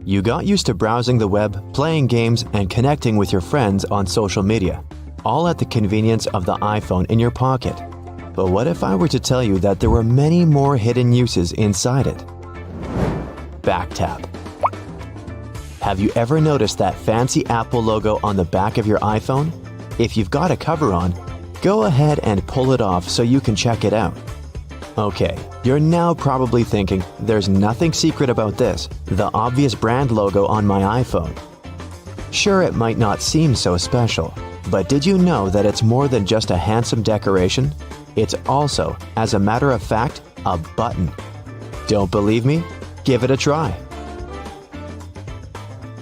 You got used to browsing the web, playing games, and connecting with your friends on social media, all at the convenience of the iPhone in your pocket. But what if I were to tell you that there were many more hidden uses inside it? Back tap. Have you ever noticed that fancy Apple logo on the back of your iPhone? If you've got a cover on, go ahead and pull it off so you can check it out. Okay, you're now probably thinking, there's nothing secret about this, the obvious brand logo on my iPhone. Sure, it might not seem so special, but did you know that it's more than just a handsome decoration? It's also, as a matter of fact, a button. Don't believe me? Give it a try.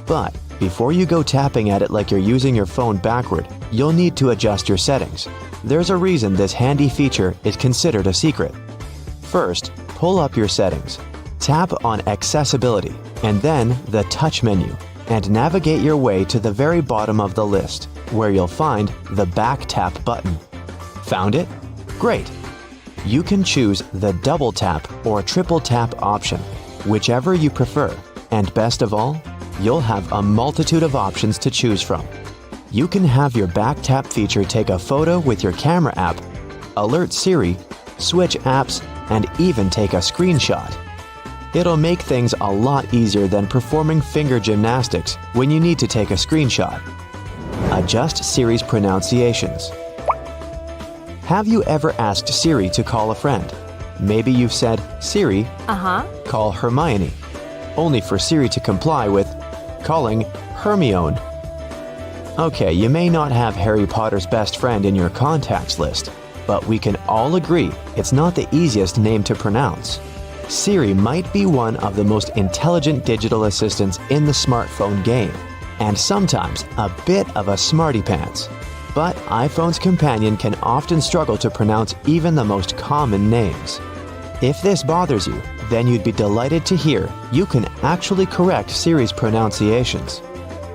But before you go tapping at it like you're using your phone backward, you'll need to adjust your settings. There's a reason this handy feature is considered a secret. First, pull up your settings. Tap on Accessibility and then the Touch menu and navigate your way to the very bottom of the list, where you'll find the Back Tap button. Found it? Great! You can choose the Double Tap or Triple Tap option, whichever you prefer, and best of all, you'll have a multitude of options to choose from. You can have your Back Tap feature take a photo with your camera app, alert Siri, switch apps, and even take a screenshot. It'll make things a lot easier than performing finger gymnastics when you need to take a screenshot. Adjust Siri's pronunciations. Have you ever asked Siri to call a friend? Maybe you've said, Siri, call Hermione, only for Siri to comply with calling Hermione. Okay, you may not have Harry Potter's best friend in your contacts list, but we can all agree it's not the easiest name to pronounce. Siri might be one of the most intelligent digital assistants in the smartphone game, and sometimes a bit of a smarty pants. But iPhone's companion can often struggle to pronounce even the most common names. If this bothers you, then you'd be delighted to hear you can actually correct Siri's pronunciations.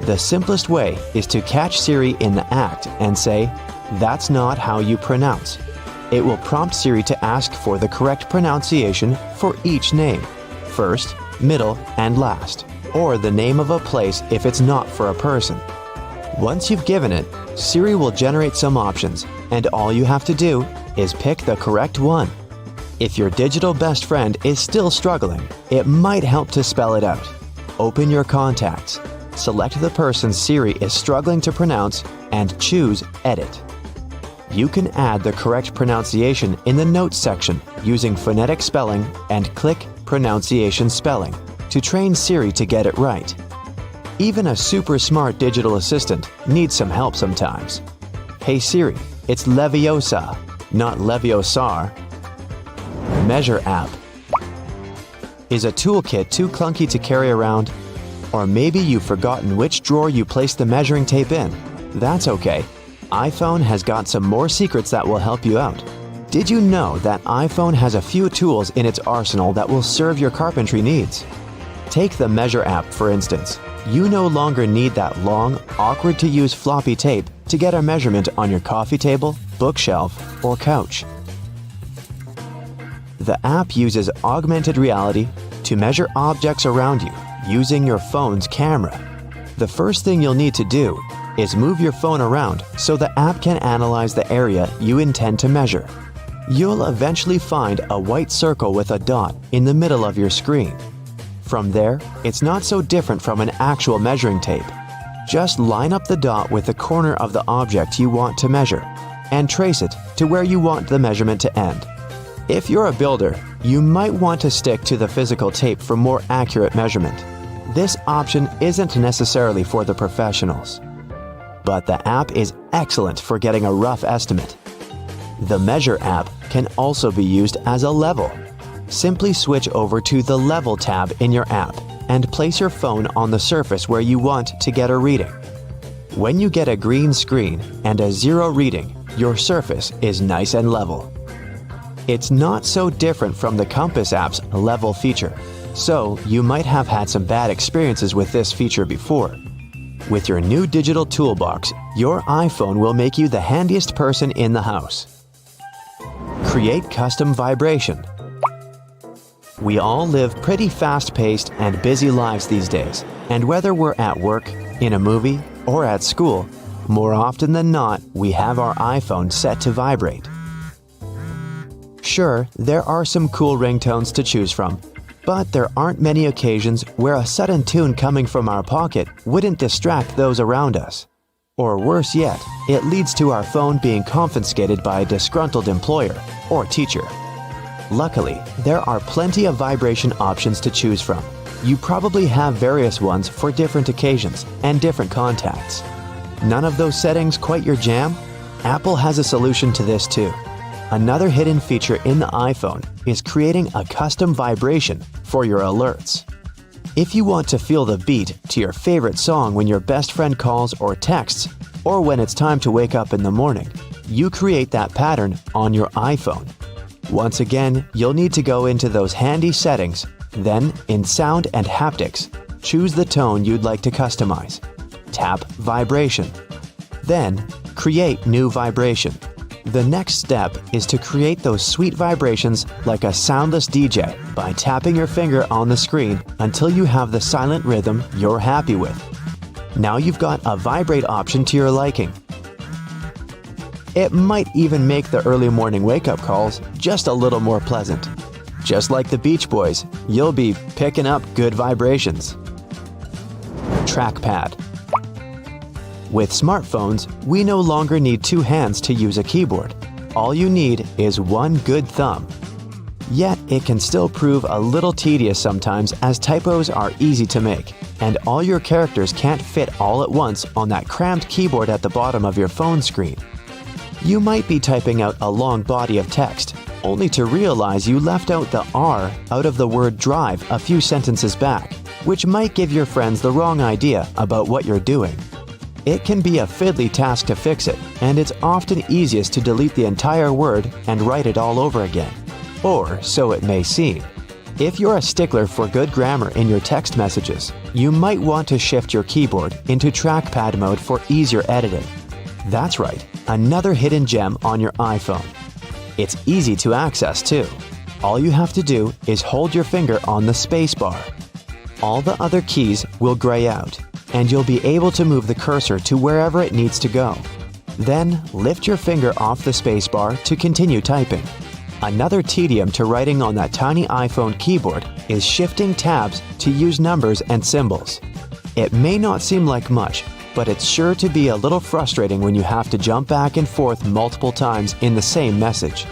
The simplest way is to catch Siri in the act and say, "That's not how you pronounce." It will prompt Siri to ask for the correct pronunciation for each name, first, middle, and last, or the name of a place if it's not for a person. Once you've given it, Siri will generate some options, and all you have to do is pick the correct one. If your digital best friend is still struggling, it might help to spell it out. Open your contacts, select the person Siri is struggling to pronounce, and choose Edit. You can add the correct pronunciation in the Notes section using phonetic spelling and click Pronunciation Spelling to train Siri to get it right. Even a super smart digital assistant needs some help sometimes. Hey Siri, it's Leviosa, not Leviosar. Measure app. Is a toolkit too clunky to carry around? Or maybe you've forgotten which drawer you placed the measuring tape in. That's okay. iPhone has got some more secrets that will help you out. Did you know that iPhone has a few tools in its arsenal that will serve your carpentry needs? Take the Measure app, for instance. You no longer need that long, awkward-to-use floppy tape to get a measurement on your coffee table, bookshelf, or couch. The app uses augmented reality to measure objects around you using your phone's camera. The first thing you'll need to do is move your phone around so the app can analyze the area you intend to measure. You'll eventually find a white circle with a dot in the middle of your screen. From there, it's not so different from an actual measuring tape. Just line up the dot with the corner of the object you want to measure and trace it to where you want the measurement to end. If you're a builder, you might want to stick to the physical tape for more accurate measurement. This option isn't necessarily for the professionals, but the app is excellent for getting a rough estimate. The Measure app can also be used as a level. Simply switch over to the Level tab in your app and place your phone on the surface where you want to get a reading. When you get a green screen and a 0 reading, your surface is nice and level. It's not so different from the Compass app's Level feature, so you might have had some bad experiences with this feature before. With your new digital toolbox, your iPhone will make you the handiest person in the house. Create custom vibration. We all live pretty fast-paced and busy lives these days, and whether we're at work, in a movie, or at school, more often than not, we have our iPhone set to vibrate. Sure, there are some cool ringtones to choose from, but there aren't many occasions where a sudden tune coming from our pocket wouldn't distract those around us. Or worse yet, it leads to our phone being confiscated by a disgruntled employer or teacher. Luckily, there are plenty of vibration options to choose from. You probably have various ones for different occasions and different contacts. None of those settings quite your jam? Apple has a solution to this too. Another hidden feature in the iPhone is creating a custom vibration for your alerts. If you want to feel the beat to your favorite song when your best friend calls or texts, or when it's time to wake up in the morning, you create that pattern on your iPhone. Once again, you'll need to go into those handy settings, then in Sound and Haptics, choose the tone you'd like to customize. Tap Vibration. Then, Create New Vibration. The next step is to create those sweet vibrations like a soundless DJ by tapping your finger on the screen until you have the silent rhythm you're happy with. Now you've got a vibrate option to your liking. It might even make the early morning wake-up calls just a little more pleasant. Just like the Beach Boys, you'll be picking up good vibrations. Trackpad. With smartphones, we no longer need two hands to use a keyboard. All you need is one good thumb. Yet, it can still prove a little tedious sometimes as typos are easy to make, and all your characters can't fit all at once on that cramped keyboard at the bottom of your phone screen. You might be typing out a long body of text, only to realize you left out the R out of the word drive a few sentences back, which might give your friends the wrong idea about what you're doing. It can be a fiddly task to fix it, and it's often easiest to delete the entire word and write it all over again. Or so it may seem. If you're a stickler for good grammar in your text messages, you might want to shift your keyboard into trackpad mode for easier editing. That's right, another hidden gem on your iPhone. It's easy to access too. All you have to do is hold your finger on the space bar. All the other keys will gray out, and you'll be able to move the cursor to wherever it needs to go. Then, lift your finger off the space bar to continue typing. Another tedium to writing on that tiny iPhone keyboard is shifting tabs to use numbers and symbols. It may not seem like much, but it's sure to be a little frustrating when you have to jump back and forth multiple times in the same message.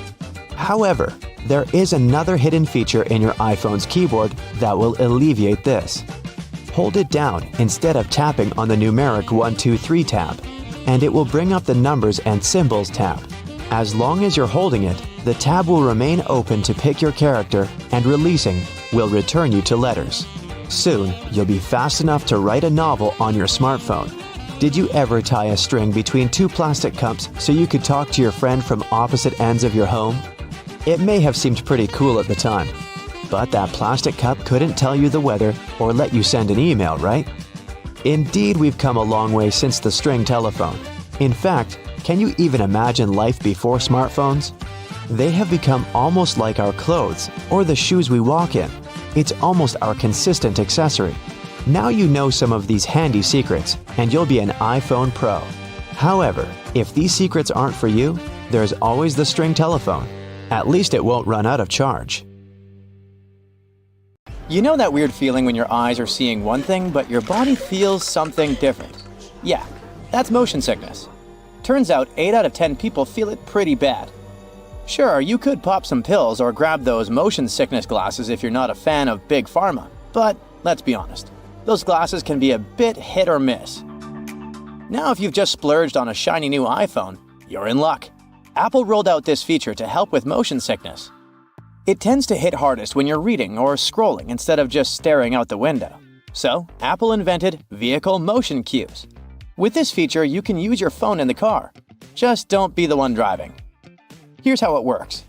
However, there is another hidden feature in your iPhone's keyboard that will alleviate this. Hold it down instead of tapping on the numeric 1, 2, 3 tab, and it will bring up the Numbers and Symbols tab. As long as you're holding it, the tab will remain open to pick your character, and releasing will return you to letters. Soon, you'll be fast enough to write a novel on your smartphone. Did you ever tie a string between two plastic cups so you could talk to your friend from opposite ends of your home? It may have seemed pretty cool at the time, but that plastic cup couldn't tell you the weather or let you send an email, right? Indeed, we've come a long way since the string telephone. In fact, can you even imagine life before smartphones? They have become almost like our clothes or the shoes we walk in. It's almost our consistent accessory. Now you know some of these handy secrets, and you'll be an iPhone Pro. However, if these secrets aren't for you, there's always the string telephone. At least it won't run out of charge. You know that weird feeling when your eyes are seeing one thing, but your body feels something different? Yeah, that's motion sickness. Turns out 8 out of 10 people feel it pretty bad. Sure, you could pop some pills or grab those motion sickness glasses if you're not a fan of Big Pharma, but let's be honest. Those glasses can be a bit hit or miss. Now if you've just splurged on a shiny new iPhone, you're in luck. Apple rolled out this feature to help with motion sickness. It tends to hit hardest when you're reading or scrolling instead of just staring out the window. So, Apple invented vehicle motion cues. With this feature, you can use your phone in the car. Just don't be the one driving. Here's how it works.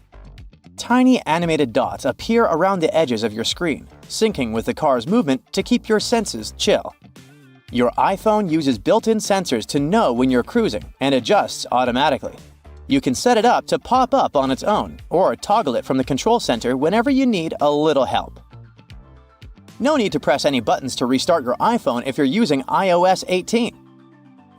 Tiny animated dots appear around the edges of your screen, syncing with the car's movement to keep your senses chill. Your iPhone uses built-in sensors to know when you're cruising and adjusts automatically. You can set it up to pop up on its own or toggle it from the control center whenever you need a little help. No need to press any buttons to restart your iPhone if you're using iOS 18.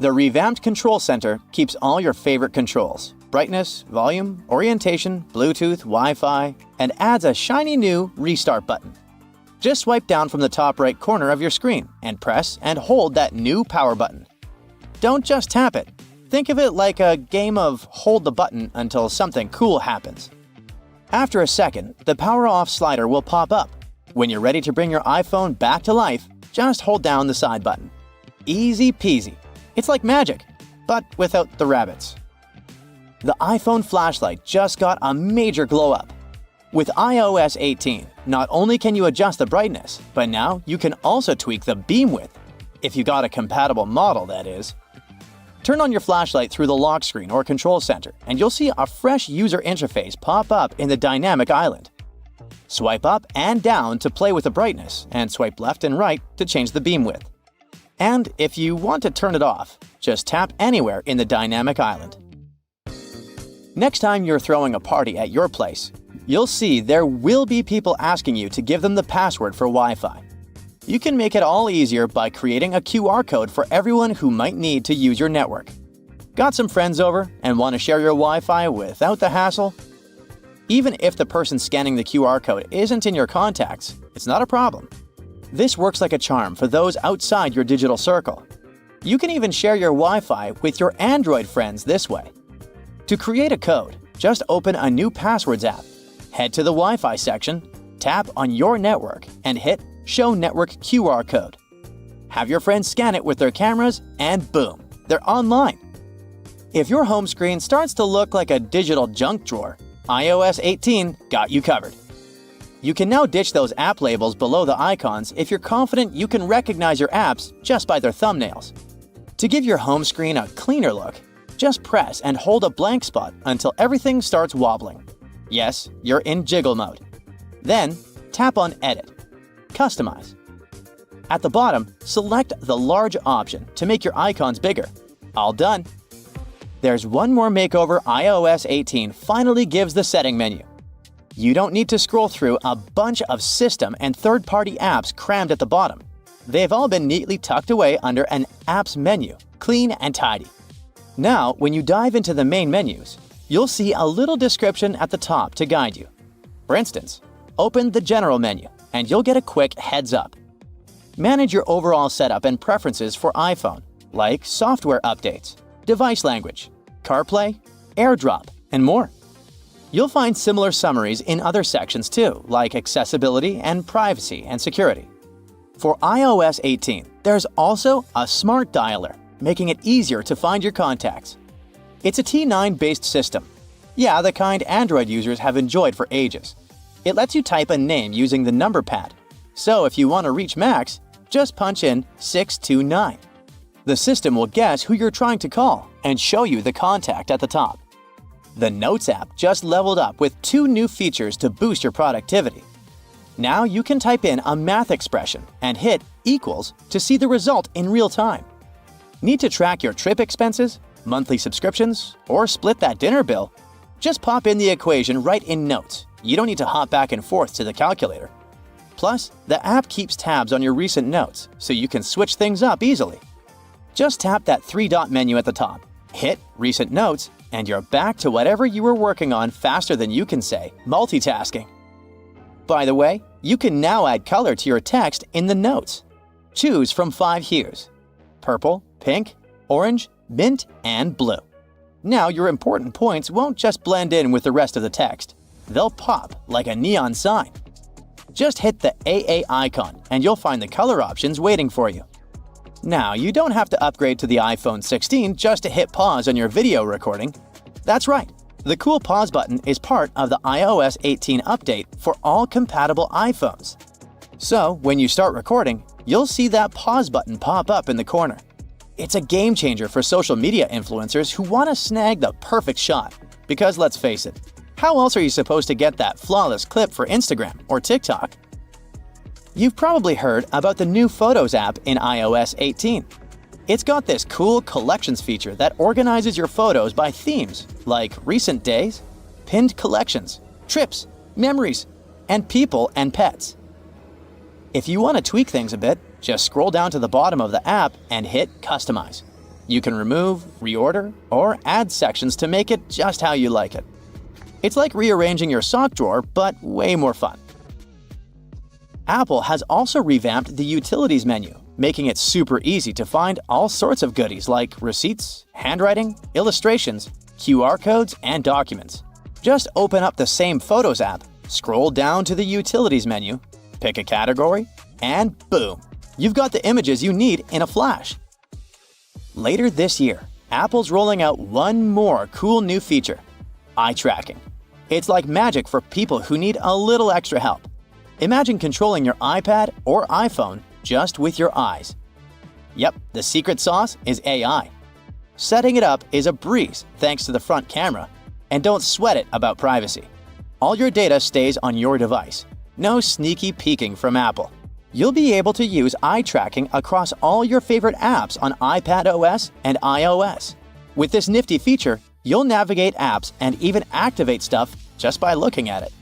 The revamped control center keeps all your favorite controls: brightness, volume, orientation, Bluetooth, Wi-Fi, and adds a shiny new restart button. Just swipe down from the top right corner of your screen and press and hold that new power button. Don't just tap it. Think of it like a game of hold the button until something cool happens. After a second, the power off slider will pop up. When you're ready to bring your iPhone back to life, just hold down the side button. Easy peasy. It's like magic, but without the rabbits. The iPhone flashlight just got a major glow up. With iOS 18, not only can you adjust the brightness, but now you can also tweak the beam width. If you got a compatible model, that is. Turn on your flashlight through the lock screen or control center, and you'll see a fresh user interface pop up in the dynamic island. Swipe up and down to play with the brightness, and swipe left and right to change the beam width. And if you want to turn it off, just tap anywhere in the dynamic island. Next time you're throwing a party at your place, you'll see there will be people asking you to give them the password for Wi-Fi. You can make it all easier by creating a QR code for everyone who might need to use your network. Got some friends over and want to share your Wi-Fi without the hassle? Even if the person scanning the QR code isn't in your contacts, it's not a problem. This works like a charm for those outside your digital circle. You can even share your Wi-Fi with your Android friends this way. To create a code, just open a new Passwords app. Head to the Wi-Fi section, tap on your network, and hit Show Network QR Code. Have your friends scan it with their cameras, and boom, they're online. If your home screen starts to look like a digital junk drawer, iOS 18 got you covered. You can now ditch those app labels below the icons if you're confident you can recognize your apps just by their thumbnails. To give your home screen a cleaner look, just press and hold a blank spot until everything starts wobbling. Yes, you're in jiggle mode. Then, tap on Edit. Customize. At the bottom, select the large option to make your icons bigger. All done. There's one more makeover iOS 18 finally gives the setting menu. You don't need to scroll through a bunch of system and third-party apps crammed at the bottom. They've all been neatly tucked away under an Apps menu, clean and tidy. Now, when you dive into the main menus, you'll see a little description at the top to guide you. For instance, open the General menu, and you'll get a quick heads up. Manage your overall setup and preferences for iPhone, like software updates, device language, CarPlay, AirDrop, and more. You'll find similar summaries in other sections too, like accessibility and privacy and security. For iOS 18, there's also a smart dialer, making it easier to find your contacts. It's a T9-based system. Yeah, the kind Android users have enjoyed for ages. It lets you type a name using the number pad. So if you want to reach Max, just punch in 629. The system will guess who you're trying to call and show you the contact at the top. The Notes app just leveled up with 2 new features to boost your productivity. Now you can type in a math expression and hit equals to see the result in real time. Need to track your trip expenses, monthly subscriptions, or split that dinner bill? Just pop in the equation right in Notes. You don't need to hop back and forth to the calculator. Plus, the app keeps tabs on your recent notes, so you can switch things up easily. Just tap that 3-dot menu at the top, hit Recent Notes, and you're back to whatever you were working on faster than you can say multitasking. By the way, you can now add color to your text in the notes. Choose from 5 hues: purple, pink, orange, mint, and blue. Now your important points won't just blend in with the rest of the text. They'll pop like a neon sign. Just hit the AA icon and you'll find the color options waiting for you. Now, you don't have to upgrade to the iPhone 16 just to hit pause on your video recording. That's right, the cool pause button is part of the iOS 18 update for all compatible iPhones. So, when you start recording, you'll see that pause button pop up in the corner. It's a game changer for social media influencers who want to snag the perfect shot. Because let's face it, how else are you supposed to get that flawless clip for Instagram or TikTok? You've probably heard about the new Photos app in iOS 18. It's got this cool collections feature that organizes your photos by themes, like recent days, pinned collections, trips, memories, and people and pets. If you want to tweak things a bit, just scroll down to the bottom of the app and hit Customize. You can remove, reorder, or add sections to make it just how you like it. It's like rearranging your sock drawer, but way more fun. Apple has also revamped the Utilities menu, making it super easy to find all sorts of goodies like receipts, handwriting, illustrations, QR codes, and documents. Just open up the same Photos app, scroll down to the Utilities menu, pick a category, and boom! You've got the images you need in a flash. Later this year, Apple's rolling out one more cool new feature: eye tracking. It's like magic for people who need a little extra help. Imagine controlling your iPad or iPhone just with your eyes. Yep, the secret sauce is AI. Setting it up is a breeze thanks to the front camera, and don't sweat it about privacy. All your data stays on your device. No sneaky peeking from Apple. You'll be able to use eye tracking across all your favorite apps on iPadOS and iOS. With this nifty feature, you'll navigate apps and even activate stuff just by looking at it.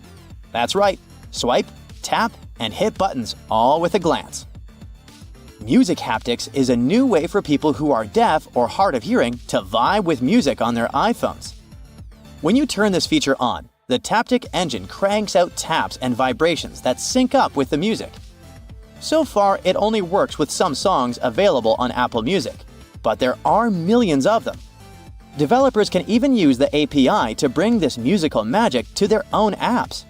That's right, swipe, tap, and hit buttons all with a glance. Music haptics is a new way for people who are deaf or hard of hearing to vibe with music on their iPhones. When you turn this feature on, the Taptic engine cranks out taps and vibrations that sync up with the music. So far, it only works with some songs available on Apple Music, but there are millions of them. Developers can even use the API to bring this musical magic to their own apps.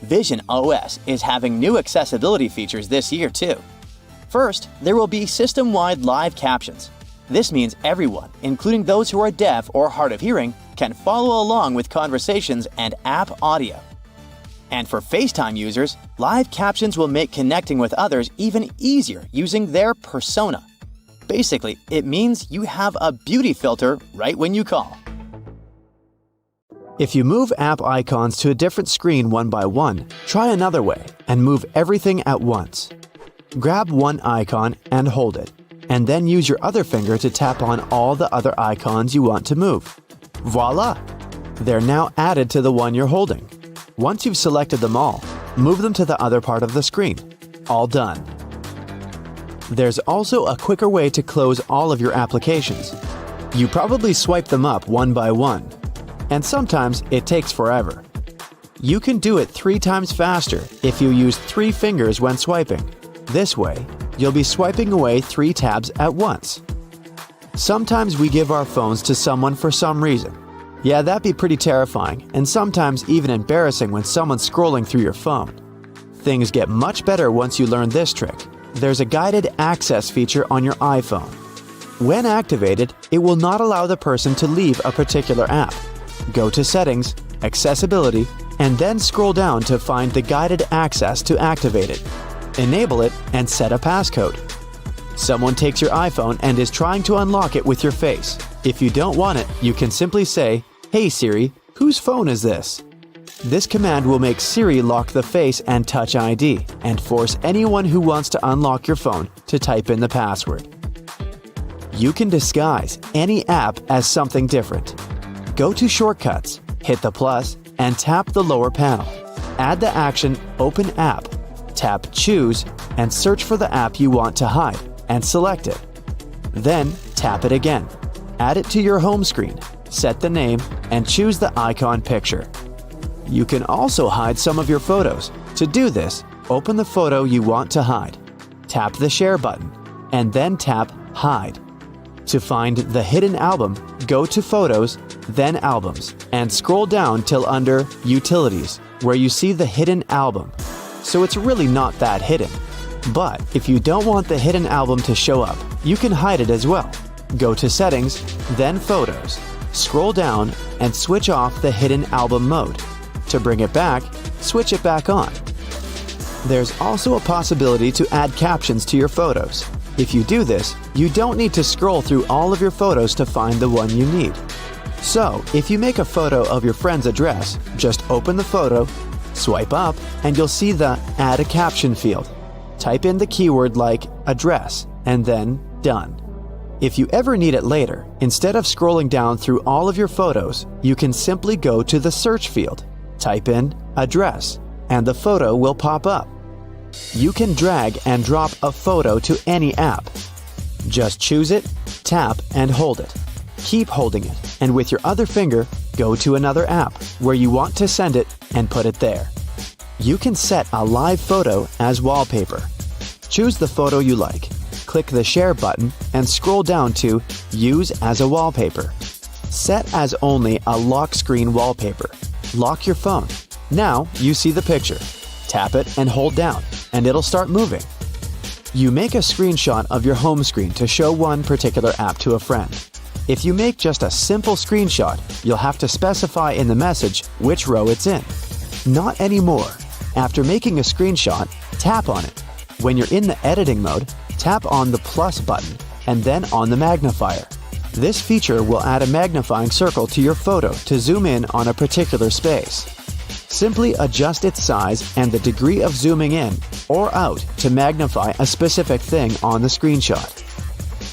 Vision OS is having new accessibility features this year too. First, there will be system-wide live captions. This means everyone, including those who are deaf or hard of hearing, can follow along with conversations and app audio. And for FaceTime users, live captions will make connecting with others even easier using their persona. Basically, it means you have a beauty filter right when you call. If you move app icons to a different screen one by one, try another way and move everything at once. Grab one icon and hold it, and then use your other finger to tap on all the other icons you want to move. Voila! They're now added to the one you're holding. Once you've selected them all, move them to the other part of the screen. All done. There's also a quicker way to close all of your applications. You probably swipe them up one by one, and sometimes it takes forever. You can do it 3 times faster if you use 3 fingers when swiping. This way, you'll be swiping away 3 tabs at once. Sometimes we give our phones to someone for some reason. Yeah, that'd be pretty terrifying, and sometimes even embarrassing when someone's scrolling through your phone. Things get much better once you learn this trick. There's a guided access feature on your iPhone. When activated, it will not allow the person to leave a particular app. Go to Settings, Accessibility, and then scroll down to find the guided access to activate it. Enable it and set a passcode. Someone takes your iPhone and is trying to unlock it with your face. If you don't want it, you can simply say, "Hey Siri, whose phone is this?" This command will make Siri lock the Face and Touch ID and force anyone who wants to unlock your phone to type in the password. You can disguise any app as something different. Go to Shortcuts, hit the plus, and tap the lower panel. Add the action Open App. Tap Choose and search for the app you want to hide and select it. Then tap it again. Add it to your home screen, set the name, and choose the icon picture. You can also hide some of your photos. To do this, open the photo you want to hide. Tap the Share button, and then tap Hide. To find the hidden album, go to Photos, then Albums, and scroll down till under Utilities, where you see the hidden album. So it's really not that hidden. But if you don't want the hidden album to show up, you can hide it as well. Go to Settings, then Photos. Scroll down and switch off the hidden album mode. To bring it back, switch it back on. There's also a possibility to add captions to your photos. If you do this, you don't need to scroll through all of your photos to find the one you need. So, if you make a photo of your friend's address, just open the photo, swipe up, and you'll see the Add a Caption field. Type in the keyword like address, and then Done. If you ever need it later, instead of scrolling down through all of your photos, you can simply go to the search field, type in address, and the photo will pop up. You can drag and drop a photo to any app. Just choose it, tap, and hold it. Keep holding it, and with your other finger, go to another app where you want to send it and put it there. You can set a live photo as wallpaper. Choose the photo you like, click the Share button, and scroll down to Use as a wallpaper. Set as only a lock screen wallpaper. Lock your phone. Now you see the picture. Tap it and hold down, and it'll start moving. You make a screenshot of your home screen to show one particular app to a friend. If you make just a simple screenshot, you'll have to specify in the message which row it's in. Not anymore. After making a screenshot, tap on it. When you're in the editing mode, tap on the plus button and then on the magnifier. This feature will add a magnifying circle to your photo to zoom in on a particular space. Simply adjust its size and the degree of zooming in or out to magnify a specific thing on the screenshot.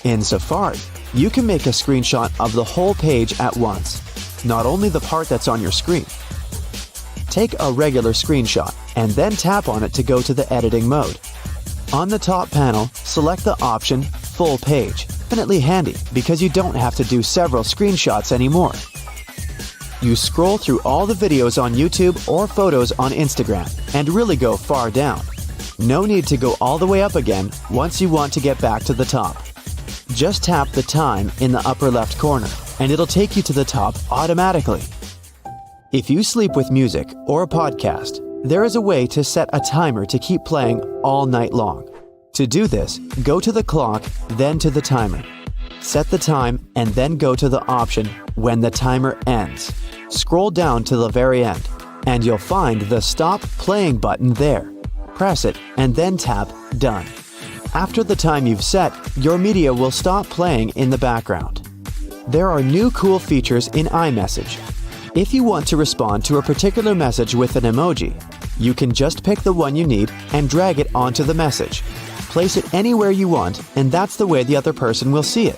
In Safari, you can make a screenshot of the whole page at once, not only the part that's on your screen. Take a regular screenshot and then tap on it to go to the editing mode. On the top panel, select the option Full Page. Definitely handy because you don't have to do several screenshots anymore. You scroll through all the videos on YouTube or photos on Instagram and really go far down. No need to go all the way up again once you want to get back to the top. Just tap the time in the upper left corner and it'll take you to the top automatically. If you sleep with music or a podcast, there is a way to set a timer to keep playing all night long. To do this, go to the clock, then to the timer. Set the time and then go to the option when the timer ends. Scroll down to the very end and you'll find the Stop Playing button there. Press it and then tap Done. After the time you've set, your media will stop playing in the background. There are new cool features in iMessage. If you want to respond to a particular message with an emoji, you can just pick the one you need and drag it onto the message. Place it anywhere you want, and that's the way the other person will see it.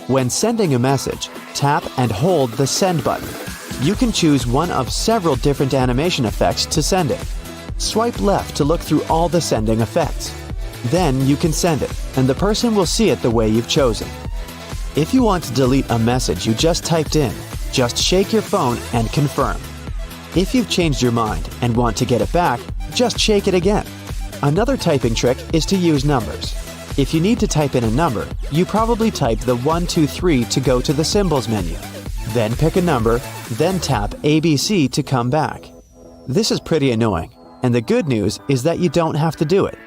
When sending a message, tap and hold the Send button. You can choose one of several different animation effects to send it. Swipe left to look through all the sending effects. Then you can send it, and the person will see it the way you've chosen. If you want to delete a message you just typed in, just shake your phone and confirm. If you've changed your mind and want to get it back, just shake it again. Another typing trick is to use numbers. If you need to type in a number, you probably type the 1, 2, 3 to go to the symbols menu. Then pick a number, then tap ABC to come back. This is pretty annoying, and the good news is that you don't have to do it.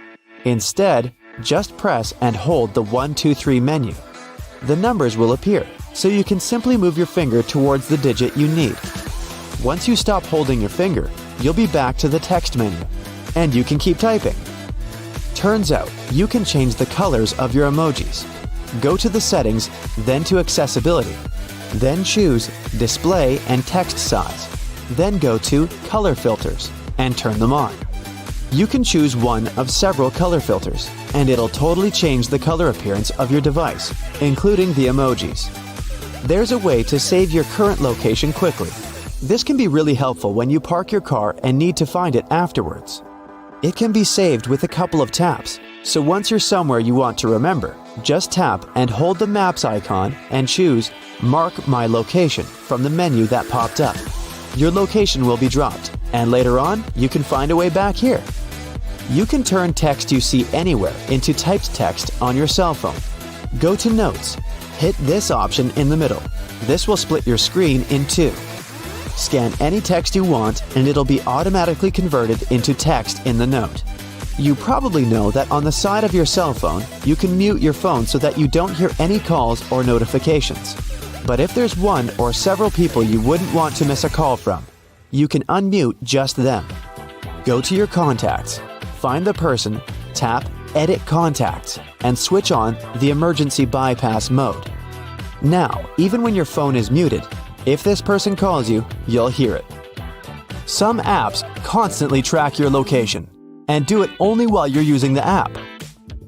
Instead, just press and hold the 1, 2, 3 menu. The numbers will appear, so you can simply move your finger towards the digit you need. Once you stop holding your finger, you'll be back to the text menu, and you can keep typing. Turns out, you can change the colors of your emojis. Go to the settings, then to accessibility. Then choose display and text size. Then go to color filters and turn them on. You can choose one of several color filters, and it'll totally change the color appearance of your device, including the emojis. There's a way to save your current location quickly. This can be really helpful when you park your car and need to find it afterwards. It can be saved with a couple of taps, so once you're somewhere you want to remember, just tap and hold the Maps icon and choose Mark My Location from the menu that popped up. Your location will be dropped, and later on, you can find a way back here. You can turn text you see anywhere into typed text on your cell phone. Go to Notes. Hit this option in the middle. This will split your screen in two. Scan any text you want and it'll be automatically converted into text in the note. You probably know that on the side of your cell phone, you can mute your phone so that you don't hear any calls or notifications. But if there's one or several people you wouldn't want to miss a call from, you can unmute just them. Go to your contacts, find the person, tap Edit Contacts, and switch on the emergency bypass mode. Now, even when your phone is muted, if this person calls you, you'll hear it. Some apps constantly track your location and do it only while you're using the app.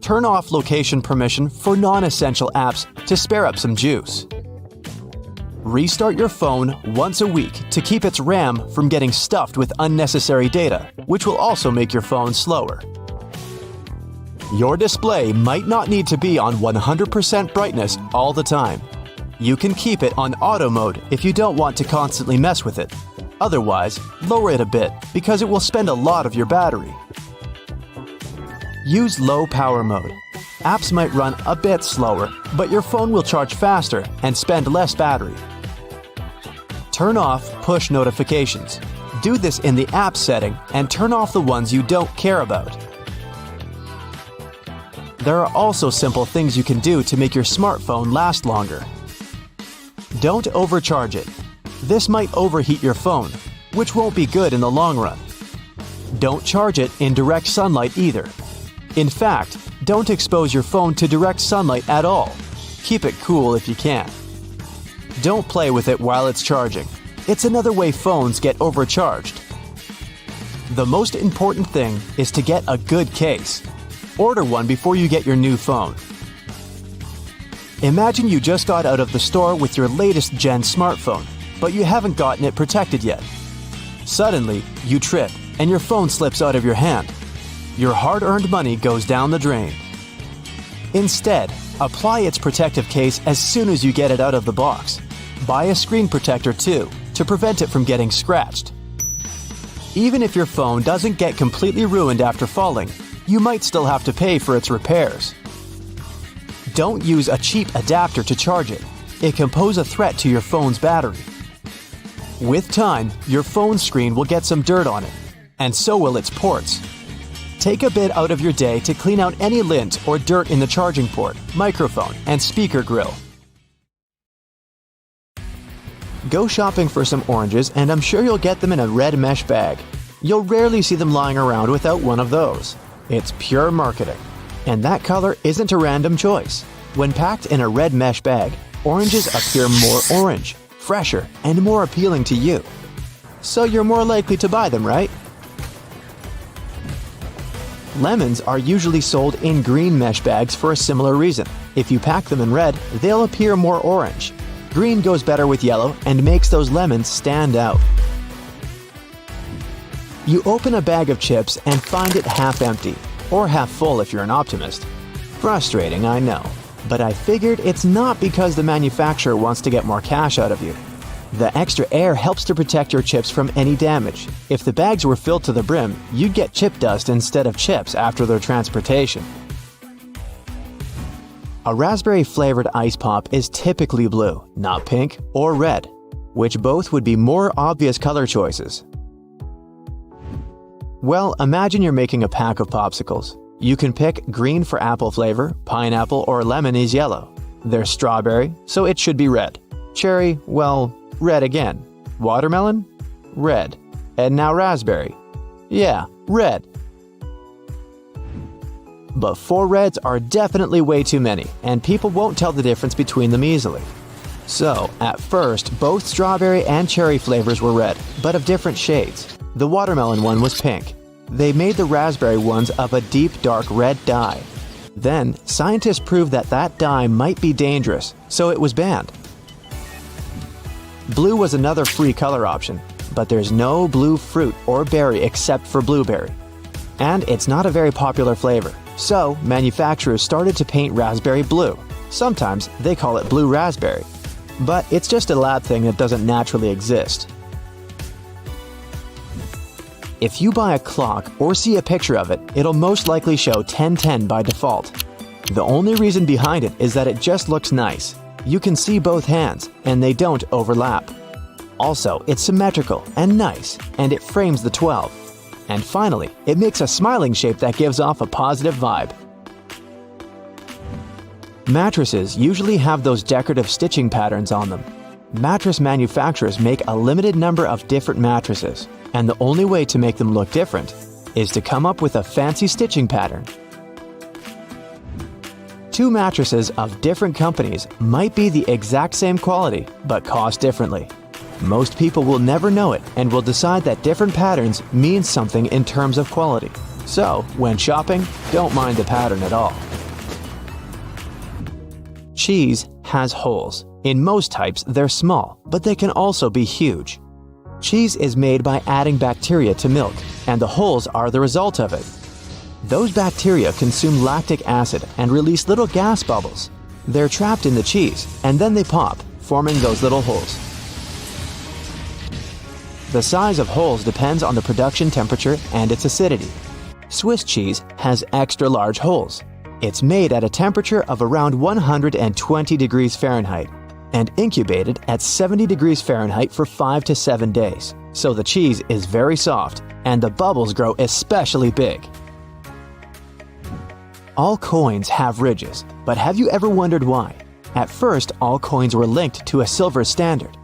turn off location permission for non-essential apps to spare up some juice. Restart your phone once a week to keep its RAM from getting stuffed with unnecessary data, which will also make your phone slower. Your display might not need to be on 100% brightness all the time. You can keep it on auto mode if you don't want to constantly mess with it. Otherwise, lower it a bit because it will spend a lot of your battery. Use low power mode. Apps might run a bit slower, but your phone will charge faster and spend less battery. Turn off push notifications. Do this in the app setting and turn off the ones you don't care about. There are also simple things you can do to make your smartphone last longer. Don't overcharge it. This might overheat your phone, which won't be good in the long run. Don't charge it in direct sunlight either. In fact, don't expose your phone to direct sunlight at all. Keep it cool if you can. Don't play with it while it's charging. It's another way phones get overcharged. The most important thing is to get a good case. Order one before you get your new phone. Imagine you just got out of the store with your latest gen smartphone, but you haven't gotten it protected yet. Suddenly, you trip and your phone slips out of your hand. Your hard-earned money goes down the drain. Instead, apply its protective case as soon as you get it out of the box. Buy a screen protector too, to prevent it from getting scratched. Even if your phone doesn't get completely ruined after falling, you might still have to pay for its repairs. Don't use a cheap adapter to charge it. It can pose a threat to your phone's battery. With time, your phone screen will get some dirt on it, and so will its ports. Take a bit out of your day to clean out any lint or dirt in the charging port, microphone, and speaker grill. Go shopping for some oranges and I'm sure you'll get them in a red mesh bag. You'll rarely see them lying around without one of those. It's pure marketing. And that color isn't a random choice. When packed in a red mesh bag, oranges appear more orange, fresher, and more appealing to you. So you're more likely to buy them, right? Lemons are usually sold in green mesh bags for a similar reason. If you pack them in red, they'll appear more orange. Green goes better with yellow and makes those lemons stand out. You open a bag of chips and find it half empty, or half full if you're an optimist. Frustrating, I know, but I figured it's not because the manufacturer wants to get more cash out of you. The extra air helps to protect your chips from any damage. If the bags were filled to the brim, you'd get chip dust instead of chips after their transportation. A raspberry-flavored ice pop is typically blue, not pink or red, which both would be more obvious color choices. Well, imagine you're making a pack of popsicles. You can pick green for apple flavor, pineapple or lemon is yellow. There's strawberry, so it should be red. Cherry, well, red again. Watermelon? Red. And now raspberry. Yeah, red. But 4 reds are definitely way too many, and people won't tell the difference between them easily. So, at first, both strawberry and cherry flavors were red, but of different shades. The watermelon one was pink. They made the raspberry ones of a deep dark red dye. Then, scientists proved that that dye might be dangerous, so it was banned. Blue was another free color option, but there's no blue fruit or berry except for blueberry. And it's not a very popular flavor, so manufacturers started to paint raspberry blue. Sometimes they call it blue raspberry, but it's just a lab thing that doesn't naturally exist. If you buy a clock or see a picture of it, it'll most likely show 10:10 by default. The only reason behind it is that it just looks nice. You can see both hands, and they don't overlap. Also, it's symmetrical and nice, and it frames the 12. And finally, it makes a smiling shape that gives off a positive vibe. Mattresses usually have those decorative stitching patterns on them. Mattress manufacturers make a limited number of different mattresses, and the only way to make them look different is to come up with a fancy stitching pattern. 2 mattresses of different companies might be the exact same quality, but cost differently. Most people will never know it and will decide that different patterns mean something in terms of quality. So, when shopping, don't mind the pattern at all. Cheese has holes. In most types, they're small, but they can also be huge. Cheese is made by adding bacteria to milk, and the holes are the result of it. Those bacteria consume lactic acid and release little gas bubbles. They're trapped in the cheese, and then they pop, forming those little holes. The size of holes depends on the production temperature and its acidity. Swiss cheese has extra large holes. It's made at a temperature of around 120 degrees Fahrenheit and incubated at 70 degrees Fahrenheit for 5 to 7 days. So the cheese is very soft and the bubbles grow especially big. All coins have ridges, but have you ever wondered why? At first, all coins were linked to a silver standard.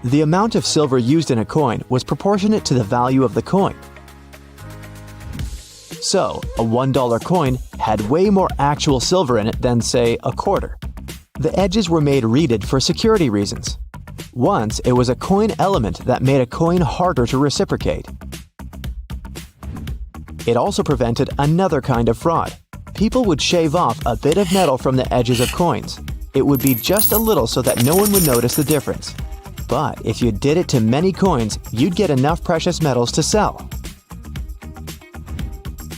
The amount of silver used in a coin was proportionate to the value of the coin. So, a $1 coin had way more actual silver in it than, say, a quarter. The edges were made reeded for security reasons. Once, it was a coin element that made a coin harder to reciprocate. It also prevented another kind of fraud. People would shave off a bit of metal from the edges of coins. It would be just a little so that no one would notice the difference. But if you did it to many coins, you'd get enough precious metals to sell.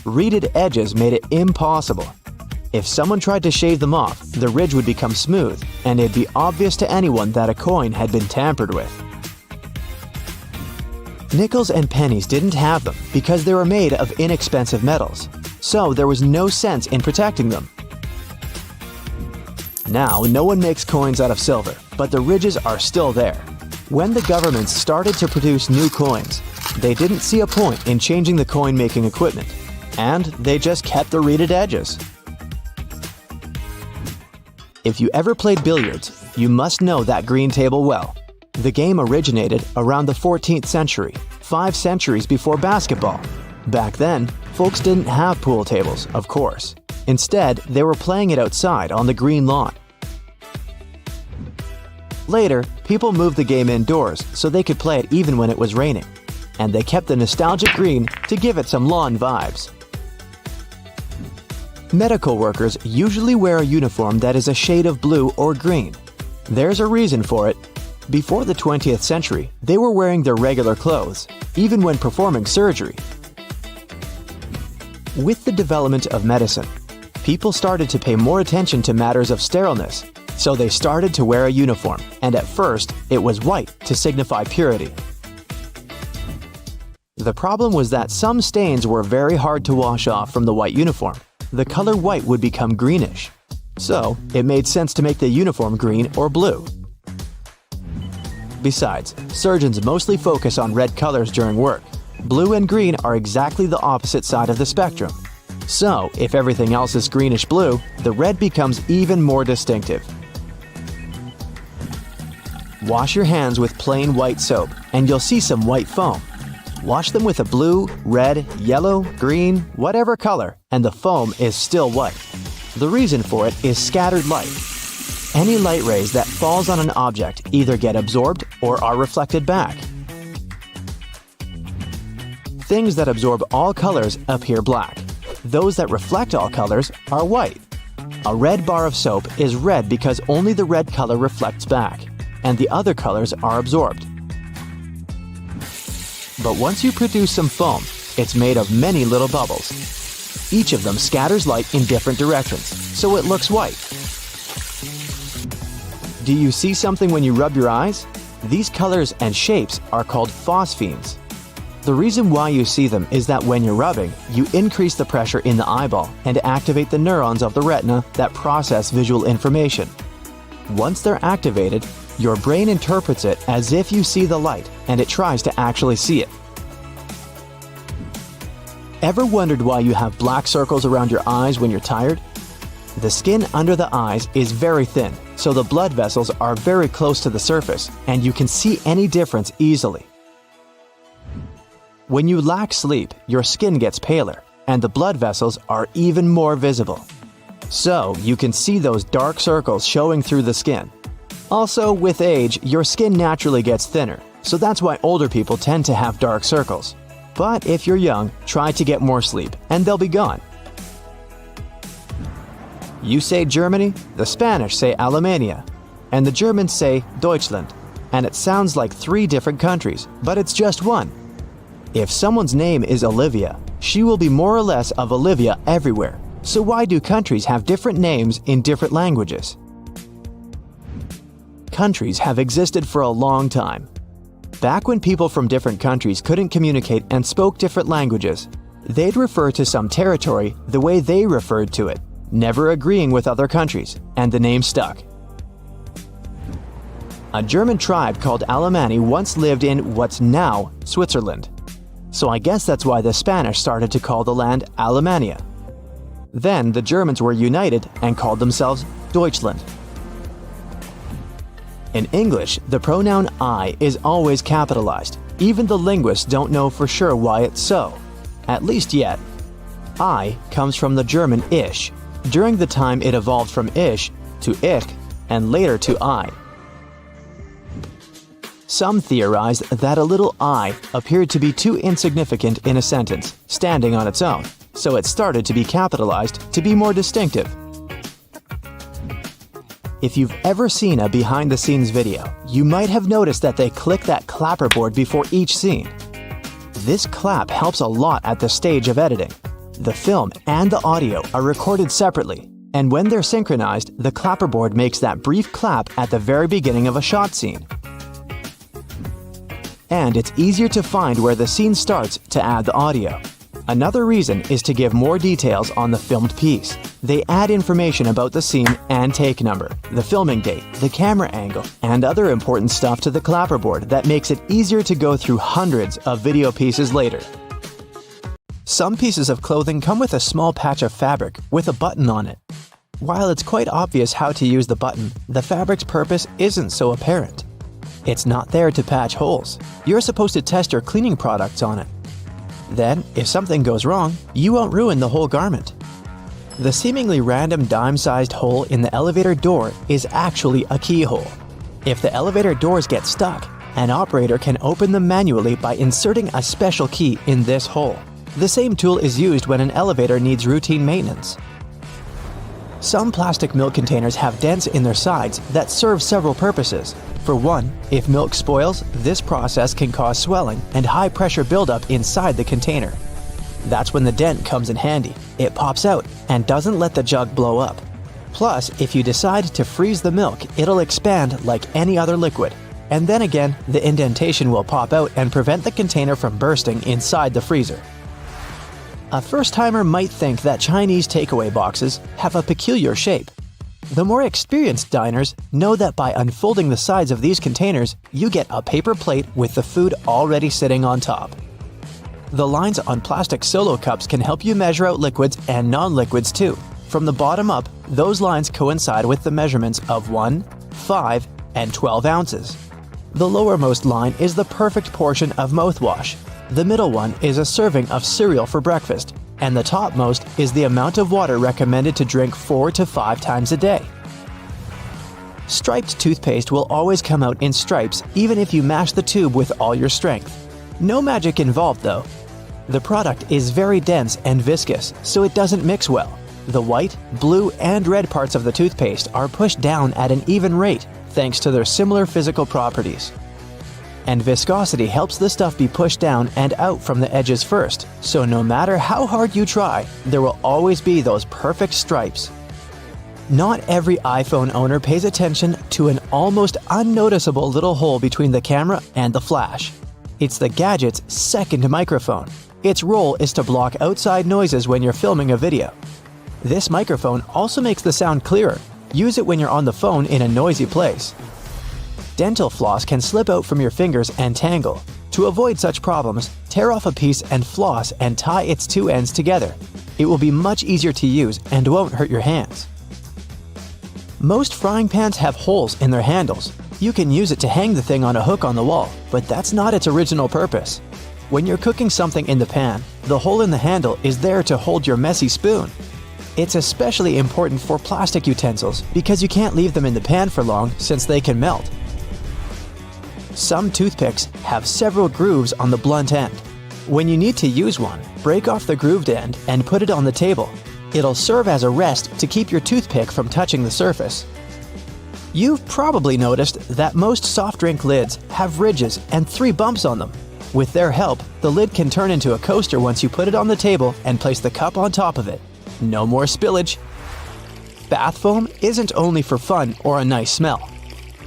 Reeded edges made it impossible. If someone tried to shave them off, the ridge would become smooth, and it'd be obvious to anyone that a coin had been tampered with. Nickels and pennies didn't have them because they were made of inexpensive metals, so there was no sense in protecting them. Now, no one makes coins out of silver, but the ridges are still there. When the governments started to produce new coins, they didn't see a point in changing the coin-making equipment, and they just kept the reeded edges. If you ever played billiards, you must know that green table well. The game originated around the 14th century, 5 centuries before basketball. Back then, folks didn't have pool tables, of course. Instead, they were playing it outside on the green lawn. Later, people moved the game indoors so they could play it even when it was raining. And they kept the nostalgic green to give it some lawn vibes. Medical workers usually wear a uniform that is a shade of blue or green. There's a reason for it. Before the 20th century, they were wearing their regular clothes, even when performing surgery. With the development of medicine, people started to pay more attention to matters of sterileness, so they started to wear a uniform, and at first, it was white to signify purity. The problem was that some stains were very hard to wash off from the white uniform. The color white would become greenish. So, it made sense to make the uniform green or blue. Besides, surgeons mostly focus on red colors during work. Blue and green are exactly the opposite side of the spectrum. So, if everything else is greenish-blue, the red becomes even more distinctive. Wash your hands with plain white soap, and you'll see some white foam. Wash them with a blue, red, yellow, green, whatever color, and the foam is still white. The reason for it is scattered light. Any light rays that falls on an object either get absorbed or are reflected back. Things that absorb all colors appear black. Those that reflect all colors are white. A red bar of soap is red because only the red color reflects back, and the other colors are absorbed. But once you produce some foam, it's made of many little bubbles. Each of them scatters light in different directions, so it looks white. Do you see something when you rub your eyes? These colors and shapes are called phosphenes. The reason why you see them is that when you're rubbing, you increase the pressure in the eyeball and activate the neurons of the retina that process visual information. Once they're activated, your brain interprets it as if you see the light, and it tries to actually see it. Ever wondered why you have black circles around your eyes when you're tired? The skin under the eyes is very thin, so the blood vessels are very close to the surface, and you can see any difference easily. When you lack sleep, your skin gets paler, and the blood vessels are even more visible. So, you can see those dark circles showing through the skin. Also, with age, your skin naturally gets thinner, so that's why older people tend to have dark circles. But if you're young, try to get more sleep, and they'll be gone. You say Germany, the Spanish say Alemania, and the Germans say Deutschland, and it sounds like 3 different countries, but it's just one. If someone's name is Olivia, she will be more or less of Olivia everywhere. So why do countries have different names in different languages? Countries have existed for a long time. Back when people from different countries couldn't communicate and spoke different languages, they'd refer to some territory the way they referred to it, never agreeing with other countries, and the name stuck. A German tribe called Alemanni once lived in what's now Switzerland. So I guess that's why the Spanish started to call the land Alemania. Then the Germans were united and called themselves Deutschland. In English, the pronoun I is always capitalized. Even the linguists don't know for sure why it's so. At least yet. I comes from the German ich. During the time it evolved from ish to ich and later to I. Some theorize that a little I appeared to be too insignificant in a sentence, standing on its own, so it started to be capitalized to be more distinctive. If you've ever seen a behind-the-scenes video, you might have noticed that they click that clapperboard before each scene. This clap helps a lot at the stage of editing. The film and the audio are recorded separately, and when they're synchronized, the clapperboard makes that brief clap at the very beginning of a shot scene. And it's easier to find where the scene starts to add the audio. Another reason is to give more details on the filmed piece. They add information about the scene and take number, the filming date, the camera angle, and other important stuff to the clapperboard that makes it easier to go through hundreds of video pieces later. Some pieces of clothing come with a small patch of fabric with a button on it. While it's quite obvious how to use the button, the fabric's purpose isn't so apparent. It's not there to patch holes. You're supposed to test your cleaning products on it. Then, if something goes wrong, you won't ruin the whole garment. The seemingly random dime-sized hole in the elevator door is actually a keyhole. If the elevator doors get stuck, an operator can open them manually by inserting a special key in this hole. The same tool is used when an elevator needs routine maintenance. Some plastic milk containers have dents in their sides that serve several purposes. For one, if milk spoils, this process can cause swelling and high pressure buildup inside the container. That's when the dent comes in handy. It pops out and doesn't let the jug blow up. Plus, if you decide to freeze the milk, it'll expand like any other liquid. And then again, the indentation will pop out and prevent the container from bursting inside the freezer. A first-timer might think that Chinese takeaway boxes have a peculiar shape. The more experienced diners know that by unfolding the sides of these containers, you get a paper plate with the food already sitting on top. The lines on plastic solo cups can help you measure out liquids and non-liquids too. From the bottom up, those lines coincide with the measurements of 1, 5, and 12 ounces. The lowermost line is the perfect portion of mouthwash. The middle one is a serving of cereal for breakfast, and the topmost is the amount of water recommended to drink 4 to 5 times a day. Striped toothpaste will always come out in stripes even if you mash the tube with all your strength. No magic involved though. The product is very dense and viscous, so it doesn't mix well. The white, blue, and red parts of the toothpaste are pushed down at an even rate thanks to their similar physical properties. And viscosity helps the stuff be pushed down and out from the edges first, so no matter how hard you try, there will always be those perfect stripes. Not every iPhone owner pays attention to an almost unnoticeable little hole between the camera and the flash. It's the gadget's second microphone. Its role is to block outside noises when you're filming a video. This microphone also makes the sound clearer. Use it when you're on the phone in a noisy place. Dental floss can slip out from your fingers and tangle. To avoid such problems, tear off a piece and floss and tie its two ends together. It will be much easier to use and won't hurt your hands. Most frying pans have holes in their handles. You can use it to hang the thing on a hook on the wall, but that's not its original purpose. When you're cooking something in the pan, the hole in the handle is there to hold your messy spoon. It's especially important for plastic utensils because you can't leave them in the pan for long since they can melt. Some toothpicks have several grooves on the blunt end. When you need to use one, break off the grooved end and put it on the table. It'll serve as a rest to keep your toothpick from touching the surface. You've probably noticed that most soft drink lids have ridges and 3 bumps on them. With their help, the lid can turn into a coaster once you put it on the table and place the cup on top of it. No more spillage. Bath foam isn't only for fun or a nice smell.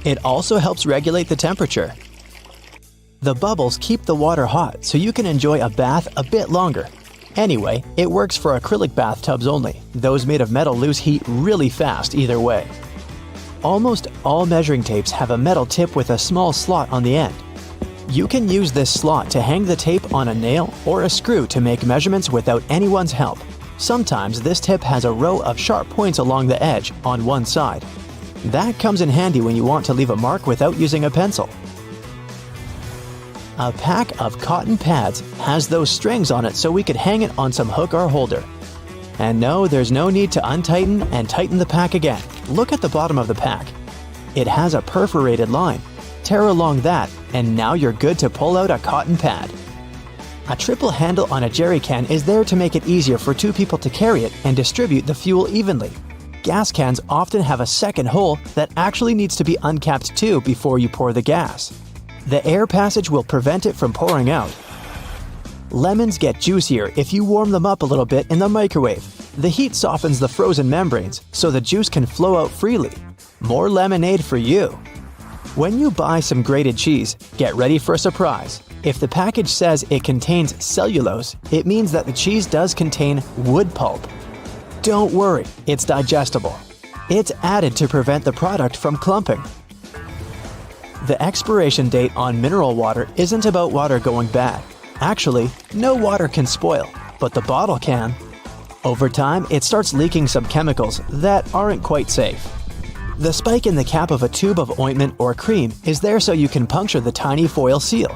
It also helps regulate the temperature. The bubbles keep the water hot so you can enjoy a bath a bit longer. Anyway, it works for acrylic bathtubs only. Those made of metal lose heat really fast either way. Almost all measuring tapes have a metal tip with a small slot on the end. You can use this slot to hang the tape on a nail or a screw to make measurements without anyone's help. Sometimes this tip has a row of sharp points along the edge on one side. That comes in handy when you want to leave a mark without using a pencil. A pack of cotton pads has those strings on it so we could hang it on some hook or holder. And no, there's no need to untighten and tighten the pack again. Look at the bottom of the pack. It has a perforated line. Tear along that, and now you're good to pull out a cotton pad. A triple handle on a jerry can is there to make it easier for 2 people to carry it and distribute the fuel evenly. Gas cans often have a second hole that actually needs to be uncapped too before you pour the gas. The air passage will prevent it from pouring out. Lemons get juicier if you warm them up a little bit in the microwave. The heat softens the frozen membranes, so the juice can flow out freely. More lemonade for you. When you buy some grated cheese, get ready for a surprise. If the package says it contains cellulose, it means that the cheese does contain wood pulp. Don't worry, it's digestible. It's added to prevent the product from clumping. The expiration date on mineral water isn't about water going bad. Actually, no water can spoil, but the bottle can. Over time, it starts leaking some chemicals that aren't quite safe. The spike in the cap of a tube of ointment or cream is there so you can puncture the tiny foil seal.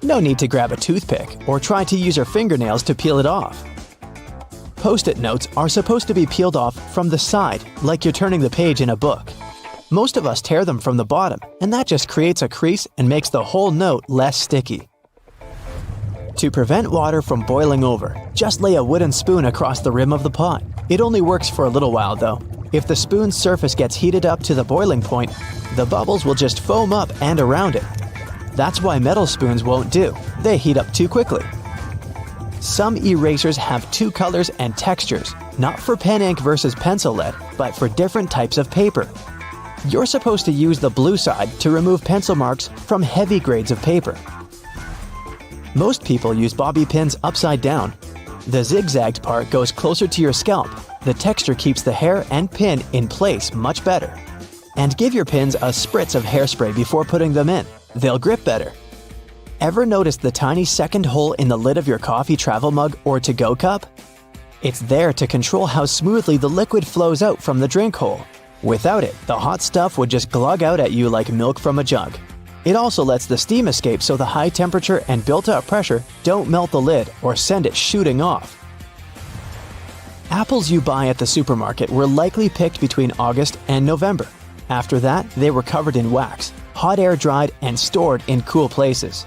No need to grab a toothpick or try to use your fingernails to peel it off. Post-it notes are supposed to be peeled off from the side, like you're turning the page in a book. Most of us tear them from the bottom, and that just creates a crease and makes the whole note less sticky. To prevent water from boiling over, just lay a wooden spoon across the rim of the pot. It only works for a little while though. If the spoon's surface gets heated up to the boiling point, the bubbles will just foam up and around it. That's why metal spoons won't do. They heat up too quickly. Some erasers have 2 colors and textures, not for pen ink versus pencil lead, but for different types of paper. You're supposed to use the blue side to remove pencil marks from heavy grades of paper. Most people use bobby pins upside down. The zigzagged part goes closer to your scalp. The texture keeps the hair and pin in place much better. And give your pins a spritz of hairspray before putting them in. They'll grip better. Ever notice the tiny second hole in the lid of your coffee travel mug or to-go cup? It's there to control how smoothly the liquid flows out from the drink hole. Without it, the hot stuff would just glug out at you like milk from a jug. It also lets the steam escape so the high temperature and built-up pressure don't melt the lid or send it shooting off. Apples you buy at the supermarket were likely picked between August and November. After that, they were covered in wax, hot air dried, and stored in cool places.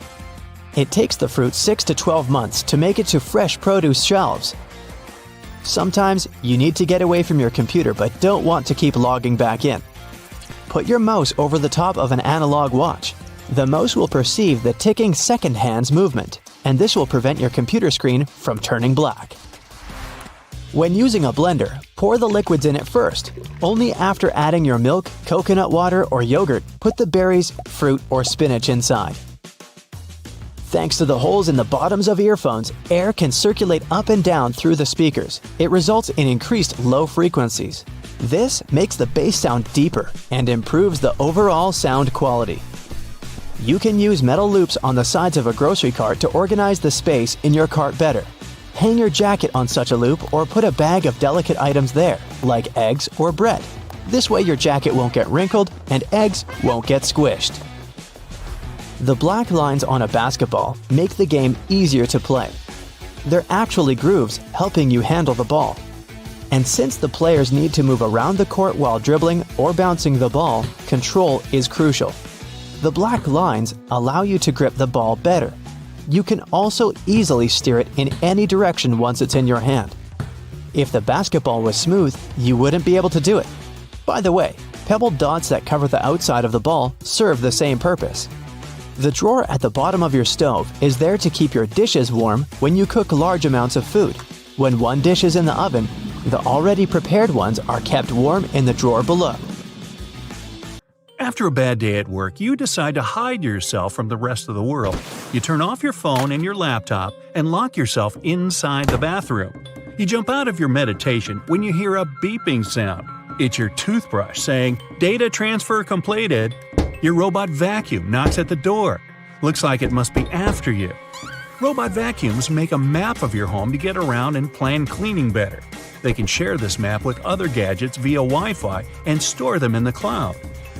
It takes the fruit 6 to 12 months to make it to fresh produce shelves. Sometimes you need to get away from your computer but don't want to keep logging back in. Put your mouse over the top of an analog watch. The mouse will perceive the ticking second hand's movement, and this will prevent your computer screen from turning black. When using a blender, pour the liquids in it first. Only after adding your milk, coconut water, or yogurt, put the berries, fruit, or spinach inside. Thanks to the holes in the bottoms of earphones, air can circulate up and down through the speakers. It results in increased low frequencies. This makes the bass sound deeper and improves the overall sound quality. You can use metal loops on the sides of a grocery cart to organize the space in your cart better. Hang your jacket on such a loop or put a bag of delicate items there, like eggs or bread. This way your jacket won't get wrinkled and eggs won't get squished. The black lines on a basketball make the game easier to play. They're actually grooves helping you handle the ball. And since the players need to move around the court while dribbling or bouncing the ball, control is crucial. The black lines allow you to grip the ball better. You can also easily steer it in any direction once it's in your hand. If the basketball was smooth, you wouldn't be able to do it. By the way, pebbled dots that cover the outside of the ball serve the same purpose. The drawer at the bottom of your stove is there to keep your dishes warm when you cook large amounts of food. When one dish is in the oven, the already prepared ones are kept warm in the drawer below. After a bad day at work, you decide to hide yourself from the rest of the world. You turn off your phone and your laptop and lock yourself inside the bathroom. You jump out of your meditation when you hear a beeping sound. It's your toothbrush saying, "Data transfer completed." Your robot vacuum knocks at the door. Looks like it must be after you. Robot vacuums make a map of your home to get around and plan cleaning better. They can share this map with other gadgets via Wi-Fi and store them in the cloud.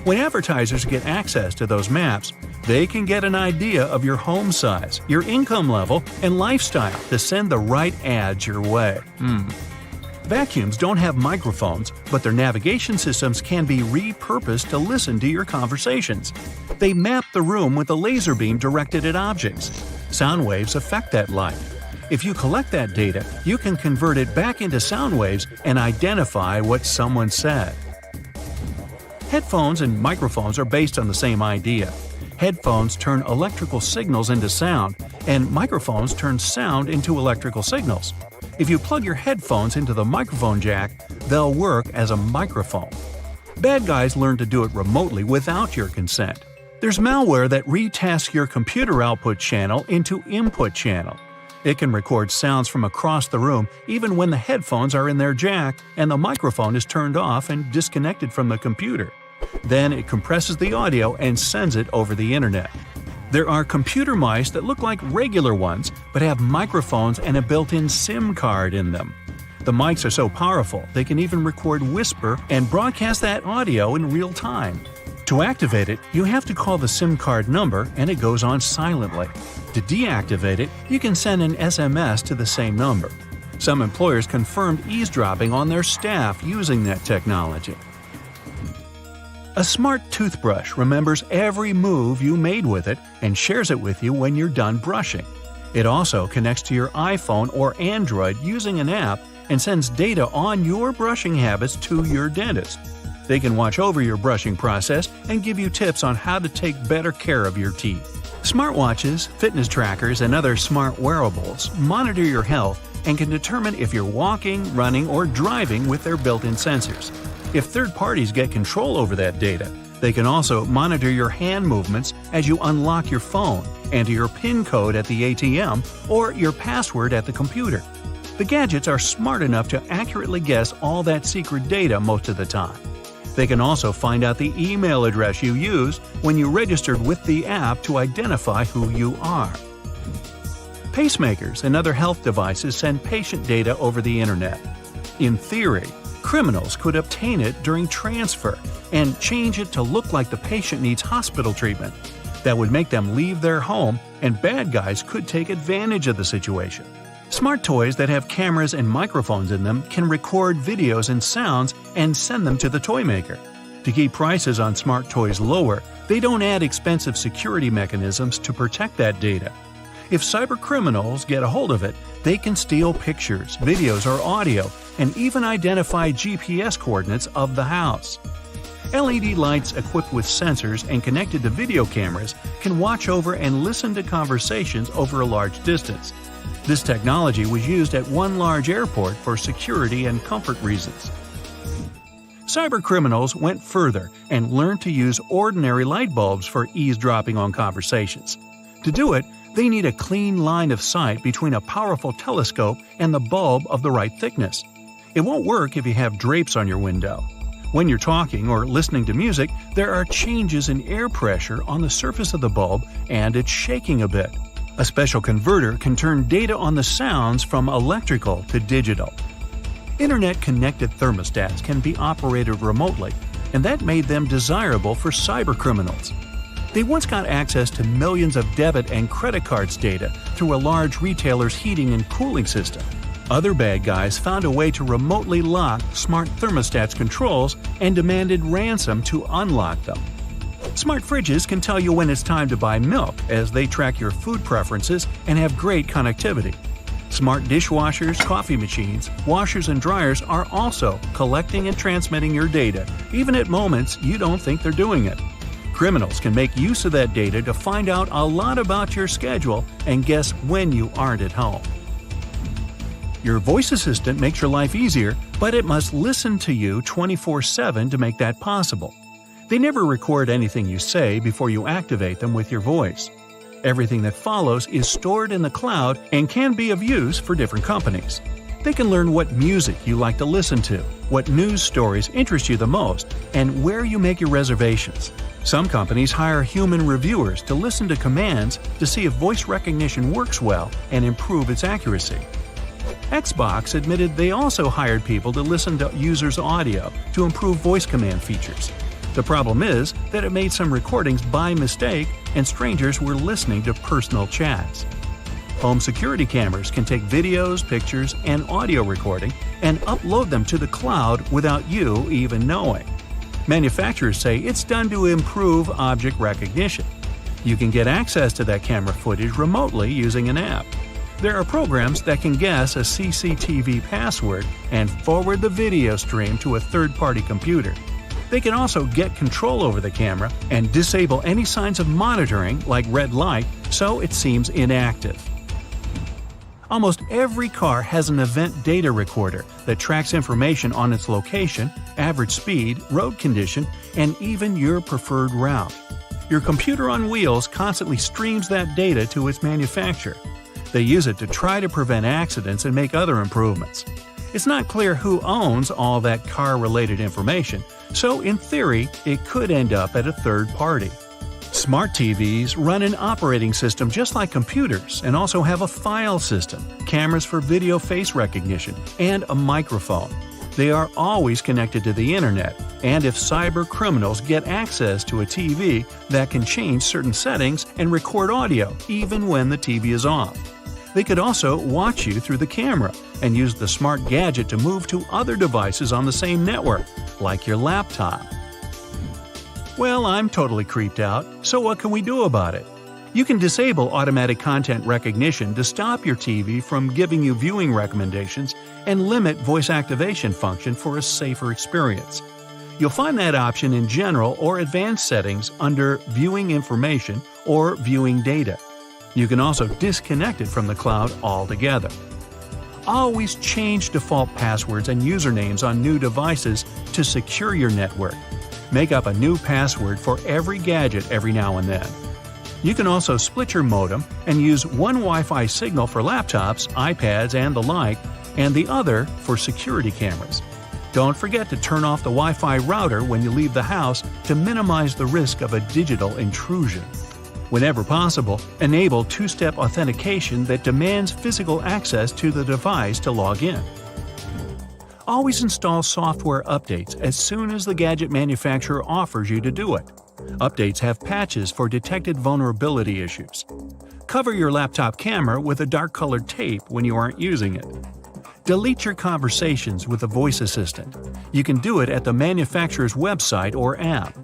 When advertisers get access to those maps, they can get an idea of your home size, your income level, and lifestyle to send the right ads your way. Vacuums don't have microphones, but their navigation systems can be repurposed to listen to your conversations. They map the room with a laser beam directed at objects. Sound waves affect that light. If you collect that data, you can convert it back into sound waves and identify what someone said. Headphones and microphones are based on the same idea. Headphones turn electrical signals into sound, and microphones turn sound into electrical signals. If you plug your headphones into the microphone jack, they'll work as a microphone. Bad guys learn to do it remotely without your consent. There's malware that retasks your computer output channel into input channel. It can record sounds from across the room even when the headphones are in their jack and the microphone is turned off and disconnected from the computer. Then it compresses the audio and sends it over the internet. There are computer mice that look like regular ones but have microphones and a built-in SIM card in them. The mics are so powerful they can even record whisper and broadcast that audio in real time. To activate it, you have to call the SIM card number and it goes on silently. To deactivate it, you can send an SMS to the same number. Some employers confirmed eavesdropping on their staff using that technology. A smart toothbrush remembers every move you made with it and shares it with you when you're done brushing. It also connects to your iPhone or Android using an app and sends data on your brushing habits to your dentist. They can watch over your brushing process and give you tips on how to take better care of your teeth. Smartwatches, fitness trackers, and other smart wearables monitor your health and can determine if you're walking, running, or driving with their built-in sensors. If third parties get control over that data, they can also monitor your hand movements as you unlock your phone, enter your PIN code at the ATM, or your password at the computer. The gadgets are smart enough to accurately guess all that secret data most of the time. They can also find out the email address you used when you registered with the app to identify who you are. Pacemakers and other health devices send patient data over the internet. In theory, criminals could obtain it during transfer and change it to look like the patient needs hospital treatment. That would make them leave their home, and bad guys could take advantage of the situation. Smart toys that have cameras and microphones in them can record videos and sounds and send them to the toy maker. To keep prices on smart toys lower, they don't add expensive security mechanisms to protect that data. If cybercriminals get a hold of it, they can steal pictures, videos, or audio, and even identify GPS coordinates of the house. LED lights equipped with sensors and connected to video cameras can watch over and listen to conversations over a large distance. This technology was used at one large airport for security and comfort reasons. Cybercriminals went further and learned to use ordinary light bulbs for eavesdropping on conversations. To do it, they need a clean line of sight between a powerful telescope and the bulb of the right thickness. It won't work if you have drapes on your window. When you're talking or listening to music, there are changes in air pressure on the surface of the bulb and it's shaking a bit. A special converter can turn data on the sounds from electrical to digital. Internet-connected thermostats can be operated remotely, and that made them desirable for cybercriminals. They once got access to millions of debit and credit cards data through a large retailer's heating and cooling system. Other bad guys found a way to remotely lock smart thermostats' controls and demanded ransom to unlock them. Smart fridges can tell you when it's time to buy milk as they track your food preferences and have great connectivity. Smart dishwashers, coffee machines, washers, and dryers are also collecting and transmitting your data, even at moments you don't think they're doing it. Criminals can make use of that data to find out a lot about your schedule and guess when you aren't at home. Your voice assistant makes your life easier, but it must listen to you 24/7 to make that possible. They never record anything you say before you activate them with your voice. Everything that follows is stored in the cloud and can be of use for different companies. They can learn what music you like to listen to, what news stories interest you the most, and where you make your reservations. Some companies hire human reviewers to listen to commands to see if voice recognition works well and improve its accuracy. Xbox admitted they also hired people to listen to users' audio to improve voice command features. The problem is that it made some recordings by mistake and strangers were listening to personal chats. Home security cameras can take videos, pictures, and audio recording and upload them to the cloud without you even knowing. Manufacturers say it's done to improve object recognition. You can get access to that camera footage remotely using an app. There are programs that can guess a CCTV password and forward the video stream to a third-party computer. They can also get control over the camera and disable any signs of monitoring, like red light, so it seems inactive. Almost every car has an event data recorder that tracks information on its location, average speed, road condition, and even your preferred route. Your computer on wheels constantly streams that data to its manufacturer. They use it to try to prevent accidents and make other improvements. It's not clear who owns all that car-related information, so in theory, it could end up at a third party. Smart TVs run an operating system just like computers and also have a file system, cameras for video face recognition, and a microphone. They are always connected to the internet, and if cyber criminals get access to a TV, that can change certain settings and record audio even when the TV is off. They could also watch you through the camera and use the smart gadget to move to other devices on the same network, like your laptop. Well, I'm totally creeped out, so what can we do about it? You can disable automatic content recognition to stop your TV from giving you viewing recommendations and limit voice activation function for a safer experience. You'll find that option in General or Advanced settings under Viewing Information or Viewing Data. You can also disconnect it from the cloud altogether. Always change default passwords and usernames on new devices to secure your network. Make up a new password for every gadget every now and then. You can also split your modem and use one Wi-Fi signal for laptops, iPads, and the like, and the other for security cameras. Don't forget to turn off the Wi-Fi router when you leave the house to minimize the risk of a digital intrusion. Whenever possible, enable two-step authentication that demands physical access to the device to log in. Always install software updates as soon as the gadget manufacturer offers you to do it. Updates have patches for detected vulnerability issues. Cover your laptop camera with a dark-colored tape when you aren't using it. Delete your conversations with a voice assistant. You can do it at the manufacturer's website or app.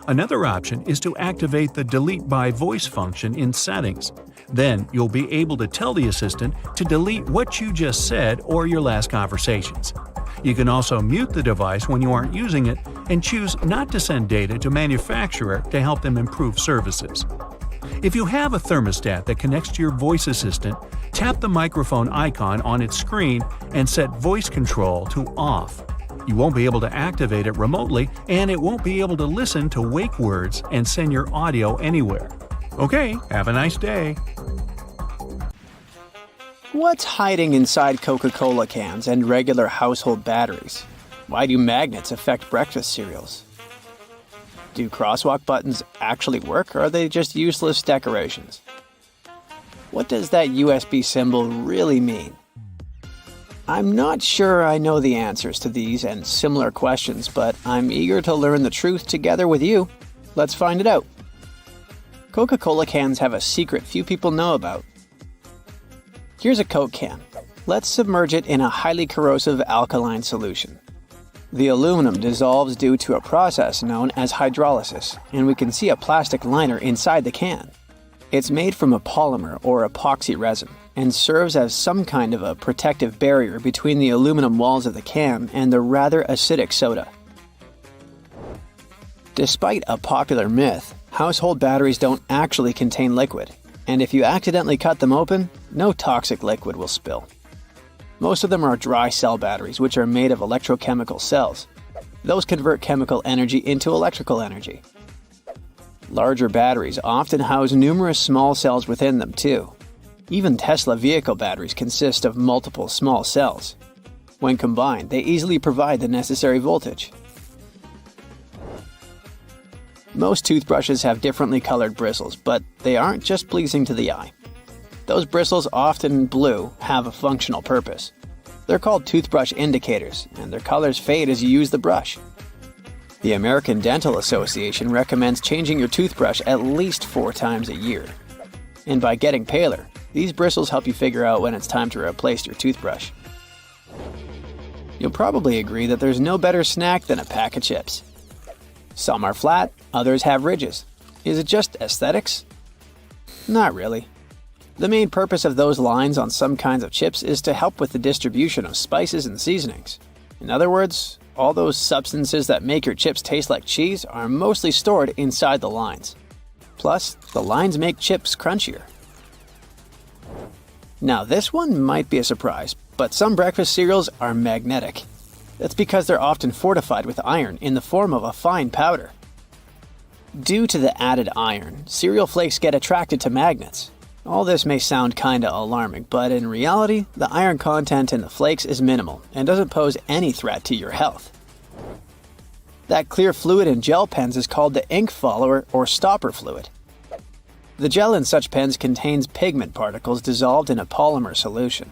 Another option is to activate the Delete by Voice function in Settings. Then you'll be able to tell the assistant to delete what you just said or your last conversations. You can also mute the device when you aren't using it and choose not to send data to manufacturer to help them improve services. If you have a thermostat that connects to your voice assistant, tap the microphone icon on its screen and set voice control to off. You won't be able to activate it remotely, and it won't be able to listen to wake words and send your audio anywhere. Okay, have a nice day. What's hiding inside Coca-Cola cans and regular household batteries? Why do magnets affect breakfast cereals? Do crosswalk buttons actually work, or are they just useless decorations? What does that USB symbol really mean? I'm not sure I know the answers to these and similar questions, but I'm eager to learn the truth together with you. Let's find it out. Coca-Cola cans have a secret few people know about. Here's a Coke can. Let's submerge it in a highly corrosive alkaline solution. The aluminum dissolves due to a process known as hydrolysis, and we can see a plastic liner inside the can. It's made from a polymer or epoxy resin, and serves as some kind of a protective barrier between the aluminum walls of the can and the rather acidic soda. Despite a popular myth, household batteries don't actually contain liquid, and if you accidentally cut them open, no toxic liquid will spill. Most of them are dry cell batteries, which are made of electrochemical cells. Those convert chemical energy into electrical energy. Larger batteries often house numerous small cells within them too. Even Tesla vehicle batteries consist of multiple small cells. When combined, they easily provide the necessary voltage. Most toothbrushes have differently colored bristles, but they aren't just pleasing to the eye. Those bristles, often blue, have a functional purpose. They're called toothbrush indicators, and their colors fade as you use the brush. The American Dental Association recommends changing your toothbrush at least 4 times a year. And by getting paler, these bristles help you figure out when it's time to replace your toothbrush. You'll probably agree that there's no better snack than a pack of chips. Some are flat, others have ridges. Is it just aesthetics? Not really. The main purpose of those lines on some kinds of chips is to help with the distribution of spices and seasonings. In other words, all those substances that make your chips taste like cheese are mostly stored inside the lines. Plus, the lines make chips crunchier. Now, this one might be a surprise, but some breakfast cereals are magnetic. That's because they're often fortified with iron in the form of a fine powder. Due to the added iron, cereal flakes get attracted to magnets. All this may sound kinda alarming, but in reality, the iron content in the flakes is minimal and doesn't pose any threat to your health. That clear fluid in gel pens is called the ink follower or stopper fluid. The gel in such pens contains pigment particles dissolved in a polymer solution.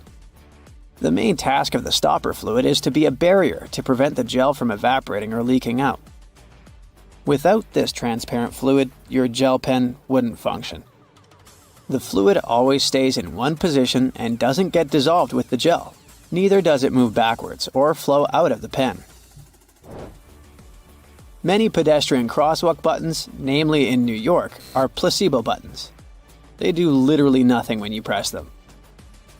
The main task of the stopper fluid is to be a barrier to prevent the gel from evaporating or leaking out. Without this transparent fluid, your gel pen wouldn't function. The fluid always stays in one position and doesn't get dissolved with the gel. Neither does it move backwards or flow out of the pen. Many pedestrian crosswalk buttons, namely in New York, are placebo buttons. They do literally nothing when you press them.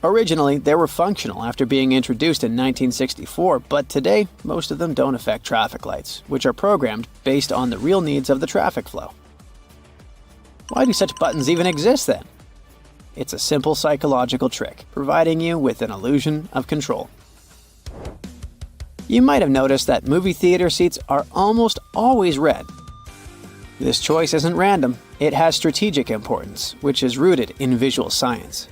Originally, they were functional after being introduced in 1964, but today, most of them don't affect traffic lights, which are programmed based on the real needs of the traffic flow. Why do such buttons even exist then? It's a simple psychological trick, providing you with an illusion of control. You might have noticed that movie theater seats are almost always red. This choice isn't random, it has strategic importance, which is rooted in visual science.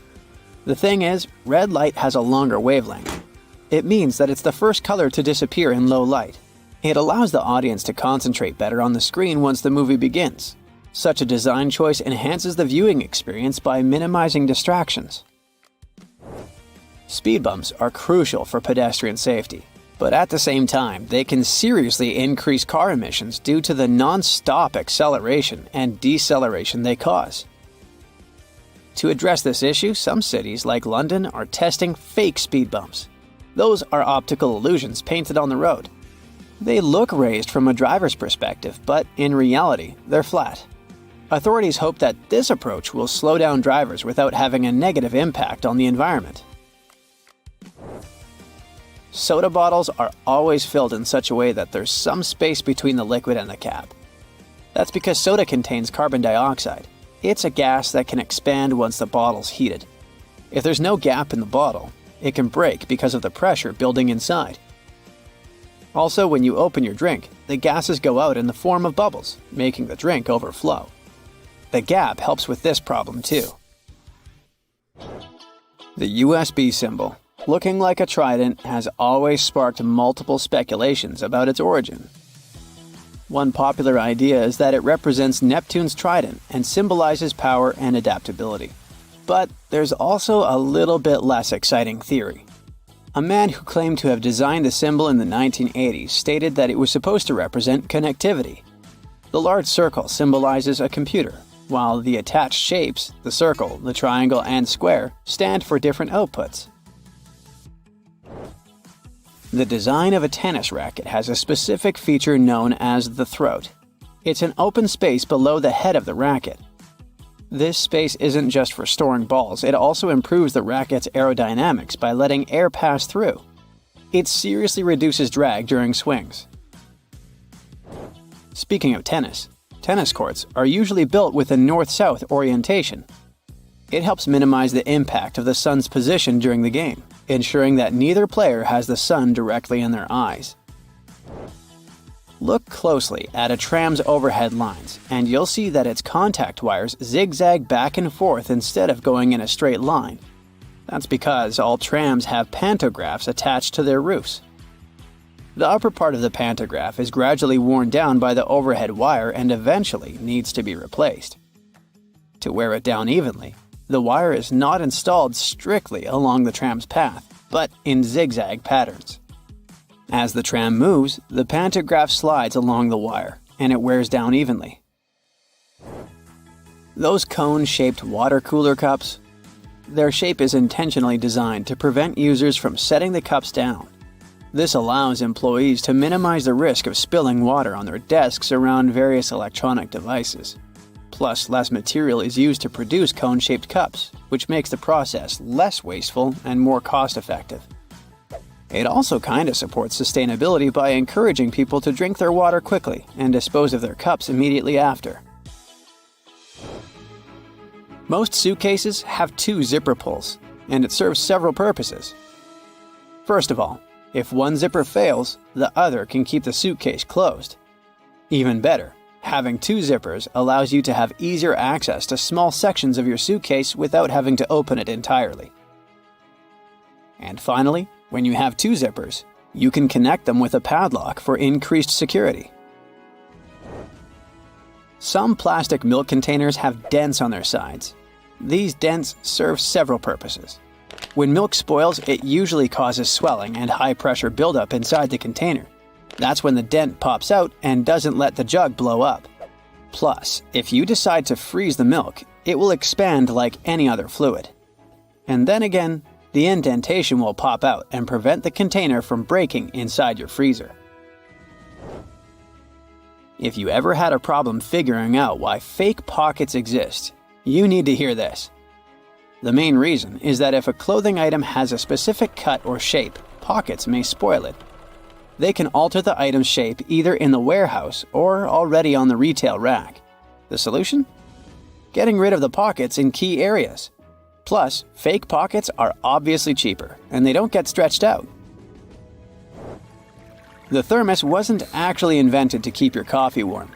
The thing is, red light has a longer wavelength. It means that it's the first color to disappear in low light. It allows the audience to concentrate better on the screen once the movie begins. Such a design choice enhances the viewing experience by minimizing distractions. Speed bumps are crucial for pedestrian safety, but at the same time, they can seriously increase car emissions due to the non-stop acceleration and deceleration they cause. To address this issue, some cities like London are testing fake speed bumps. Those are optical illusions painted on the road. They look raised from a driver's perspective, but in reality, they're flat. Authorities hope that this approach will slow down drivers without having a negative impact on the environment. Soda bottles are always filled in such a way that there's some space between the liquid and the cap. That's because soda contains carbon dioxide. It's a gas that can expand once the bottle's heated. If there's no gap in the bottle, it can break because of the pressure building inside. Also, when you open your drink, the gases go out in the form of bubbles, making the drink overflow. The gap helps with this problem too. The USB symbol, looking like a trident, has always sparked multiple speculations about its origin. One popular idea is that it represents Neptune's trident and symbolizes power and adaptability. But there's also a little bit less exciting theory. A man who claimed to have designed the symbol in the 1980s stated that it was supposed to represent connectivity. The large circle symbolizes a computer, while the attached shapes, the circle, the triangle, and square, stand for different outputs. The design of a tennis racket has a specific feature known as the throat. It's an open space below the head of the racket. This space isn't just for storing balls, it also improves the racket's aerodynamics by letting air pass through. It seriously reduces drag during swings. Speaking of tennis courts are usually built with a north-south orientation. It helps minimize the impact of the sun's position during the game, ensuring that neither player has the sun directly in their eyes. Look closely at a tram's overhead lines, and you'll see that its contact wires zigzag back and forth instead of going in a straight line. That's because all trams have pantographs attached to their roofs. The upper part of the pantograph is gradually worn down by the overhead wire and eventually needs to be replaced. To wear it down evenly, the wire is not installed strictly along the tram's path, but in zigzag patterns. As the tram moves, the pantograph slides along the wire, and it wears down evenly. Those cone-shaped water cooler cups? Their shape is intentionally designed to prevent users from setting the cups down. This allows employees to minimize the risk of spilling water on their desks around various electronic devices. Plus, less material is used to produce cone-shaped cups, which makes the process less wasteful and more cost-effective. It also kinda supports sustainability by encouraging people to drink their water quickly and dispose of their cups immediately after. Most suitcases have 2 zipper pulls, and it serves several purposes. First of all, if one zipper fails, the other can keep the suitcase closed. Even better, having 2 zippers allows you to have easier access to small sections of your suitcase without having to open it entirely. And finally, when you have 2 zippers, you can connect them with a padlock for increased security. Some plastic milk containers have dents on their sides. These dents serve several purposes. When milk spoils, it usually causes swelling and high-pressure buildup inside the container. That's when the dent pops out and doesn't let the jug blow up. Plus, if you decide to freeze the milk, it will expand like any other fluid. And then again, the indentation will pop out and prevent the container from breaking inside your freezer. If you ever had a problem figuring out why fake pockets exist, you need to hear this. The main reason is that if a clothing item has a specific cut or shape, pockets may spoil it. They can alter the item's shape either in the warehouse or already on the retail rack. The solution? Getting rid of the pockets in key areas. Plus, fake pockets are obviously cheaper, and they don't get stretched out. The thermos wasn't actually invented to keep your coffee warm.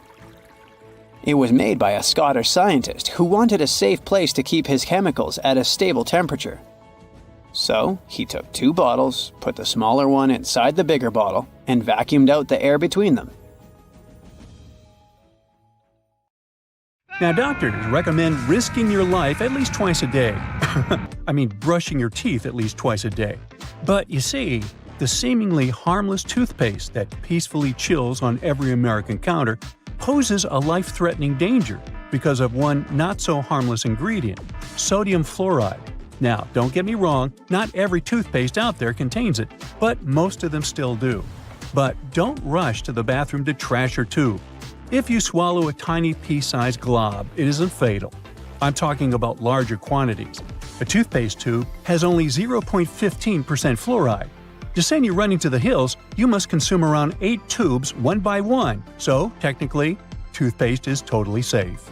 It was made by a Scottish scientist who wanted a safe place to keep his chemicals at a stable temperature. So, he took 2 bottles, put the smaller one inside the bigger bottle, and vacuumed out the air between them. Now, doctors recommend risking your life at least twice a day. I mean, brushing your teeth at least twice a day. But you see, the seemingly harmless toothpaste that peacefully chills on every American counter poses a life-threatening danger because of one not-so-harmless ingredient, sodium fluoride. Now, don't get me wrong, not every toothpaste out there contains it, but most of them still do. But don't rush to the bathroom to trash your tube. If you swallow a tiny pea-sized glob, it isn't fatal. I'm talking about larger quantities. A toothpaste tube has only 0.15% fluoride. To send you running to the hills, you must consume around 8 tubes one by one, so technically, toothpaste is totally safe.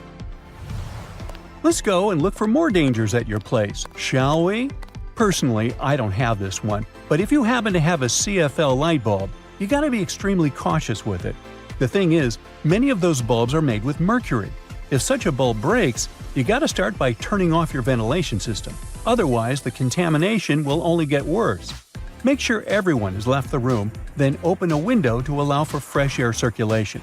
Let's go and look for more dangers at your place, shall we? Personally, I don't have this one, but if you happen to have a CFL light bulb, you gotta be extremely cautious with it. The thing is, many of those bulbs are made with mercury. If such a bulb breaks, you gotta start by turning off your ventilation system. Otherwise, the contamination will only get worse. Make sure everyone has left the room, then open a window to allow for fresh air circulation.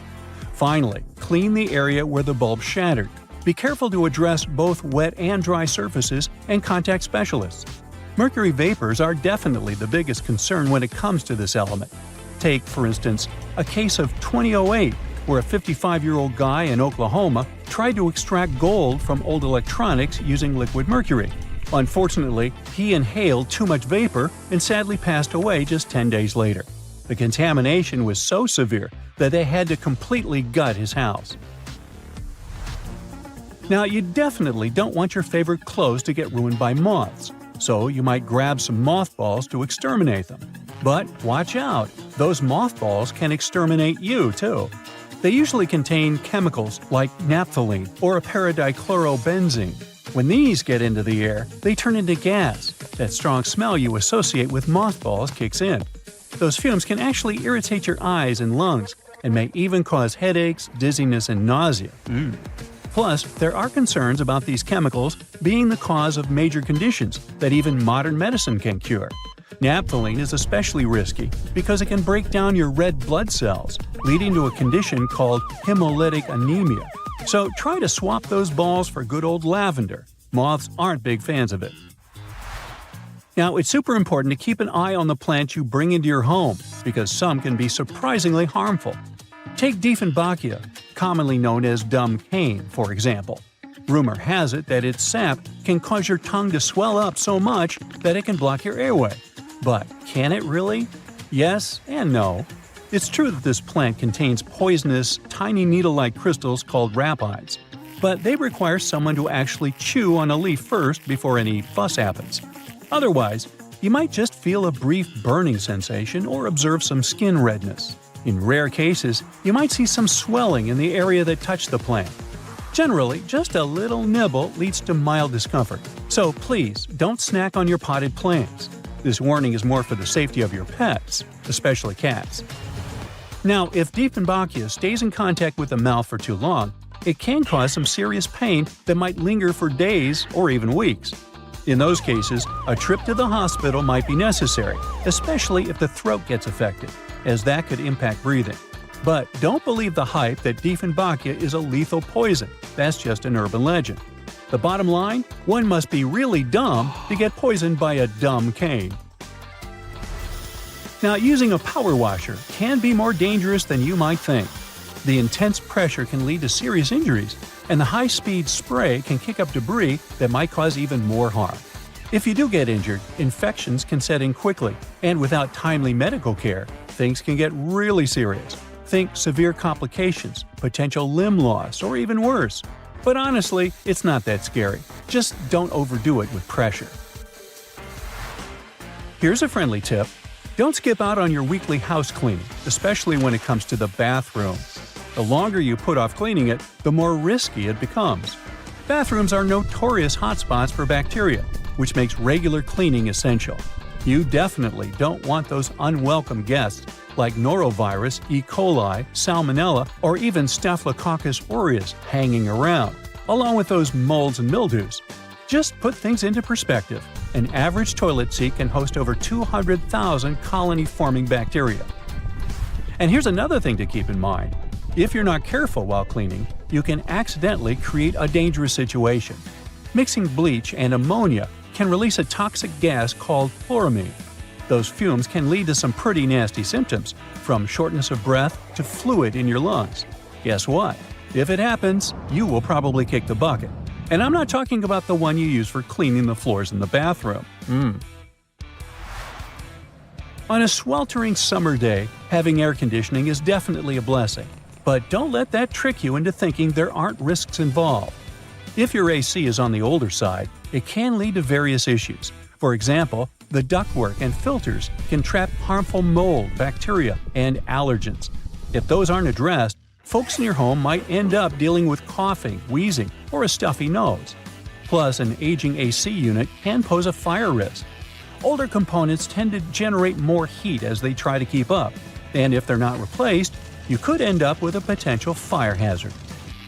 Finally, clean the area where the bulb shattered. Be careful to address both wet and dry surfaces and contact specialists. Mercury vapors are definitely the biggest concern when it comes to this element. Take, for instance, a case of 2008, where a 55-year-old guy in Oklahoma tried to extract gold from old electronics using liquid mercury. Unfortunately, he inhaled too much vapor and sadly passed away just 10 days later. The contamination was so severe that they had to completely gut his house. Now, you definitely don't want your favorite clothes to get ruined by moths, so you might grab some mothballs to exterminate them. But watch out, those mothballs can exterminate you too. They usually contain chemicals like naphthalene or a paradichlorobenzene. When these get into the air, they turn into gas. That strong smell you associate with mothballs kicks in. Those fumes can actually irritate your eyes and lungs, and may even cause headaches, dizziness, and nausea. Plus, there are concerns about these chemicals being the cause of major conditions that even modern medicine can cure. Naphthalene is especially risky because it can break down your red blood cells, leading to a condition called hemolytic anemia. So try to swap those balls for good old lavender. Moths aren't big fans of it. Now, it's super important to keep an eye on the plants you bring into your home, because some can be surprisingly harmful. Take Dieffenbachia, commonly known as dumb cane, for example. Rumor has it that its sap can cause your tongue to swell up so much that it can block your airway. But can it really? Yes and no. It's true that this plant contains poisonous, tiny needle-like crystals called rapides, but they require someone to actually chew on a leaf first before any fuss happens. Otherwise, you might just feel a brief burning sensation or observe some skin redness. In rare cases, you might see some swelling in the area that touched the plant. Generally, just a little nibble leads to mild discomfort, so please don't snack on your potted plants. This warning is more for the safety of your pets, especially cats. Now, if Dieffenbachia stays in contact with the mouth for too long, it can cause some serious pain that might linger for days or even weeks. In those cases, a trip to the hospital might be necessary, especially if the throat gets affected, as that could impact breathing. But don't believe the hype that Dieffenbachia is a lethal poison. That's just an urban legend. The bottom line? One must be really dumb to get poisoned by a dumb cane. Now, using a power washer can be more dangerous than you might think. The intense pressure can lead to serious injuries, and the high-speed spray can kick up debris that might cause even more harm. If you do get injured, infections can set in quickly, and without timely medical care, things can get really serious. Think severe complications, potential limb loss, or even worse. But honestly, it's not that scary. Just don't overdo it with pressure. Here's a friendly tip. Don't skip out on your weekly house cleaning, especially when it comes to the bathroom. The longer you put off cleaning it, the more risky it becomes. Bathrooms are notorious hotspots for bacteria, which makes regular cleaning essential. You definitely don't want those unwelcome guests like norovirus, E. coli, salmonella, or even Staphylococcus aureus hanging around, along with those molds and mildews. Just put things into perspective. An average toilet seat can host over 200,000 colony-forming bacteria. And here's another thing to keep in mind. If you're not careful while cleaning, you can accidentally create a dangerous situation. Mixing bleach and ammonia can release a toxic gas called chloramine. Those fumes can lead to some pretty nasty symptoms, from shortness of breath to fluid in your lungs. Guess what? If it happens, you will probably kick the bucket. And I'm not talking about the one you use for cleaning the floors in the bathroom. On a sweltering summer day, having air conditioning is definitely a blessing. But don't let that trick you into thinking there aren't risks involved. If your AC is on the older side, it can lead to various issues. For example, the ductwork and filters can trap harmful mold, bacteria, and allergens. If those aren't addressed, folks in your home might end up dealing with coughing, wheezing, or a stuffy nose. Plus, an aging AC unit can pose a fire risk. Older components tend to generate more heat as they try to keep up, and if they're not replaced, you could end up with a potential fire hazard.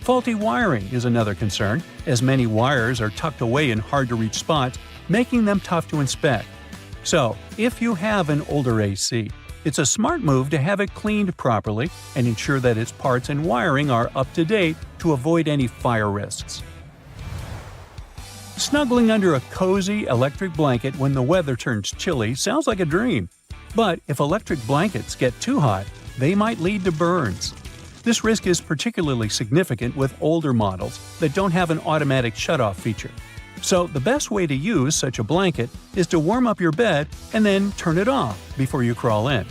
Faulty wiring is another concern, as many wires are tucked away in hard-to-reach spots, making them tough to inspect. So, if you have an older AC, it's a smart move to have it cleaned properly and ensure that its parts and wiring are up to date to avoid any fire risks. Snuggling under a cozy electric blanket when the weather turns chilly sounds like a dream. But if electric blankets get too hot, they might lead to burns. This risk is particularly significant with older models that don't have an automatic shutoff feature. So the best way to use such a blanket is to warm up your bed and then turn it off before you crawl in.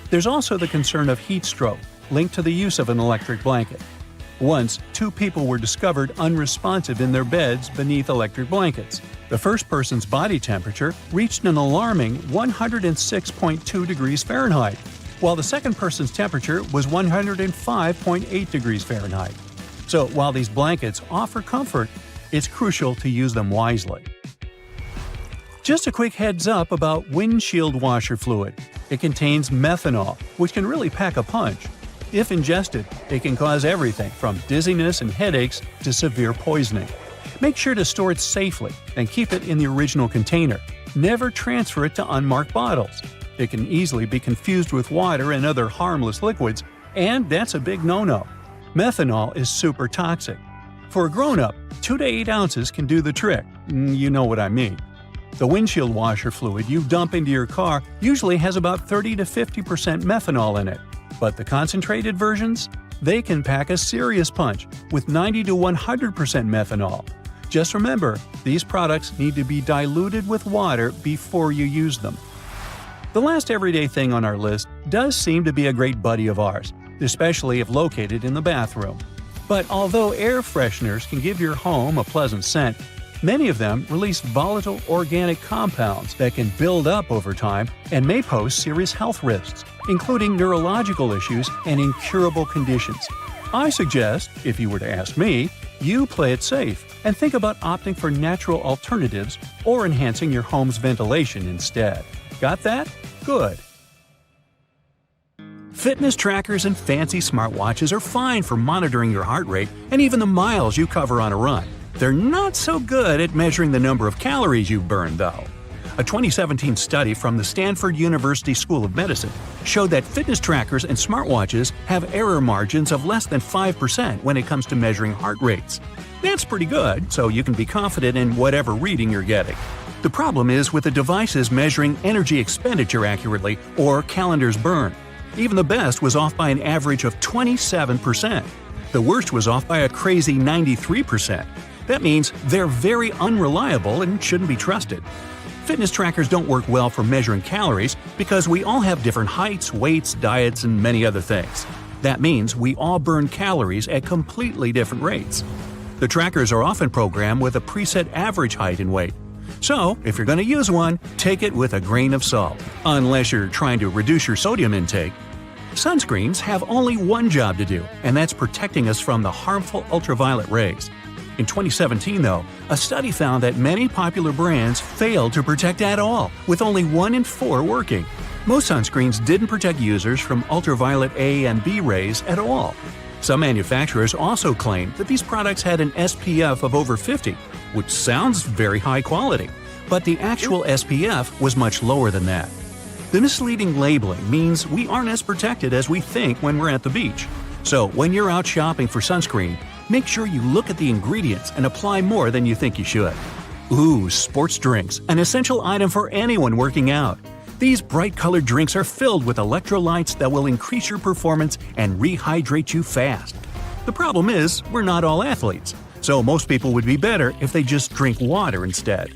There's also the concern of heat stroke, linked to the use of an electric blanket. Once, 2 people were discovered unresponsive in their beds beneath electric blankets. The first person's body temperature reached an alarming 106.2 degrees Fahrenheit, while the second person's temperature was 105.8 degrees Fahrenheit. So while these blankets offer comfort, it's crucial to use them wisely. Just a quick heads up about windshield washer fluid. It contains methanol, which can really pack a punch. If ingested, it can cause everything from dizziness and headaches to severe poisoning. Make sure to store it safely and keep it in the original container. Never transfer it to unmarked bottles. It can easily be confused with water and other harmless liquids, and that's a big no-no. Methanol is super toxic. For a grown-up, 2 to 8 ounces can do the trick. You know what I mean. The windshield washer fluid you dump into your car usually has about 30 to 50% methanol in it, but the concentrated versions? They can pack a serious punch with 90 to 100% methanol. Just remember, these products need to be diluted with water before you use them. The last everyday thing on our list does seem to be a great buddy of ours, especially if located in the bathroom. But although air fresheners can give your home a pleasant scent, many of them release volatile organic compounds that can build up over time and may pose serious health risks, including neurological issues and incurable conditions. I suggest, if you were to ask me, you play it safe and think about opting for natural alternatives or enhancing your home's ventilation instead. Got that? Good. Fitness trackers and fancy smartwatches are fine for monitoring your heart rate and even the miles you cover on a run. They're not so good at measuring the number of calories you've burned, though. A 2017 study from the Stanford University School of Medicine showed that fitness trackers and smartwatches have error margins of less than 5% when it comes to measuring heart rates. That's pretty good, so you can be confident in whatever reading you're getting. The problem is with the devices measuring energy expenditure accurately or calendars burned. Even the best was off by an average of 27%. The worst was off by a crazy 93%. That means they're very unreliable and shouldn't be trusted. Fitness trackers don't work well for measuring calories because we all have different heights, weights, diets, and many other things. That means we all burn calories at completely different rates. The trackers are often programmed with a preset average height and weight. So, if you're going to use one, take it with a grain of salt, unless you're trying to reduce your sodium intake. Sunscreens have only one job to do, and that's protecting us from the harmful ultraviolet rays. In 2017, though, a study found that many popular brands failed to protect at all, with only 1 in 4 working. Most sunscreens didn't protect users from ultraviolet A and B rays at all. Some manufacturers also claimed that these products had an SPF of over 50, which sounds very high quality, but the actual SPF was much lower than that. The misleading labeling means we aren't as protected as we think when we're at the beach. So when you're out shopping for sunscreen, make sure you look at the ingredients and apply more than you think you should. Ooh, sports drinks, an essential item for anyone working out. These bright-colored drinks are filled with electrolytes that will increase your performance and rehydrate you fast. The problem is, we're not all athletes, so most people would be better if they just drink water instead.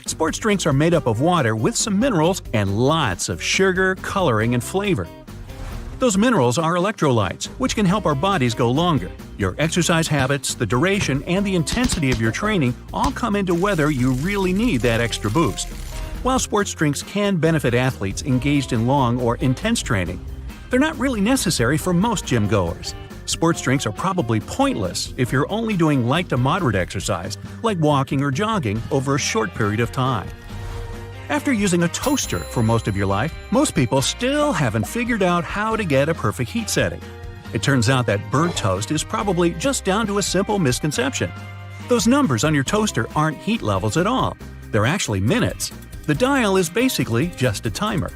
Sports drinks are made up of water with some minerals and lots of sugar, coloring, and flavor. Those minerals are electrolytes, which can help our bodies go longer. Your exercise habits, the duration, and the intensity of your training all come into whether you really need that extra boost. While sports drinks can benefit athletes engaged in long or intense training, they're not really necessary for most gym goers. Sports drinks are probably pointless if you're only doing light to moderate exercise, like walking or jogging, over a short period of time. After using a toaster for most of your life, most people still haven't figured out how to get a perfect heat setting. It turns out that burnt toast is probably just down to a simple misconception. Those numbers on your toaster aren't heat levels at all. They're actually minutes. The dial is basically just a timer.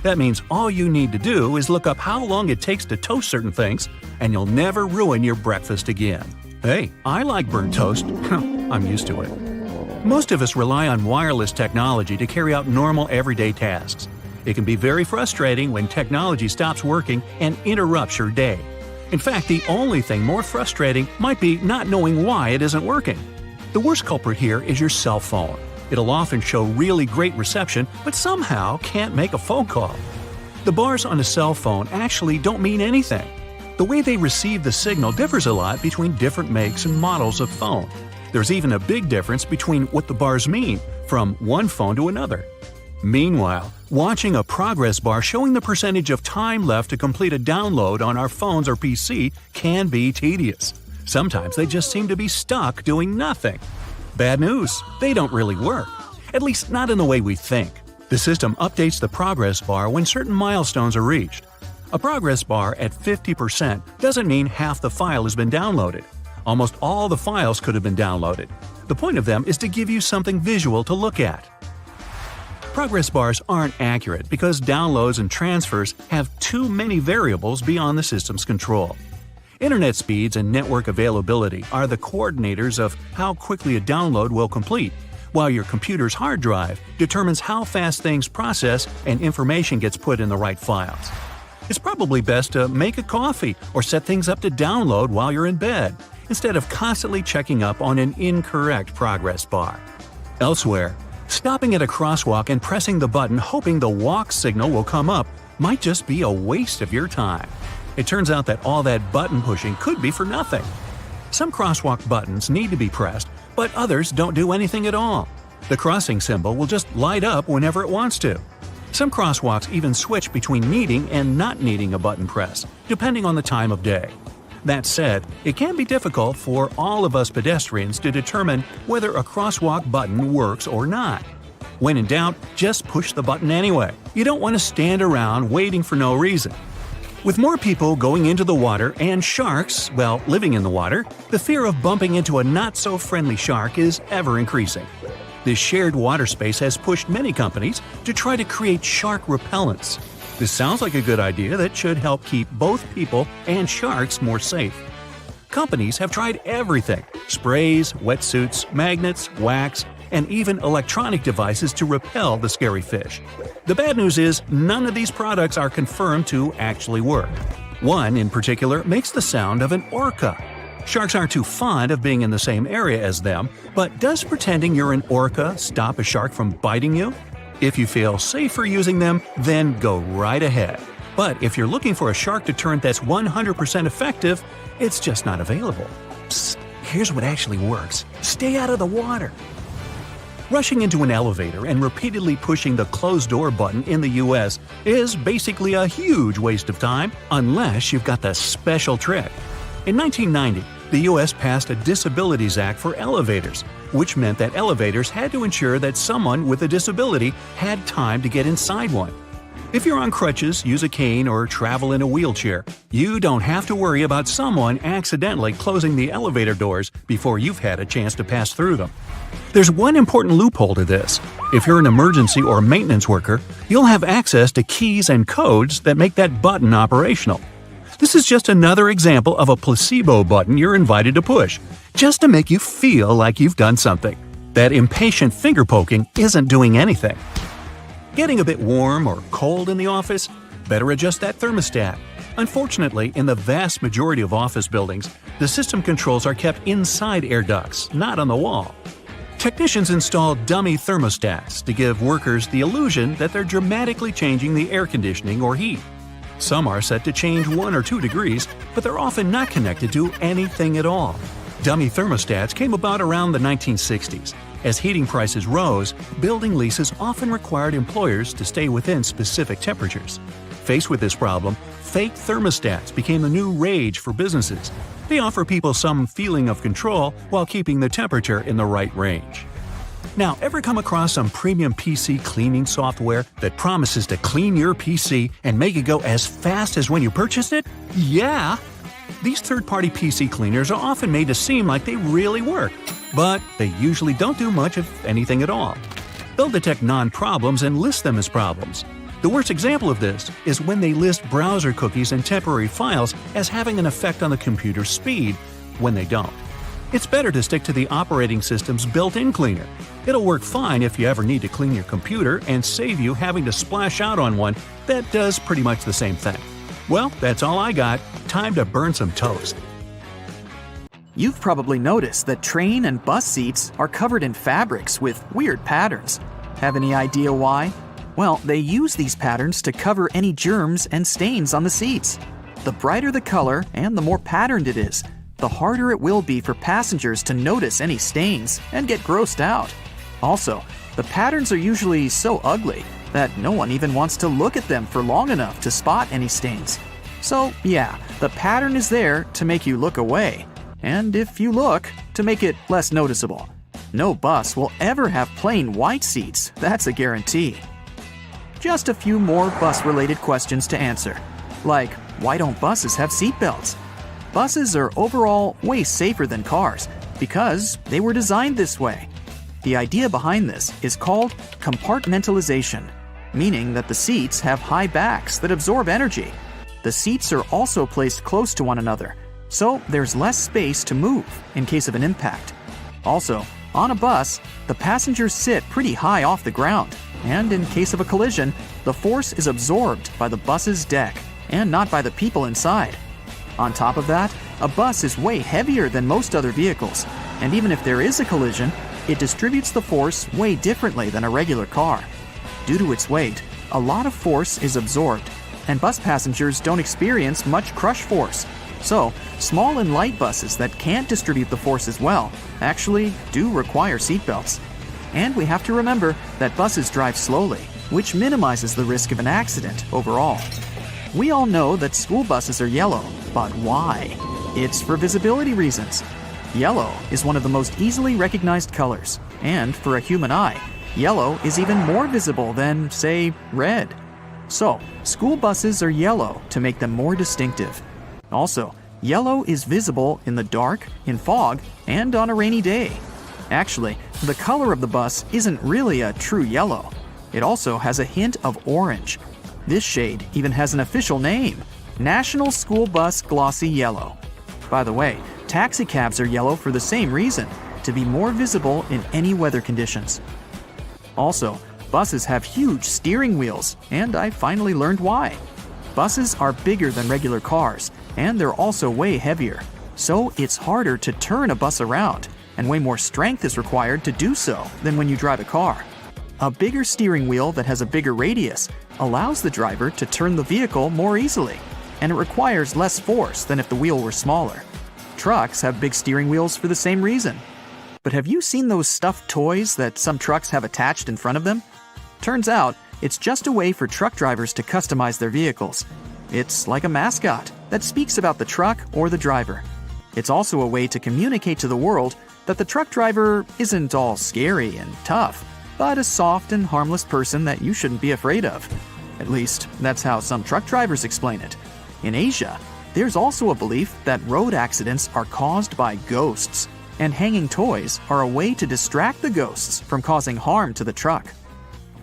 That means all you need to do is look up how long it takes to toast certain things, and you'll never ruin your breakfast again. Hey, I like burnt toast. I'm used to it. Most of us rely on wireless technology to carry out normal everyday tasks. It can be very frustrating when technology stops working and interrupts your day. In fact, the only thing more frustrating might be not knowing why it isn't working. The worst culprit here is your cell phone. It'll often show really great reception, but somehow can't make a phone call. The bars on a cell phone actually don't mean anything. The way they receive the signal differs a lot between different makes and models of phone. There's even a big difference between what the bars mean from one phone to another. Meanwhile, watching a progress bar showing the percentage of time left to complete a download on our phones or PC can be tedious. Sometimes they just seem to be stuck doing nothing. Bad news, they don't really work. At least not in the way we think. The system updates the progress bar when certain milestones are reached. A progress bar at 50% doesn't mean half the file has been downloaded. Almost all the files could have been downloaded. The point of them is to give you something visual to look at. Progress bars aren't accurate because downloads and transfers have too many variables beyond the system's control. Internet speeds and network availability are the coordinators of how quickly a download will complete, while your computer's hard drive determines how fast things process and information gets put in the right files. It's probably best to make a coffee or set things up to download while you're in bed, instead of constantly checking up on an incorrect progress bar. Elsewhere, stopping at a crosswalk and pressing the button hoping the walk signal will come up might just be a waste of your time. It turns out that all that button pushing could be for nothing. Some crosswalk buttons need to be pressed, but others don't do anything at all. The crossing symbol will just light up whenever it wants to. Some crosswalks even switch between needing and not needing a button press, depending on the time of day. That said, it can be difficult for all of us pedestrians to determine whether a crosswalk button works or not. When in doubt, just push the button anyway. You don't want to stand around waiting for no reason. With more people going into the water and sharks, living in the water, the fear of bumping into a not-so-friendly shark is ever increasing. This shared water space has pushed many companies to try to create shark repellents. This sounds like a good idea that should help keep both people and sharks more safe. Companies have tried everything: sprays, wetsuits, magnets, wax, and even electronic devices to repel the scary fish. The bad news is none of these products are confirmed to actually work. One in particular makes the sound of an orca. Sharks aren't too fond of being in the same area as them, but does pretending you're an orca stop a shark from biting you? If you feel safer using them, then go right ahead. But if you're looking for a shark deterrent that's 100% effective, it's just not available. Psst, here's what actually works. Stay out of the water. Rushing into an elevator and repeatedly pushing the closed door button in the US is basically a huge waste of time unless you've got the special trick. In 1990, the US passed a Disabilities Act for elevators, which meant that elevators had to ensure that someone with a disability had time to get inside one. If you're on crutches, use a cane, or travel in a wheelchair, you don't have to worry about someone accidentally closing the elevator doors before you've had a chance to pass through them. There's one important loophole to this. If you're an emergency or maintenance worker, you'll have access to keys and codes that make that button operational. This is just another example of a placebo button you're invited to push, just to make you feel like you've done something. That impatient finger poking isn't doing anything. Getting a bit warm or cold in the office? Better adjust that thermostat. Unfortunately, in the vast majority of office buildings, the system controls are kept inside air ducts, not on the wall. Technicians install dummy thermostats to give workers the illusion that they're dramatically changing the air conditioning or heat. Some are set to change 1 or 2 degrees, but they're often not connected to anything at all. Dummy thermostats came about around the 1960s. As heating prices rose, building leases often required employers to stay within specific temperatures. Faced with this problem, fake thermostats became the new rage for businesses. They offer people some feeling of control while keeping the temperature in the right range. Now, ever come across some premium PC cleaning software that promises to clean your PC and make it go as fast as when you purchased it? Yeah! These third-party PC cleaners are often made to seem like they really work, but they usually don't do much of anything at all. They'll detect non-problems and list them as problems. The worst example of this is when they list browser cookies and temporary files as having an effect on the computer's speed, when they don't. It's better to stick to the operating system's built-in cleaner. It'll work fine if you ever need to clean your computer and save you having to splash out on one that does pretty much the same thing. Well, that's all I got. Time to burn some toast. You've probably noticed that train and bus seats are covered in fabrics with weird patterns. Have any idea why? Well, they use these patterns to cover any germs and stains on the seats. The brighter the color and the more patterned it is, the harder it will be for passengers to notice any stains and get grossed out. Also, the patterns are usually so ugly that no one even wants to look at them for long enough to spot any stains. So yeah, the pattern is there to make you look away, and if you look, to make it less noticeable. No bus will ever have plain white seats, that's a guarantee. Just a few more bus-related questions to answer, like why don't buses have seatbelts? Buses are overall way safer than cars because they were designed this way. The idea behind this is called compartmentalization, meaning that the seats have high backs that absorb energy. The seats are also placed close to one another, so there's less space to move in case of an impact. Also, on a bus, the passengers sit pretty high off the ground, and in case of a collision, the force is absorbed by the bus's deck and not by the people inside. On top of that, a bus is way heavier than most other vehicles, and even if there is a collision, it distributes the force way differently than a regular car. Due to its weight, a lot of force is absorbed, and bus passengers don't experience much crush force. So, small and light buses that can't distribute the force as well actually do require seatbelts. And we have to remember that buses drive slowly, which minimizes the risk of an accident overall. We all know that school buses are yellow, but why? It's for visibility reasons. Yellow is one of the most easily recognized colors, and for a human eye, yellow is even more visible than, say, red. So, school buses are yellow to make them more distinctive. Also, yellow is visible in the dark, in fog, and on a rainy day. Actually, the color of the bus isn't really a true yellow. It also has a hint of orange. This shade even has an official name, National School Bus Glossy Yellow. By the way, taxicabs are yellow for the same reason, to be more visible in any weather conditions. Also, buses have huge steering wheels, and I finally learned why. Buses are bigger than regular cars, and they're also way heavier, so it's harder to turn a bus around, and way more strength is required to do so than when you drive a car. A bigger steering wheel that has a bigger radius allows the driver to turn the vehicle more easily, and it requires less force than if the wheel were smaller. Trucks have big steering wheels for the same reason. But have you seen those stuffed toys that some trucks have attached in front of them? Turns out, it's just a way for truck drivers to customize their vehicles. It's like a mascot that speaks about the truck or the driver. It's also a way to communicate to the world that the truck driver isn't all scary and tough, but a soft and harmless person that you shouldn't be afraid of. At least, that's how some truck drivers explain it. In Asia, there's also a belief that road accidents are caused by ghosts, and hanging toys are a way to distract the ghosts from causing harm to the truck.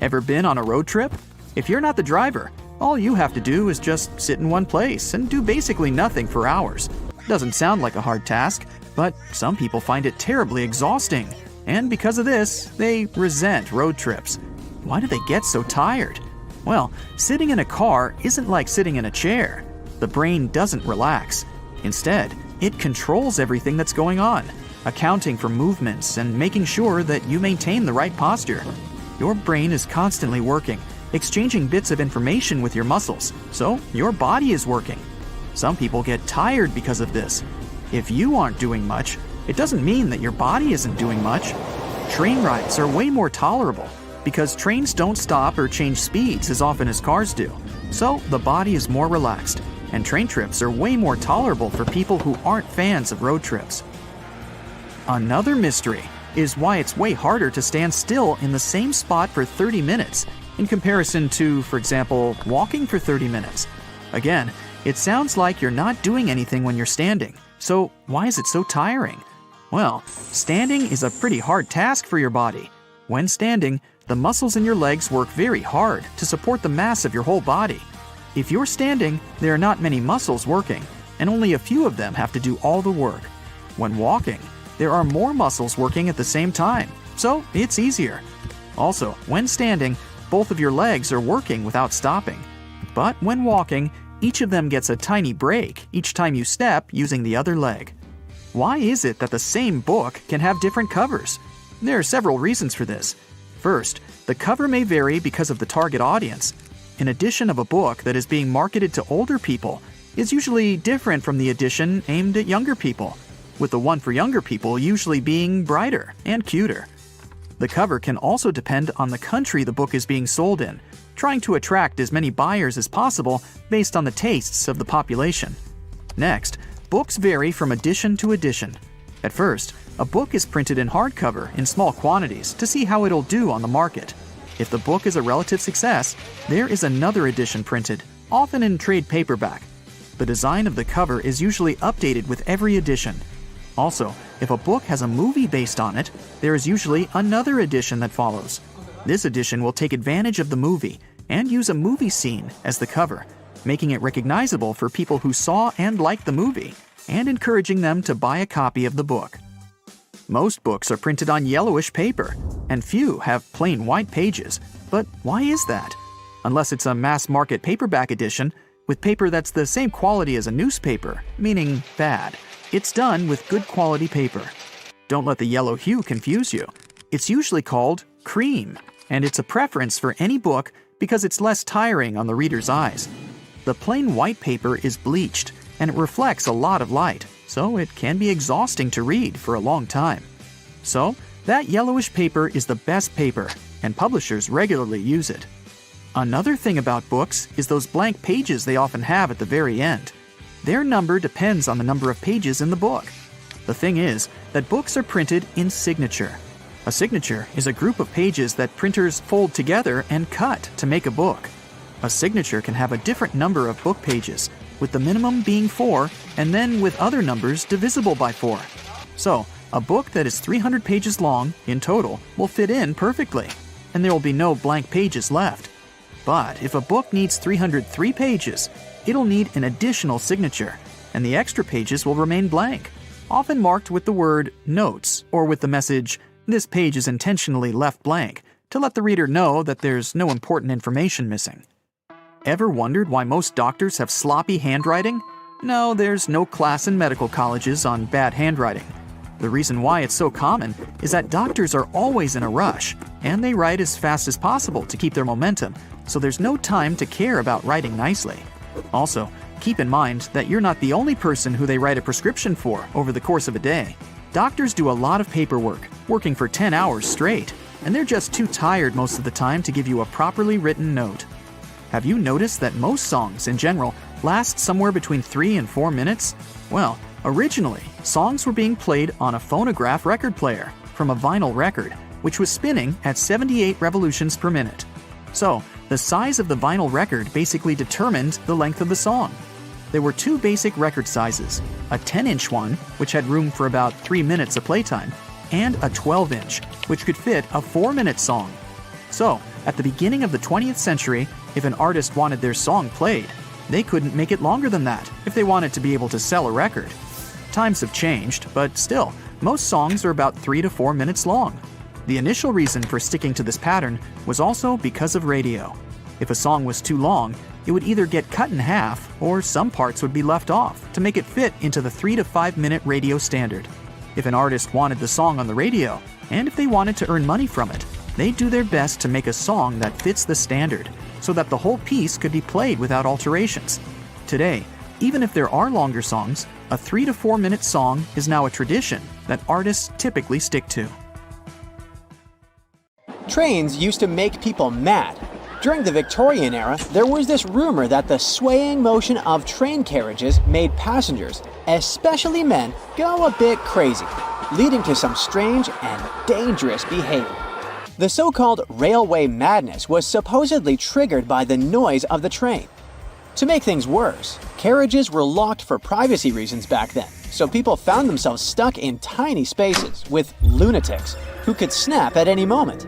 Ever been on a road trip? If you're not the driver, all you have to do is just sit in one place and do basically nothing for hours. Doesn't sound like a hard task, but some people find it terribly exhausting. And because of this, they resent road trips. Why do they get so tired? Well, sitting in a car isn't like sitting in a chair. The brain doesn't relax. Instead, it controls everything that's going on, accounting for movements and making sure that you maintain the right posture. Your brain is constantly working, exchanging bits of information with your muscles, so your body is working. Some people get tired because of this. If you aren't doing much, it doesn't mean that your body isn't doing much. Train rides are way more tolerable because trains don't stop or change speeds as often as cars do, so the body is more relaxed, and train trips are way more tolerable for people who aren't fans of road trips. Another mystery is why it's way harder to stand still in the same spot for 30 minutes in comparison to, for example, walking for 30 minutes. Again, it sounds like you're not doing anything when you're standing, so why is it so tiring? Well, standing is a pretty hard task for your body. When standing, the muscles in your legs work very hard to support the mass of your whole body. If you're standing, there are not many muscles working, and only a few of them have to do all the work. When walking, there are more muscles working at the same time, so it's easier. Also, when standing, both of your legs are working without stopping. But when walking, each of them gets a tiny break each time you step using the other leg. Why is it that the same book can have different covers? There are several reasons for this. First, the cover may vary because of the target audience. An edition of a book that is being marketed to older people is usually different from the edition aimed at younger people, with the one for younger people usually being brighter and cuter. The cover can also depend on the country the book is being sold in, trying to attract as many buyers as possible based on the tastes of the population. Next, books vary from edition to edition. At first, a book is printed in hardcover in small quantities to see how it'll do on the market. If the book is a relative success, there is another edition printed, often in trade paperback. The design of the cover is usually updated with every edition. Also, if a book has a movie based on it, there is usually another edition that follows. This edition will take advantage of the movie and use a movie scene as the cover, making it recognizable for people who saw and liked the movie, and encouraging them to buy a copy of the book. Most books are printed on yellowish paper, and few have plain white pages. But why is that? Unless it's a mass-market paperback edition with paper that's the same quality as a newspaper, meaning bad. It's done with good quality paper. Don't let the yellow hue confuse you. It's usually called cream, and it's a preference for any book because it's less tiring on the reader's eyes. The plain white paper is bleached, and it reflects a lot of light, so it can be exhausting to read for a long time. So, that yellowish paper is the best paper, and publishers regularly use it. Another thing about books is those blank pages they often have at the very end. Their number depends on the number of pages in the book. The thing is that books are printed in signature. A signature is a group of pages that printers fold together and cut to make a book. A signature can have a different number of book pages, with the minimum being 4, and then with other numbers divisible by 4. So, a book that is 300 pages long in total will fit in perfectly, and there will be no blank pages left. But if a book needs 303 pages, it'll need an additional signature, and the extra pages will remain blank, often marked with the word notes or with the message, "This page is intentionally left blank," to let the reader know that there's no important information missing. Ever wondered why most doctors have sloppy handwriting? No, there's no class in medical colleges on bad handwriting. The reason why it's so common is that doctors are always in a rush, and they write as fast as possible to keep their momentum, so there's no time to care about writing nicely. Also, keep in mind that you're not the only person who they write a prescription for over the course of a day. Doctors do a lot of paperwork, working for 10 hours straight, and they're just too tired most of the time to give you a properly written note. Have you noticed that most songs, in general, last somewhere between 3 and 4 minutes? Well, originally, songs were being played on a phonograph record player from a vinyl record, which was spinning at 78 revolutions per minute. So, the size of the vinyl record basically determined the length of the song. There were 2 basic record sizes, a 10-inch one, which had room for about 3 minutes of playtime, and a 12-inch, which could fit a 4-minute song. So, at the beginning of the 20th century, if an artist wanted their song played, they couldn't make it longer than that if they wanted to be able to sell a record. Times have changed, but still, most songs are about 3 to 4 minutes long. The initial reason for sticking to this pattern was also because of radio. If a song was too long, it would either get cut in half or some parts would be left off to make it fit into the 3 to 5 minute radio standard. If an artist wanted the song on the radio, and if they wanted to earn money from it, they'd do their best to make a song that fits the standard, so that the whole piece could be played without alterations. Today, even if there are longer songs, a 3 to 4 minute song is now a tradition that artists typically stick to. Trains used to make people mad. During the Victorian era, there was this rumor that the swaying motion of train carriages made passengers, especially men, go a bit crazy, leading to some strange and dangerous behavior. The so-called railway madness was supposedly triggered by the noise of the train. To make things worse, carriages were locked for privacy reasons back then, so people found themselves stuck in tiny spaces with lunatics who could snap at any moment.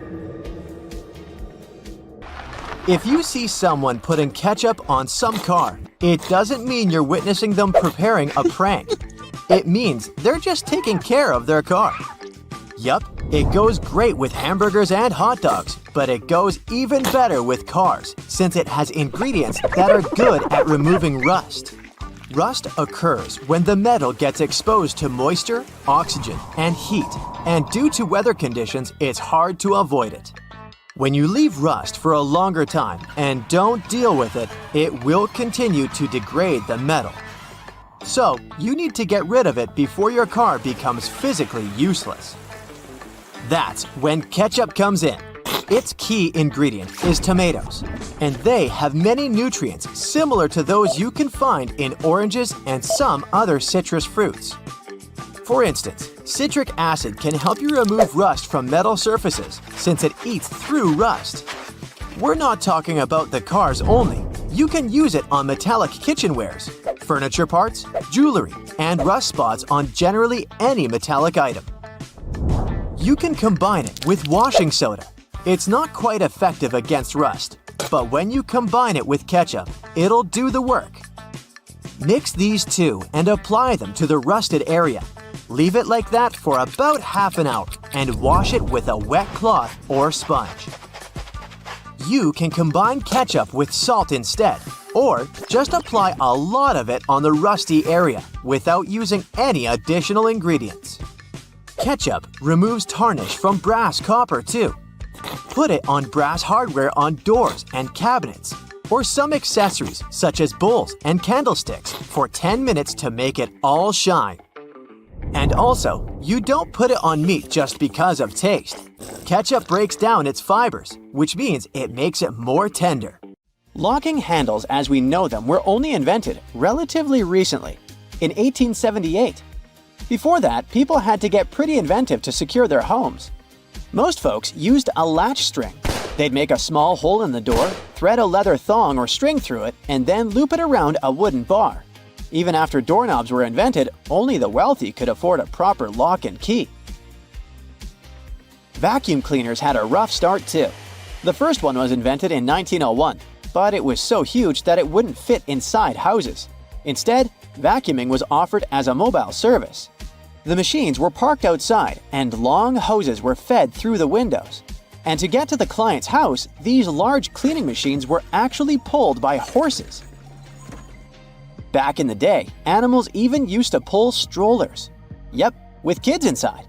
If you see someone putting ketchup on some car, it doesn't mean you're witnessing them preparing a prank. It means they're just taking care of their car. Yup, it goes great with hamburgers and hot dogs, but it goes even better with cars, since it has ingredients that are good at removing rust. Rust occurs when the metal gets exposed to moisture, oxygen, and heat, and due to weather conditions, it's hard to avoid it. When you leave rust for a longer time and don't deal with it, it will continue to degrade the metal. So, you need to get rid of it before your car becomes physically useless. That's when ketchup comes in. Its key ingredient is tomatoes, and they have many nutrients similar to those you can find in oranges and some other citrus fruits. For instance, citric acid can help you remove rust from metal surfaces since it eats through rust. We're not talking about the cars only. You can use it on metallic kitchenwares, furniture parts, jewelry, and rust spots on generally any metallic item. You can combine it with washing soda. It's not quite effective against rust, but when you combine it with ketchup, it'll do the work. Mix these two and apply them to the rusted area. Leave it like that for about half an hour and wash it with a wet cloth or sponge. You can combine ketchup with salt instead, or just apply a lot of it on the rusty area without using any additional ingredients. Ketchup removes tarnish from brass copper too. Put it on brass hardware on doors and cabinets, or some accessories such as bowls and candlesticks for 10 minutes to make it all shine. And also, you don't put it on meat just because of taste. Ketchup breaks down its fibers, which means it makes it more tender. Locking handles as we know them were only invented relatively recently, in 1878. Before that, people had to get pretty inventive to secure their homes. Most folks used a latch string. They'd make a small hole in the door, thread a leather thong or string through it, and then loop it around a wooden bar. Even after doorknobs were invented, only the wealthy could afford a proper lock and key. Vacuum cleaners had a rough start too. The first one was invented in 1901, but it was so huge that it wouldn't fit inside houses. Instead, vacuuming was offered as a mobile service. The machines were parked outside, and long hoses were fed through the windows. And to get to the client's house, these large cleaning machines were actually pulled by horses. Back in the day, animals even used to pull strollers. Yep, with kids inside.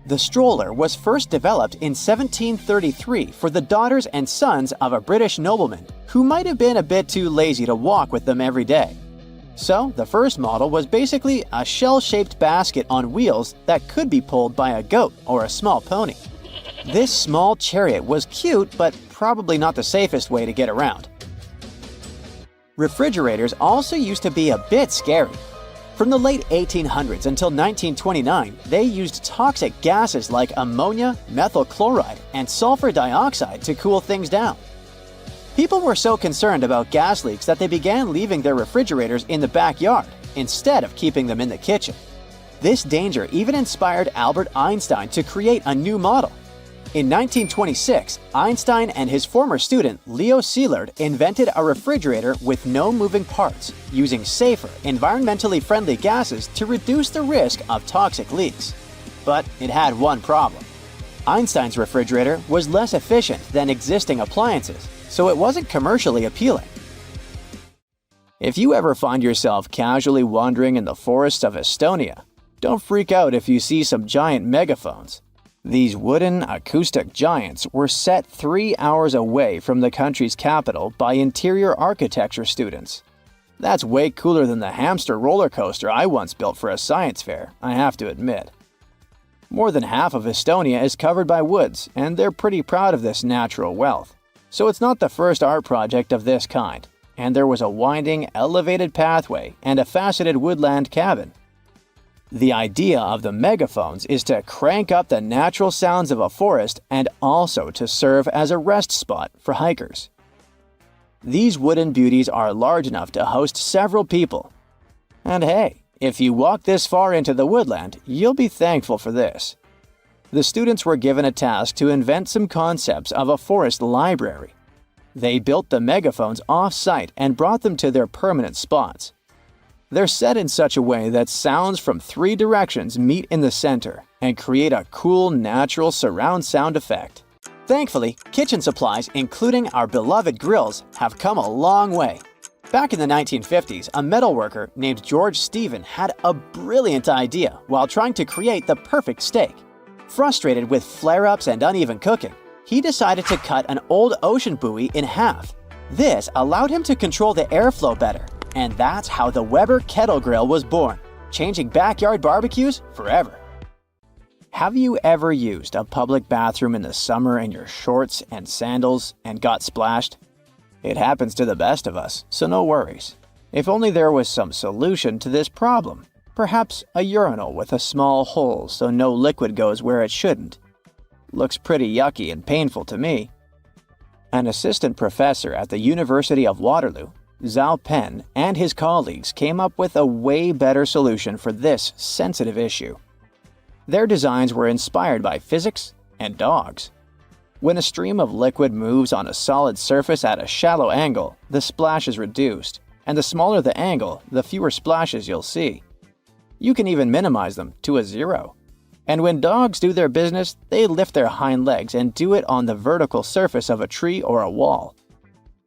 The stroller was first developed in 1733 for the daughters and sons of a British nobleman who might have been a bit too lazy to walk with them every day. So, the first model was basically a shell-shaped basket on wheels that could be pulled by a goat or a small pony. This small chariot was cute, but probably not the safest way to get around. Refrigerators also used to be a bit scary. From the late 1800s until 1929, they used toxic gases like ammonia, methyl chloride, and sulfur dioxide to cool things down. People were so concerned about gas leaks that they began leaving their refrigerators in the backyard instead of keeping them in the kitchen. This danger even inspired Albert Einstein to create a new model. In 1926, Einstein and his former student Leo Szilard invented a refrigerator with no moving parts, using safer, environmentally friendly gases to reduce the risk of toxic leaks. But it had one problem. Einstein's refrigerator was less efficient than existing appliances, so it wasn't commercially appealing. If you ever find yourself casually wandering in the forests of Estonia, don't freak out if you see some giant megaphones. These wooden, acoustic giants were set 3 hours away from the country's capital by interior architecture students. That's way cooler than the hamster roller coaster I once built for a science fair, I have to admit. More than half of Estonia is covered by woods, and they're pretty proud of this natural wealth. So it's not the first art project of this kind, and there was a winding, elevated pathway and a faceted woodland cabin. The idea of the megaphones is to crank up the natural sounds of a forest and also to serve as a rest spot for hikers. These wooden beauties are large enough to host several people. And hey, if you walk this far into the woodland, you'll be thankful for this. The students were given a task to invent some concepts of a forest library. They built the megaphones off-site and brought them to their permanent spots. They're set in such a way that sounds from 3 directions meet in the center and create a cool, natural surround sound effect. Thankfully, kitchen supplies, including our beloved grills, have come a long way. Back in the 1950s, a metalworker named George Stephen had a brilliant idea while trying to create the perfect steak. Frustrated with flare-ups and uneven cooking, he decided to cut an old ocean buoy in half. This allowed him to control the airflow better, and that's how the Weber kettle grill was born, changing backyard barbecues forever. Have you ever used a public bathroom in the summer in your shorts and sandals and got splashed? It happens to the best of us, so no worries. If only there was some solution to this problem. Perhaps a urinal with a small hole so no liquid goes where it shouldn't. Looks pretty yucky and painful to me. An assistant professor at the University of Waterloo, Zhao Pen, and his colleagues came up with a way better solution for this sensitive issue. Their designs were inspired by physics and dogs. When a stream of liquid moves on a solid surface at a shallow angle, the splash is reduced, and the smaller the angle, the fewer splashes you'll see. You can even minimize them to a zero. And when dogs do their business, they lift their hind legs and do it on the vertical surface of a tree or a wall.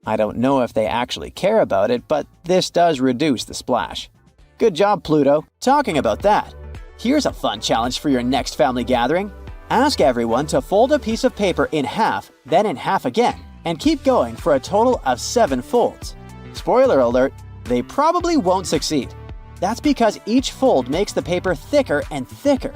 I don't know if they actually care about it, but this does reduce the splash. Good job, Pluto. Talking about that, here's a fun challenge for your next family gathering. Ask everyone to fold a piece of paper in half, then in half again, and keep going for a total of 7 folds. Spoiler alert, they probably won't succeed. That's because each fold makes the paper thicker and thicker.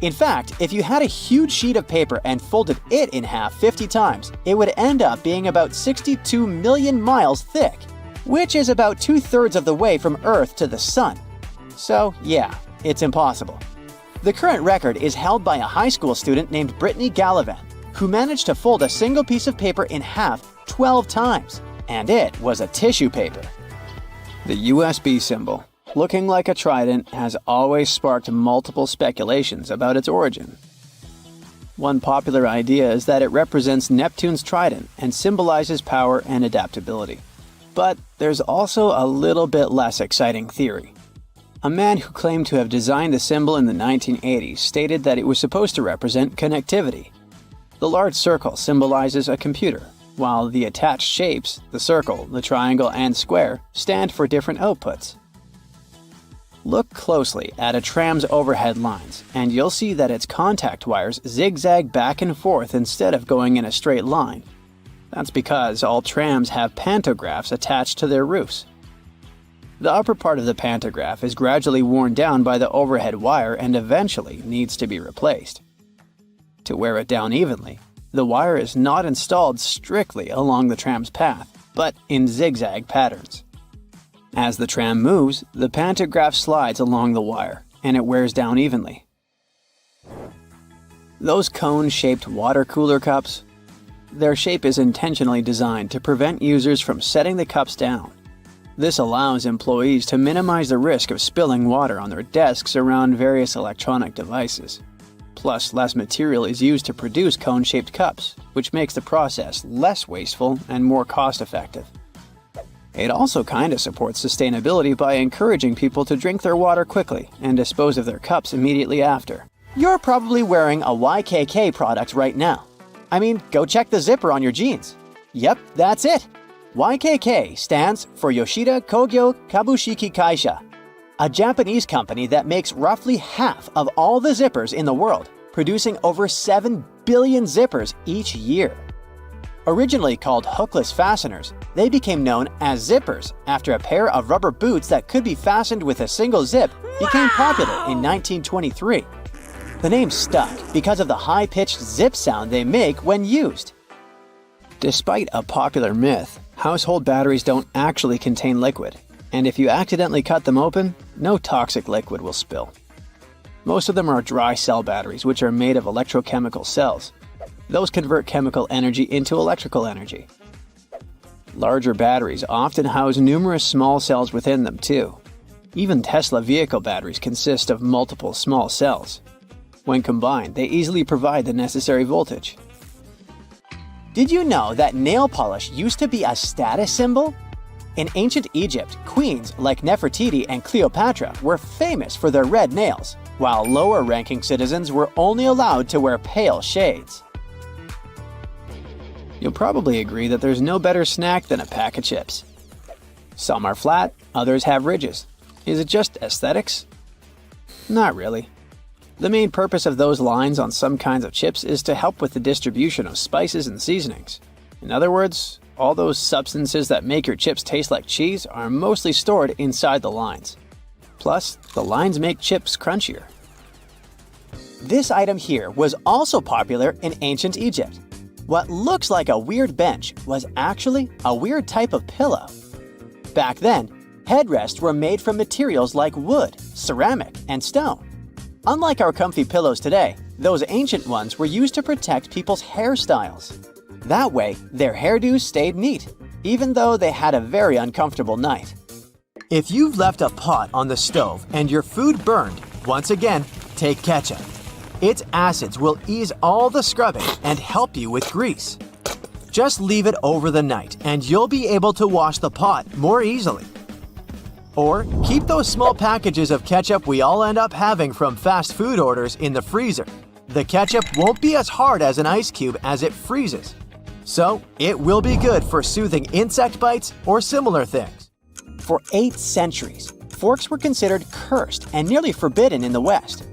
In fact, if you had a huge sheet of paper and folded it in half 50 times, it would end up being about 62 million miles thick, which is about 2/3 of the way from Earth to the Sun. So yeah, it's impossible. The current record is held by a high school student named Brittany Gallivan, who managed to fold a single piece of paper in half 12 times, and it was a tissue paper. The USB symbol, looking like a trident, has always sparked multiple speculations about its origin. One popular idea is that it represents Neptune's trident and symbolizes power and adaptability. But there's also a little bit less exciting theory. A man who claimed to have designed the symbol in the 1980s stated that it was supposed to represent connectivity. The large circle symbolizes a computer, while the attached shapes, the circle, the triangle, and square, stand for different outputs. Look closely at a tram's overhead lines, and you'll see that its contact wires zigzag back and forth instead of going in a straight line. That's because all trams have pantographs attached to their roofs. The upper part of the pantograph is gradually worn down by the overhead wire and eventually needs to be replaced. To wear it down evenly, the wire is not installed strictly along the tram's path, but in zigzag patterns. As the tram moves, the pantograph slides along the wire, and it wears down evenly. Those cone-shaped water cooler cups? Their shape is intentionally designed to prevent users from setting the cups down. This allows employees to minimize the risk of spilling water on their desks around various electronic devices. Plus, less material is used to produce cone-shaped cups, which makes the process less wasteful and more cost-effective. It also kinda supports sustainability by encouraging people to drink their water quickly and dispose of their cups immediately after. You're probably wearing a YKK product right now. I mean, go check the zipper on your jeans. Yep, that's it. YKK stands for Yoshida Kogyo Kabushiki Kaisha, a Japanese company that makes roughly half of all the zippers in the world, producing over 7 billion zippers each year. Originally called hookless fasteners, they became known as zippers after a pair of rubber boots that could be fastened with a single zip became popular in 1923. The name stuck because of the high-pitched zip sound they make when used. Despite a popular myth, household batteries don't actually contain liquid, and if you accidentally cut them open, no toxic liquid will spill. Most of them are dry cell batteries, which are made of electrochemical cells. Those convert chemical energy into electrical energy. Larger batteries often house numerous small cells within them too. Even Tesla vehicle batteries consist of multiple small cells. When combined, they easily provide the necessary voltage. Did you know that nail polish used to be a status symbol? In ancient Egypt, queens like Nefertiti and Cleopatra were famous for their red nails, while lower-ranking citizens were only allowed to wear pale shades. You'll probably agree that there's no better snack than a pack of chips. Some are flat, others have ridges. Is it just aesthetics? Not really. The main purpose of those lines on some kinds of chips is to help with the distribution of spices and seasonings. In other words, all those substances that make your chips taste like cheese are mostly stored inside the lines. Plus, the lines make chips crunchier. This item here was also popular in ancient Egypt. What looks like a weird bench was actually a weird type of pillow. Back then, headrests were made from materials like wood, ceramic, and stone. Unlike our comfy pillows today, those ancient ones were used to protect people's hairstyles. That way, their hairdos stayed neat, even though they had a very uncomfortable night. If you've left a pot on the stove and your food burned, once again, take ketchup. Its acids will ease all the scrubbing and help you with grease. Just leave it over the night and you'll be able to wash the pot more easily. Or keep those small packages of ketchup we all end up having from fast food orders in the freezer. The ketchup won't be as hard as an ice cube as it freezes. So it will be good for soothing insect bites or similar things. For 8 centuries, forks were considered cursed and nearly forbidden in the West.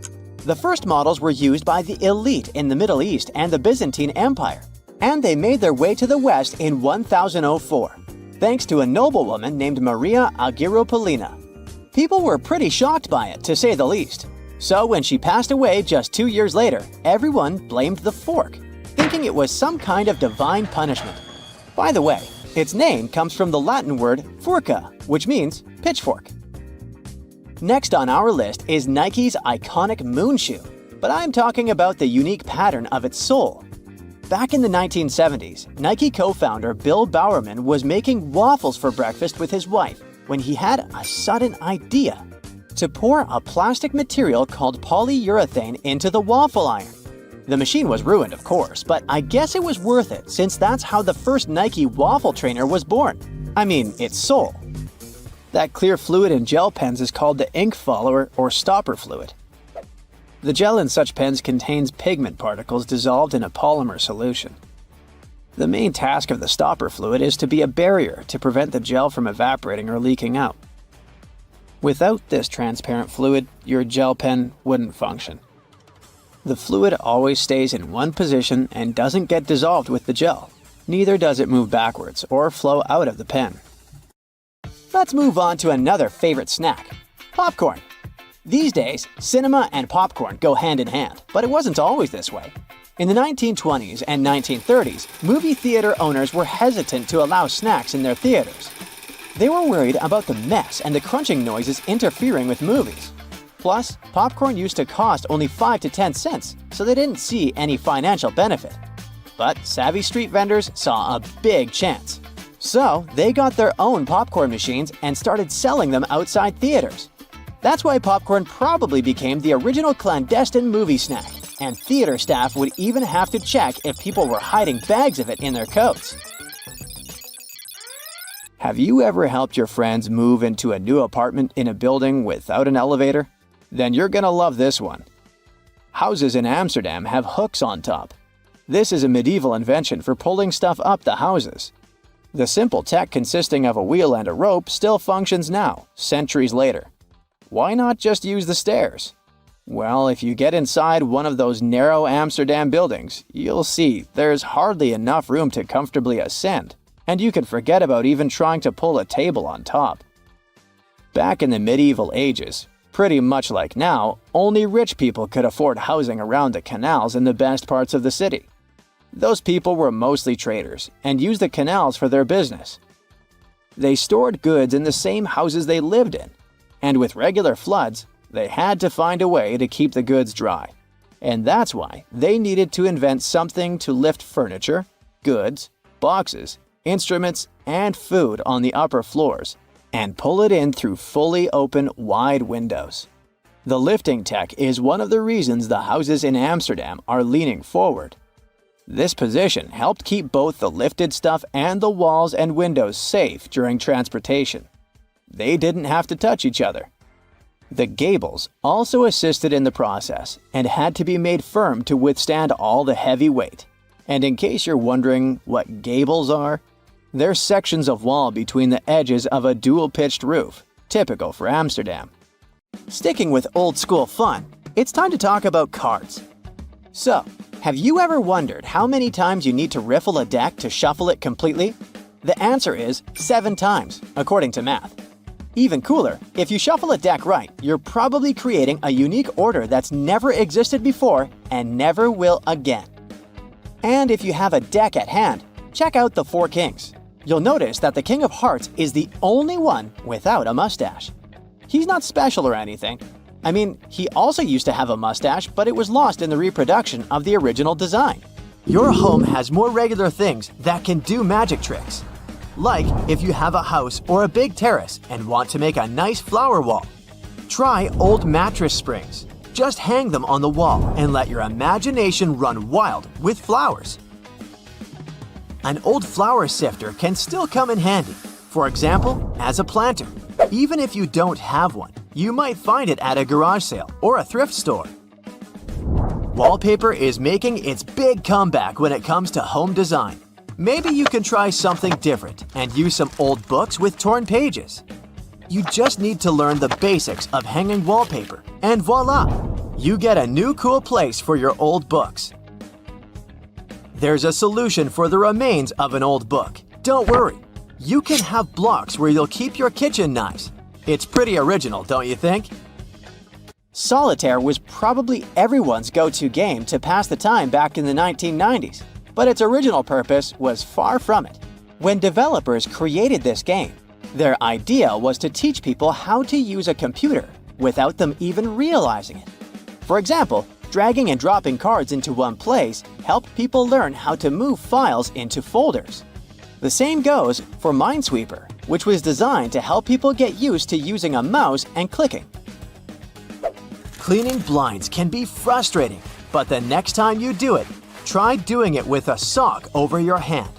The first models were used by the elite in the Middle East and the Byzantine Empire, and they made their way to the West in 1004, thanks to a noblewoman named Maria Agrippina. People were pretty shocked by it, to say the least. So when she passed away just 2 years later, everyone blamed the fork, thinking it was some kind of divine punishment. By the way, its name comes from the Latin word furca, which means pitchfork. Next on our list is Nike's iconic moon shoe, but I'm talking about the unique pattern of its sole. Back in the 1970s, Nike co-founder Bill Bowerman was making waffles for breakfast with his wife when he had a sudden idea: to pour a plastic material called polyurethane into the waffle iron. The machine was ruined, of course, but I guess it was worth it since that's how the first Nike waffle trainer was born. I mean, its sole. That clear fluid in gel pens is called the ink follower or stopper fluid. The gel in such pens contains pigment particles dissolved in a polymer solution. The main task of the stopper fluid is to be a barrier to prevent the gel from evaporating or leaking out. Without this transparent fluid, your gel pen wouldn't function. The fluid always stays in one position and doesn't get dissolved with the gel. Neither does it move backwards or flow out of the pen. Let's move on to another favorite snack: popcorn. These days, cinema and popcorn go hand in hand, but it wasn't always this way. In the 1920s and 1930s, movie theater owners were hesitant to allow snacks in their theaters. They were worried about the mess and the crunching noises interfering with movies. Plus, popcorn used to cost only 5 to 10 cents, so they didn't see any financial benefit. But savvy street vendors saw a big chance. So they got their own popcorn machines and started selling them outside theaters. That's why popcorn probably became the original clandestine movie snack, and theater staff would even have to check if people were hiding bags of it in their coats. Have you ever helped your friends move into a new apartment in a building without an elevator? Then you're gonna love this one. Houses in Amsterdam have hooks on top. This is a medieval invention for pulling stuff up the houses. The simple tech consisting of a wheel and a rope still functions now, centuries later. Why not just use the stairs? Well, if you get inside one of those narrow Amsterdam buildings, you'll see there's hardly enough room to comfortably ascend, and you can forget about even trying to pull a table on top. Back in the medieval ages, pretty much like now, only rich people could afford housing around the canals in the best parts of the city. Those people were mostly traders and used the canals for their business. They stored goods in the same houses they lived in, and with regular floods, they had to find a way to keep the goods dry. And that's why they needed to invent something to lift furniture, goods, boxes, instruments, and food on the upper floors, and pull it in through fully open, wide windows. The lifting tech is one of the reasons the houses in Amsterdam are leaning forward. This position helped keep both the lifted stuff and the walls and windows safe during transportation. They didn't have to touch each other. The gables also assisted in the process and had to be made firm to withstand all the heavy weight. And in case you're wondering what gables are, they're sections of wall between the edges of a dual-pitched roof, typical for Amsterdam. Sticking with old-school fun, it's time to talk about cards. So, have you ever wondered how many times you need to riffle a deck to shuffle it completely? The answer is 7 times, according to math. Even cooler, if you shuffle a deck right, you're probably creating a unique order that's never existed before and never will again. And if you have a deck at hand, check out the 4 kings. You'll notice that the King of Hearts is the only one without a mustache. He's not special or anything. I mean, he also used to have a mustache, but it was lost in the reproduction of the original design. Your home has more regular things that can do magic tricks. Like if you have a house or a big terrace and want to make a nice flower wall. Try old mattress springs. Just hang them on the wall and let your imagination run wild with flowers. An old flower sifter can still come in handy, for example, as a planter. Even if you don't have one, you might find it at a garage sale or a thrift store. Wallpaper is making its big comeback when it comes to home design. Maybe you can try something different and use some old books with torn pages. You just need to learn the basics of hanging wallpaper, and voila! You get a new cool place for your old books. There's a solution for the remains of an old book. Don't worry, you can have blocks where you'll keep your kitchen knives. It's pretty original, don't you think? Solitaire was probably everyone's go-to game to pass the time back in the 1990s. But its original purpose was far from it. When developers created this game, their idea was to teach people how to use a computer without them even realizing it. For example, dragging and dropping cards into one place helped people learn how to move files into folders. The same goes for Minesweeper, which was designed to help people get used to using a mouse and clicking. Cleaning blinds can be frustrating, but the next time you do it, try doing it with a sock over your hand.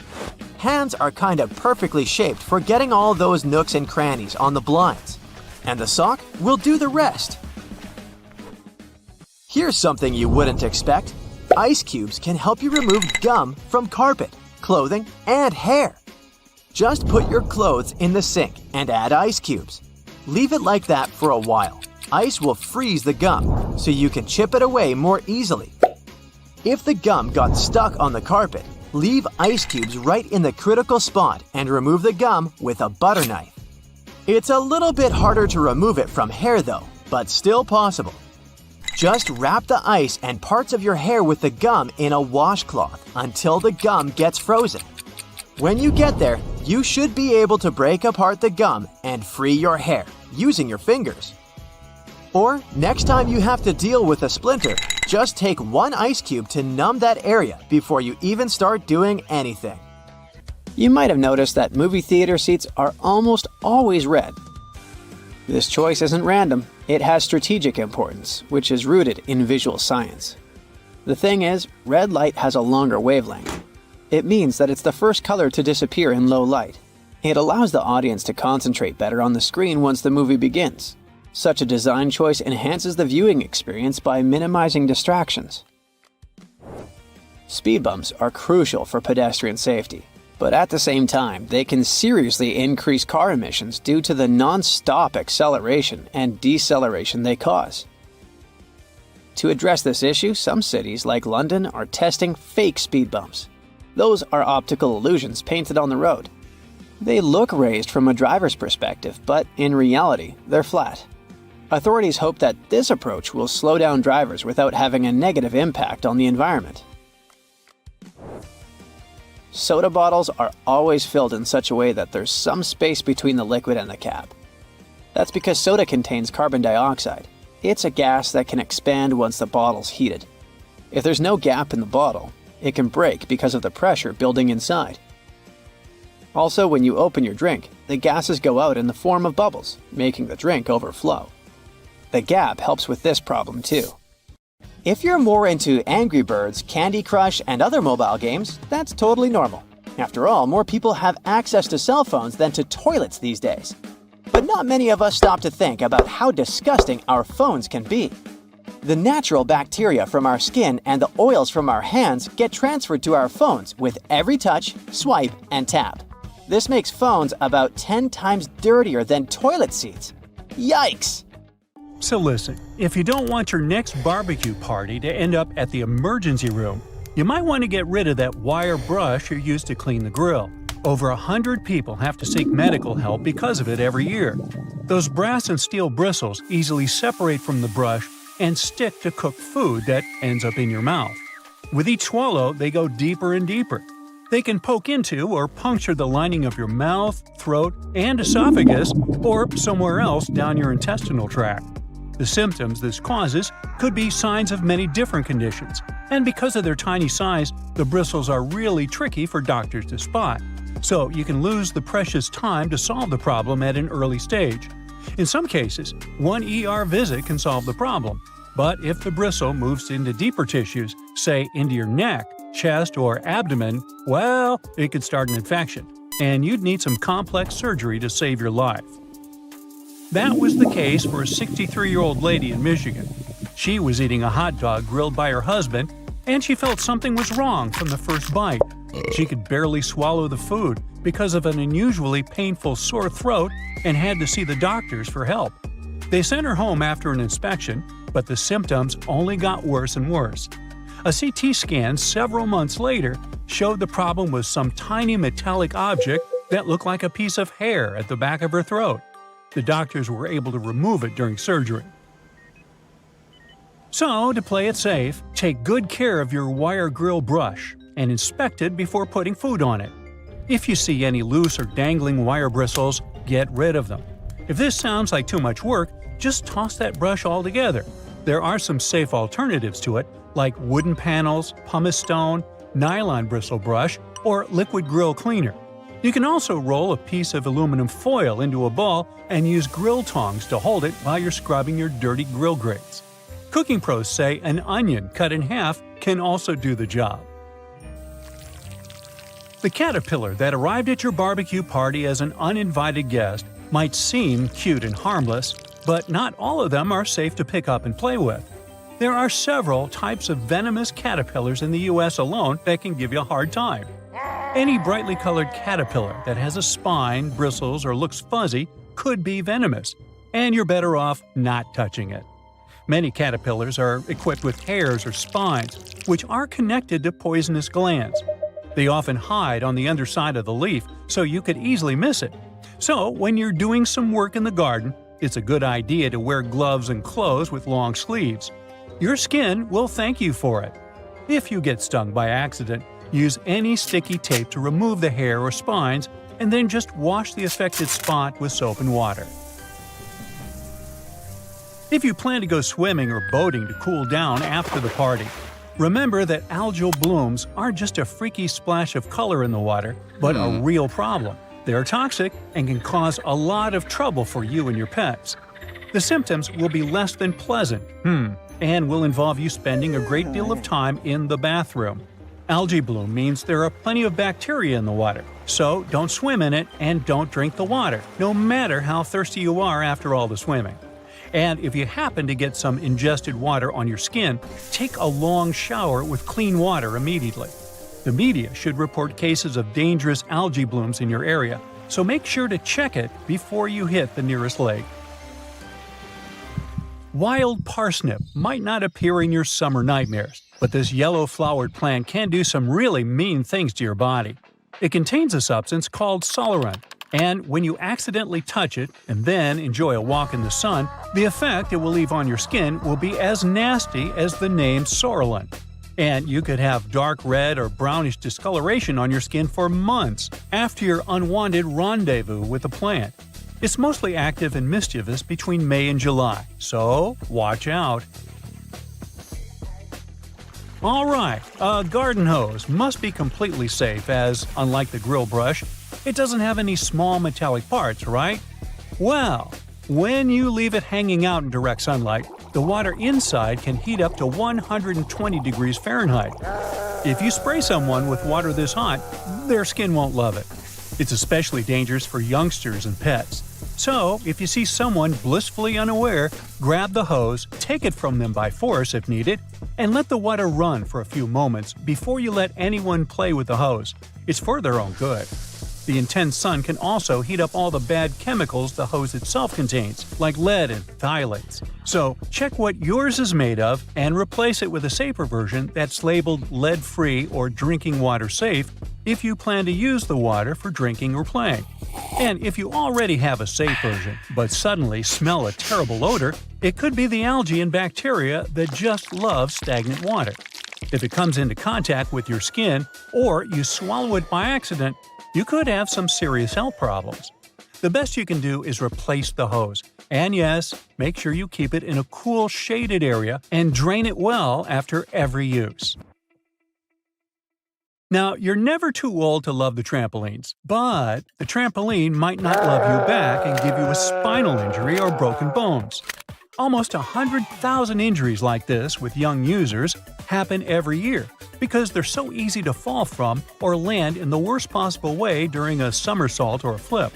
Hands are kind of perfectly shaped for getting all those nooks and crannies on the blinds, and the sock will do the rest. Here's something you wouldn't expect. Ice cubes can help you remove gum from carpet, clothing, and hair. Just put your clothes in the sink and add ice cubes. Leave it like that for a while. Ice will freeze the gum, so you can chip it away more easily. If the gum got stuck on the carpet, leave ice cubes right in the critical spot and remove the gum with a butter knife. It's a little bit harder to remove it from hair though, but still possible. Just wrap the ice and parts of your hair with the gum in a washcloth until the gum gets frozen. When you get there, you should be able to break apart the gum and free your hair using your fingers. Or next time you have to deal with a splinter, just take 1 ice cube to numb that area before you even start doing anything. You might have noticed that movie theater seats are almost always red. This choice isn't random. It has strategic importance, which is rooted in visual science. The thing is, red light has a longer wavelength. It means that it's the first color to disappear in low light. It allows the audience to concentrate better on the screen once the movie begins. Such a design choice enhances the viewing experience by minimizing distractions. Speed bumps are crucial for pedestrian safety, but at the same time, they can seriously increase car emissions due to the non-stop acceleration and deceleration they cause. To address this issue, some cities like London are testing fake speed bumps. Those are optical illusions painted on the road. They look raised from a driver's perspective, but in reality, they're flat. Authorities hope that this approach will slow down drivers without having a negative impact on the environment. Soda bottles are always filled in such a way that there's some space between the liquid and the cap. That's because soda contains carbon dioxide. It's a gas that can expand once the bottle's heated. If there's no gap in the bottle, it can break because of the pressure building inside. Also, when you open your drink, the gases go out in the form of bubbles, making the drink overflow. The gap helps with this problem too. If you're more into Angry Birds, Candy Crush, and other mobile games, that's totally normal. After all, more people have access to cell phones than to toilets these days. But not many of us stop to think about how disgusting our phones can be. The natural bacteria from our skin and the oils from our hands get transferred to our phones with every touch, swipe, and tap. This makes phones about 10 times dirtier than toilet seats. Yikes! So listen, if you don't want your next barbecue party to end up at the emergency room, you might want to get rid of that wire brush you used to clean the grill. Over 100 people have to seek medical help because of it every year. Those brass and steel bristles easily separate from the brush and stick to cooked food that ends up in your mouth. With each swallow, they go deeper and deeper. They can poke into or puncture the lining of your mouth, throat, and esophagus, or somewhere else down your intestinal tract. The symptoms this causes could be signs of many different conditions, and because of their tiny size, the bristles are really tricky for doctors to spot. So you can lose the precious time to solve the problem at an early stage. In some cases, one ER visit can solve the problem. But if the bristle moves into deeper tissues, say into your neck, chest, or abdomen, well, it could start an infection, and you'd need some complex surgery to save your life. That was the case for a 63-year-old lady in Michigan. She was eating a hot dog grilled by her husband, and she felt something was wrong from the first bite. She could barely swallow the food because of an unusually painful sore throat and had to see the doctors for help. They sent her home after an inspection, but the symptoms only got worse and worse. A CT scan several months later showed the problem was some tiny metallic object that looked like a piece of hair at the back of her throat. The doctors were able to remove it during surgery. So, to play it safe, take good care of your wire grill brush and inspect it before putting food on it. If you see any loose or dangling wire bristles, get rid of them. If this sounds like too much work, just toss that brush altogether. There are some safe alternatives to it, like wooden panels, pumice stone, nylon bristle brush, or liquid grill cleaner. You can also roll a piece of aluminum foil into a ball and use grill tongs to hold it while you're scrubbing your dirty grill grates. Cooking pros say an onion cut in half can also do the job. The caterpillar that arrived at your barbecue party as an uninvited guest might seem cute and harmless, but not all of them are safe to pick up and play with. There are several types of venomous caterpillars in the US alone that can give you a hard time. Any brightly colored caterpillar that has a spine, bristles, or looks fuzzy could be venomous, and you're better off not touching it. Many caterpillars are equipped with hairs or spines, which are connected to poisonous glands. They often hide on the underside of the leaf, so you could easily miss it. So, when you're doing some work in the garden, it's a good idea to wear gloves and clothes with long sleeves. Your skin will thank you for it. If you get stung by accident, use any sticky tape to remove the hair or spines, and then just wash the affected spot with soap and water. If you plan to go swimming or boating to cool down after the party, remember that algal blooms aren't just a freaky splash of color in the water, but a real problem. They're toxic and can cause a lot of trouble for you and your pets. The symptoms will be less than pleasant, and will involve you spending a great deal of time in the bathroom. Algae bloom means there are plenty of bacteria in the water, so don't swim in it and don't drink the water, no matter how thirsty you are after all the swimming. And if you happen to get some ingested water on your skin, take a long shower with clean water immediately. The media should report cases of dangerous algae blooms in your area, so make sure to check it before you hit the nearest lake. Wild parsnip might not appear in your summer nightmares, but this yellow-flowered plant can do some really mean things to your body. It contains a substance called solerin, and when you accidentally touch it and then enjoy a walk in the sun, the effect it will leave on your skin will be as nasty as the name Sorolin. And you could have dark red or brownish discoloration on your skin for months after your unwanted rendezvous with the plant. It's mostly active and mischievous between May and July, so watch out. Alright, a garden hose must be completely safe as, unlike the grill brush, it doesn't have any small metallic parts, right? Well, when you leave it hanging out in direct sunlight, the water inside can heat up to 120 degrees Fahrenheit. If you spray someone with water this hot, their skin won't love it. It's especially dangerous for youngsters and pets. So, if you see someone blissfully unaware, grab the hose, take it from them by force if needed, and let the water run for a few moments before you let anyone play with the hose. It's for their own good. The intense sun can also heat up all the bad chemicals the hose itself contains, like lead and phthalates. So, check what yours is made of and replace it with a safer version that's labeled lead-free or drinking water safe if you plan to use the water for drinking or playing. And if you already have a safe version, but suddenly smell a terrible odor, it could be the algae and bacteria that just love stagnant water. If it comes into contact with your skin, or you swallow it by accident, you could have some serious health problems. The best you can do is replace the hose. And yes, make sure you keep it in a cool, shaded area and drain it well after every use. Now, you're never too old to love the trampolines, but the trampoline might not love you back and give you a spinal injury or broken bones. Almost 100,000 injuries like this with young users happen every year because they're so easy to fall from or land in the worst possible way during a somersault or a flip.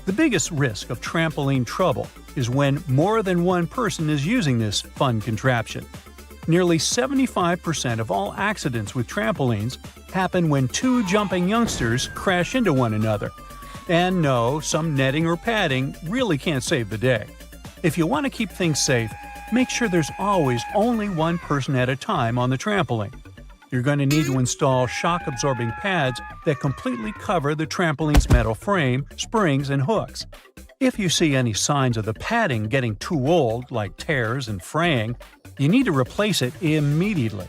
The biggest risk of trampoline trouble is when more than one person is using this fun contraption. Nearly 75% of all accidents with trampolines happen when two jumping youngsters crash into one another. And no, some netting or padding really can't save the day. If you want to keep things safe, make sure there's always only one person at a time on the trampoline. You're going to need to install shock-absorbing pads that completely cover the trampoline's metal frame, springs, and hooks. If you see any signs of the padding getting too old, like tears and fraying, you need to replace it immediately.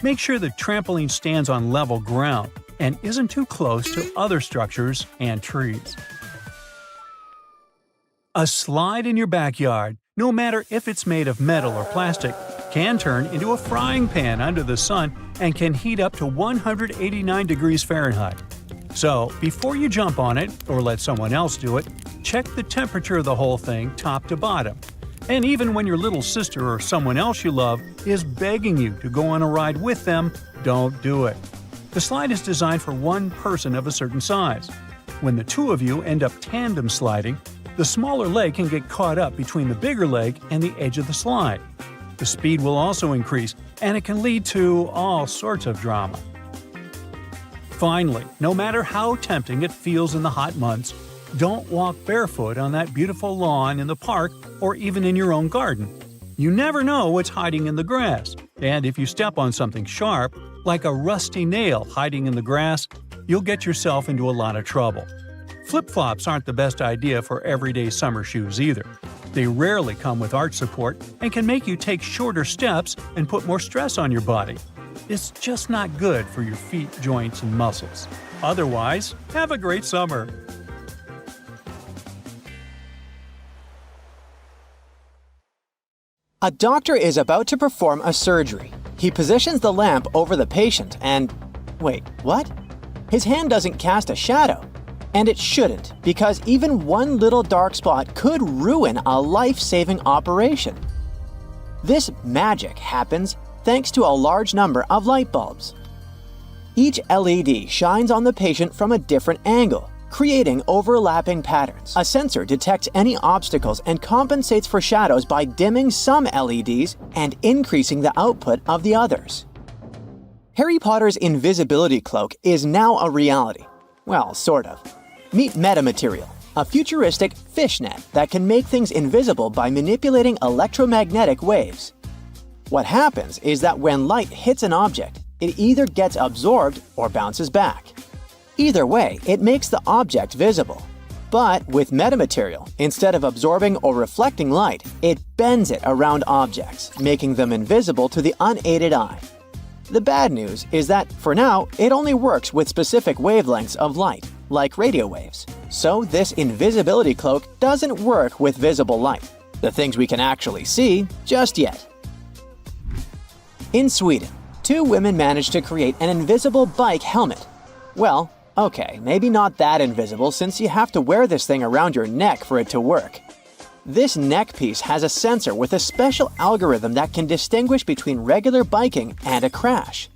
Make sure the trampoline stands on level ground and isn't too close to other structures and trees. A slide in your backyard, no matter if it's made of metal or plastic, can turn into a frying pan under the sun and can heat up to 189 degrees Fahrenheit. So, before you jump on it or let someone else do it, check the temperature of the whole thing top to bottom. And even when your little sister or someone else you love is begging you to go on a ride with them, don't do it. The slide is designed for one person of a certain size. When the two of you end up tandem sliding, the smaller leg can get caught up between the bigger leg and the edge of the slide. The speed will also increase, and it can lead to all sorts of drama. Finally, no matter how tempting it feels in the hot months, don't walk barefoot on that beautiful lawn in the park or even in your own garden. You never know what's hiding in the grass, and if you step on something sharp, like a rusty nail hiding in the grass, you'll get yourself into a lot of trouble. Flip-flops aren't the best idea for everyday summer shoes either. They rarely come with arch support and can make you take shorter steps and put more stress on your body. It's just not good for your feet, joints, and muscles. Otherwise, have a great summer! A doctor is about to perform a surgery. He positions the lamp over the patient and… wait, what? His hand doesn't cast a shadow. And it shouldn't, because even one little dark spot could ruin a life-saving operation. This magic happens thanks to a large number of light bulbs. Each LED shines on the patient from a different angle, creating overlapping patterns. A sensor detects any obstacles and compensates for shadows by dimming some LEDs and increasing the output of the others. Harry Potter's invisibility cloak is now a reality. Well, sort of. Meet metamaterial, a futuristic fishnet that can make things invisible by manipulating electromagnetic waves. What happens is that when light hits an object, it either gets absorbed or bounces back. Either way, it makes the object visible. But with metamaterial, instead of absorbing or reflecting light, it bends it around objects, making them invisible to the unaided eye. The bad news is that, for now, it only works with specific wavelengths of light, like radio waves. So this invisibility cloak doesn't work with visible light, the things we can actually see, just yet. In Sweden, two women managed to create an invisible bike helmet. Well, okay, maybe not that invisible since you have to wear this thing around your neck for it to work. This neck piece has a sensor with a special algorithm that can distinguish between regular biking and a crash.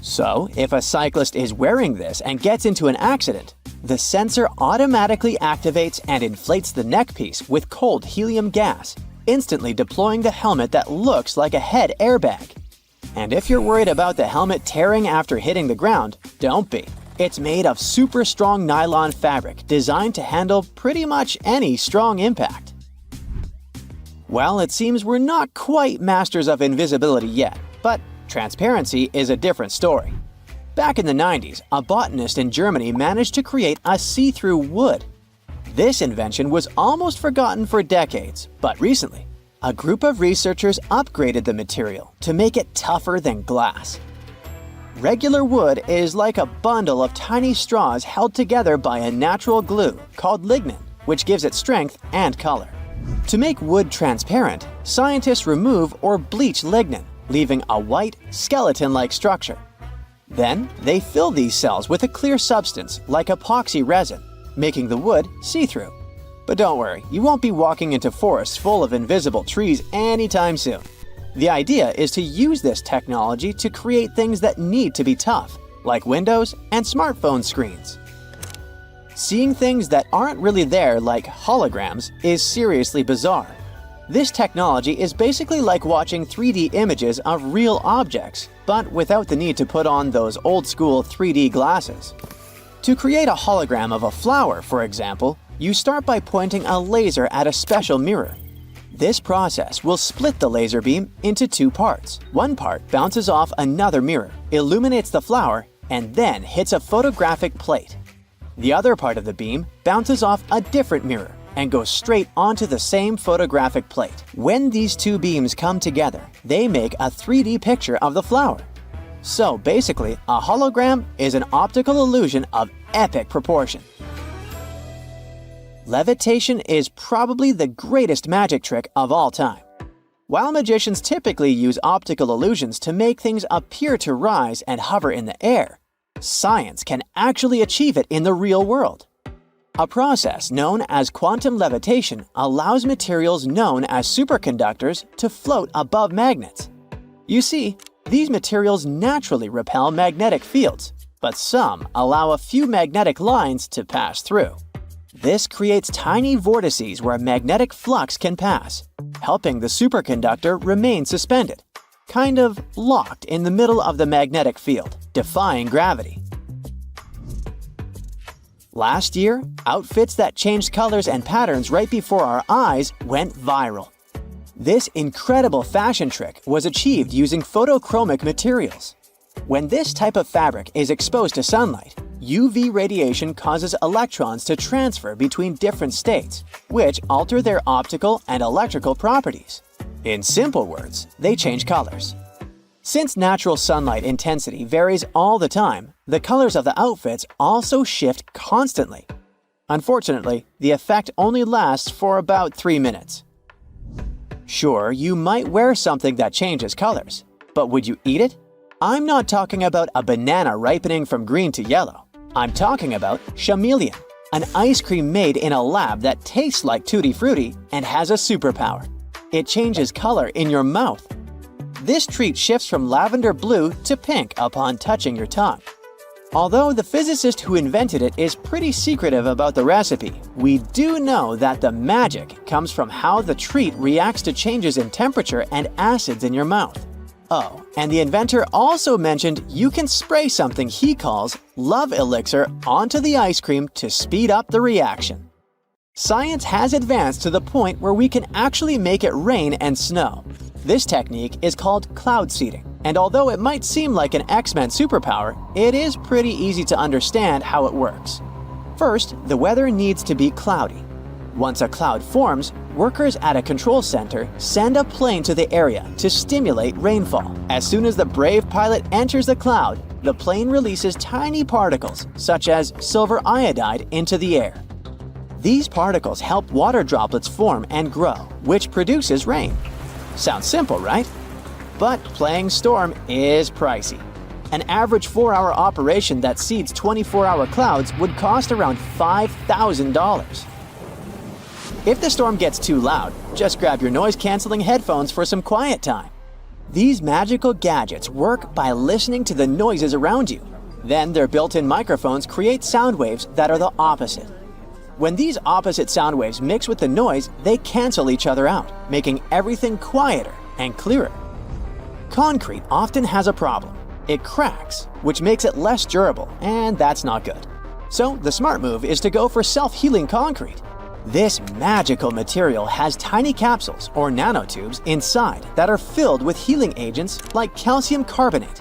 So, if a cyclist is wearing this and gets into an accident, the sensor automatically activates and inflates the neck piece with cold helium gas, instantly deploying the helmet that looks like a head airbag. And if you're worried about the helmet tearing after hitting the ground, don't be. It's made of super strong nylon fabric designed to handle pretty much any strong impact. Well, it seems we're not quite masters of invisibility yet, but transparency is a different story. Back in the 90s, a botanist in Germany managed to create a see-through wood. This invention was almost forgotten for decades, but recently, a group of researchers upgraded the material to make it tougher than glass. Regular wood is like a bundle of tiny straws held together by a natural glue called lignin, which gives it strength and color. To make wood transparent, scientists remove or bleach lignin, leaving a white, skeleton-like structure. Then, they fill these cells with a clear substance like epoxy resin, making the wood see-through. But don't worry, you won't be walking into forests full of invisible trees anytime soon. The idea is to use this technology to create things that need to be tough, like windows and smartphone screens. Seeing things that aren't really there, like holograms, is seriously bizarre. This technology is basically like watching 3D images of real objects, but without the need to put on those old-school 3D glasses. To create a hologram of a flower, for example, you start by pointing a laser at a special mirror. This process will split the laser beam into two parts. One part bounces off another mirror, illuminates the flower, and then hits a photographic plate. The other part of the beam bounces off a different mirror and goes straight onto the same photographic plate. When these two beams come together, they make a 3D picture of the flower. So basically, a hologram is an optical illusion of epic proportion. Levitation is probably the greatest magic trick of all time. While magicians typically use optical illusions to make things appear to rise and hover in the air, science can actually achieve it in the real world. A process known as quantum levitation allows materials known as superconductors to float above magnets. You see, these materials naturally repel magnetic fields, but some allow a few magnetic lines to pass through. This creates tiny vortices where magnetic flux can pass, helping the superconductor remain suspended, kind of locked in the middle of the magnetic field, defying gravity. Last year, outfits that changed colors and patterns right before our eyes went viral. This incredible fashion trick was achieved using photochromic materials. When this type of fabric is exposed to sunlight, UV radiation causes electrons to transfer between different states, which alter their optical and electrical properties. In simple words, they change colors. Since natural sunlight intensity varies all the time, the colors of the outfits also shift constantly. Unfortunately, the effect only lasts for about 3 minutes. Sure, you might wear something that changes colors, but would you eat it? I'm not talking about a banana ripening from green to yellow. I'm talking about chameleon, an ice cream made in a lab that tastes like Tutti Frutti and has a superpower. It changes color in your mouth. This treat shifts from lavender blue to pink upon touching your tongue. Although the physicist who invented it is pretty secretive about the recipe, we do know that the magic comes from how the treat reacts to changes in temperature and acids in your mouth. Oh, and the inventor also mentioned you can spray something he calls love elixir onto the ice cream to speed up the reaction. Science has advanced to the point where we can actually make it rain and snow. This technique is called cloud seeding, and although it might seem like an X-Men superpower, it is pretty easy to understand how it works. First, the weather needs to be cloudy. Once a cloud forms, workers at a control center send a plane to the area to stimulate rainfall. As soon as the brave pilot enters the cloud, the plane releases tiny particles, such as silver iodide, into the air. These particles help water droplets form and grow, which produces rain. Sounds simple, right? But playing storm is pricey. An average 4-hour operation that seeds 24-hour clouds would cost around $5,000. If the storm gets too loud, just grab your noise-canceling headphones for some quiet time. These magical gadgets work by listening to the noises around you. Then their built-in microphones create sound waves that are the opposite. When these opposite sound waves mix with the noise, they cancel each other out, making everything quieter and clearer. Concrete often has a problem. It cracks, which makes it less durable, and that's not good. So the smart move is to go for self-healing concrete. This magical material has tiny capsules or nanotubes inside that are filled with healing agents like calcium carbonate.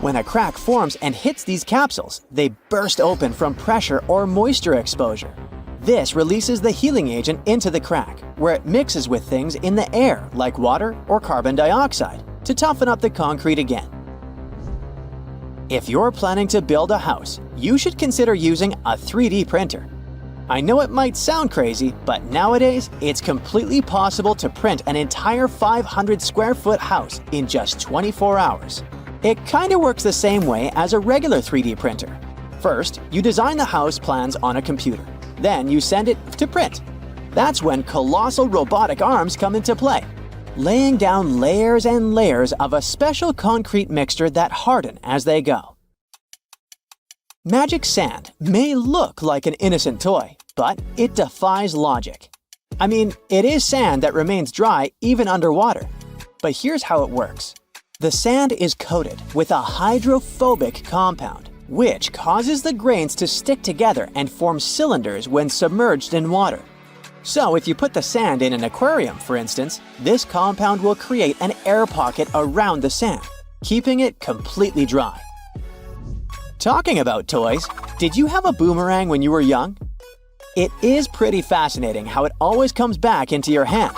When a crack forms and hits these capsules, they burst open from pressure or moisture exposure. This releases the healing agent into the crack, where it mixes with things in the air like water or carbon dioxide to toughen up the concrete again. If you're planning to build a house, you should consider using a 3D printer. I know it might sound crazy, but nowadays it's completely possible to print an entire 500 square foot house in just 24 hours. It kinda works the same way as a regular 3D printer. First, you design the house plans on a computer. Then you send it to print. That's when colossal robotic arms come into play, laying down layers and layers of a special concrete mixture that harden as they go. Magic sand may look like an innocent toy, but it defies logic. I mean, it is sand that remains dry even underwater. But here's how it works. The sand is coated with a hydrophobic compound, which causes the grains to stick together and form cylinders when submerged in water. So if you put the sand in an aquarium, for instance, this compound will create an air pocket around the sand, keeping it completely dry. Talking about toys, did you have a boomerang when you were young? It is pretty fascinating how it always comes back into your hand.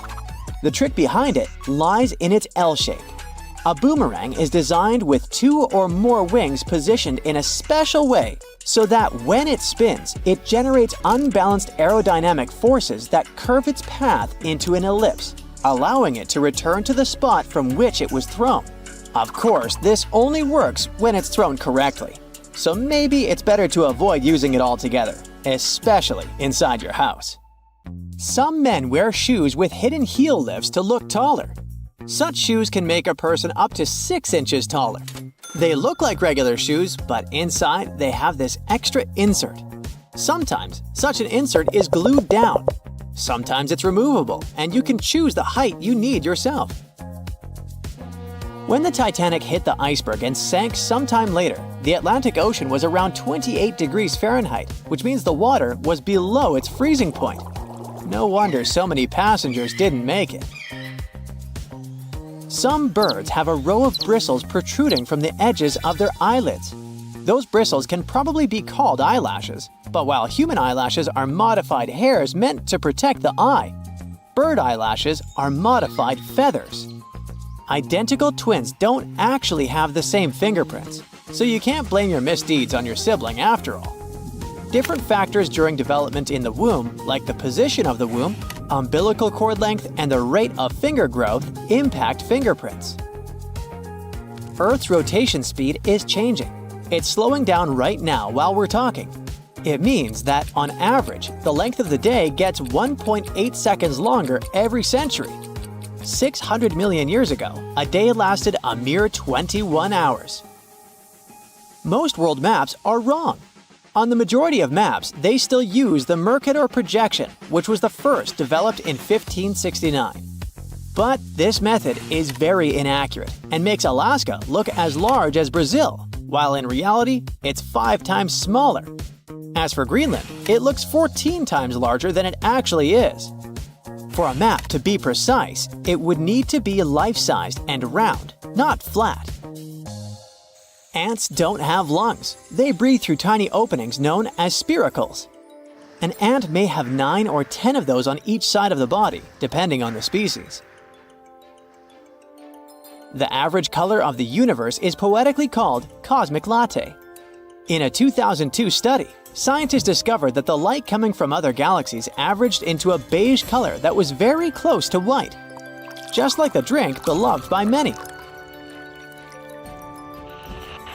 The trick behind it lies in its L shape. A boomerang is designed with 2 or more wings positioned in a special way so that when it spins, it generates unbalanced aerodynamic forces that curve its path into an ellipse, allowing it to return to the spot from which it was thrown. Of course, this only works when it's thrown correctly, so maybe it's better to avoid using it altogether, especially inside your house. Some men wear shoes with hidden heel lifts to look taller. Such shoes can make a person up to 6 inches taller. They look like regular shoes, but inside they have this extra insert. Sometimes such an insert is glued down. Sometimes it's removable, and you can choose the height you need yourself. When the Titanic hit the iceberg and sank sometime later, the Atlantic Ocean was around 28 degrees Fahrenheit, which means the water was below its freezing point. No wonder so many passengers didn't make it. Some birds have a row of bristles protruding from the edges of their eyelids. Those bristles can probably be called eyelashes, but while human eyelashes are modified hairs meant to protect the eye, bird eyelashes are modified feathers. Identical twins don't actually have the same fingerprints, so you can't blame your misdeeds on your sibling after all. Different factors during development in the womb, like the position of the womb, umbilical cord length, and the rate of finger growth, impact fingerprints. Earth's rotation speed is changing. It's slowing down right now while we're talking. It means that, on average, the length of the day gets 1.8 seconds longer every century. 600 million years ago, a day lasted a mere 21 hours. Most world maps are wrong. On the majority of maps, they still use the Mercator projection, which was the first developed in 1569. But this method is very inaccurate and makes Alaska look as large as Brazil, while in reality, it's 5 times smaller. As for Greenland, it looks 14 times larger than it actually is. For a map to be precise, it would need to be life-sized and round, not flat. Ants don't have lungs. They breathe through tiny openings known as spiracles. An ant may have 9 or 10 of those on each side of the body, depending on the species. The average color of the universe is poetically called cosmic latte. In a 2002 study, scientists discovered that the light coming from other galaxies averaged into a beige color that was very close to white, just like the drink beloved by many.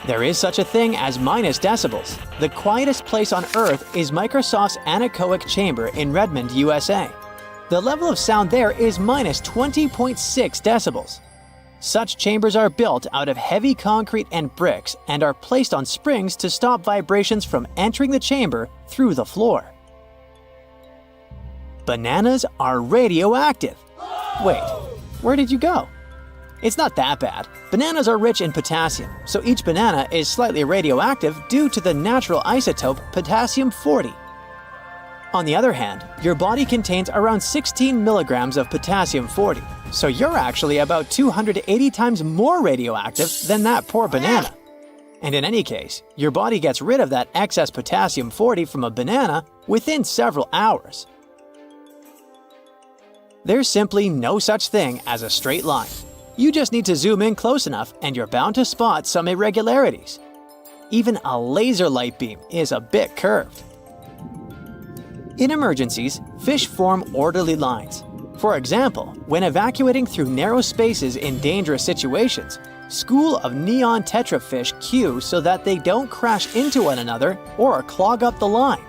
There is such a thing as minus decibels. The quietest place on Earth is Microsoft's anechoic chamber in Redmond, USA. The level of sound there is minus 20.6 decibels. Such chambers are built out of heavy concrete and bricks and are placed on springs to stop vibrations from entering the chamber through the floor. Bananas are radioactive. Wait, where did you go? It's not that bad. Bananas are rich in potassium, so each banana is slightly radioactive due to the natural isotope potassium-40. On the other hand, your body contains around 16 milligrams of potassium-40, so you're actually about 280 times more radioactive than that poor banana. And in any case, your body gets rid of that excess potassium-40 from a banana within several hours. There's simply no such thing as a straight line. You just need to zoom in close enough and you're bound to spot some irregularities. Even a laser light beam is a bit curved. In emergencies, fish form orderly lines. For example, when evacuating through narrow spaces in dangerous situations, school of neon tetrafish queue so that they don't crash into one another or clog up the line.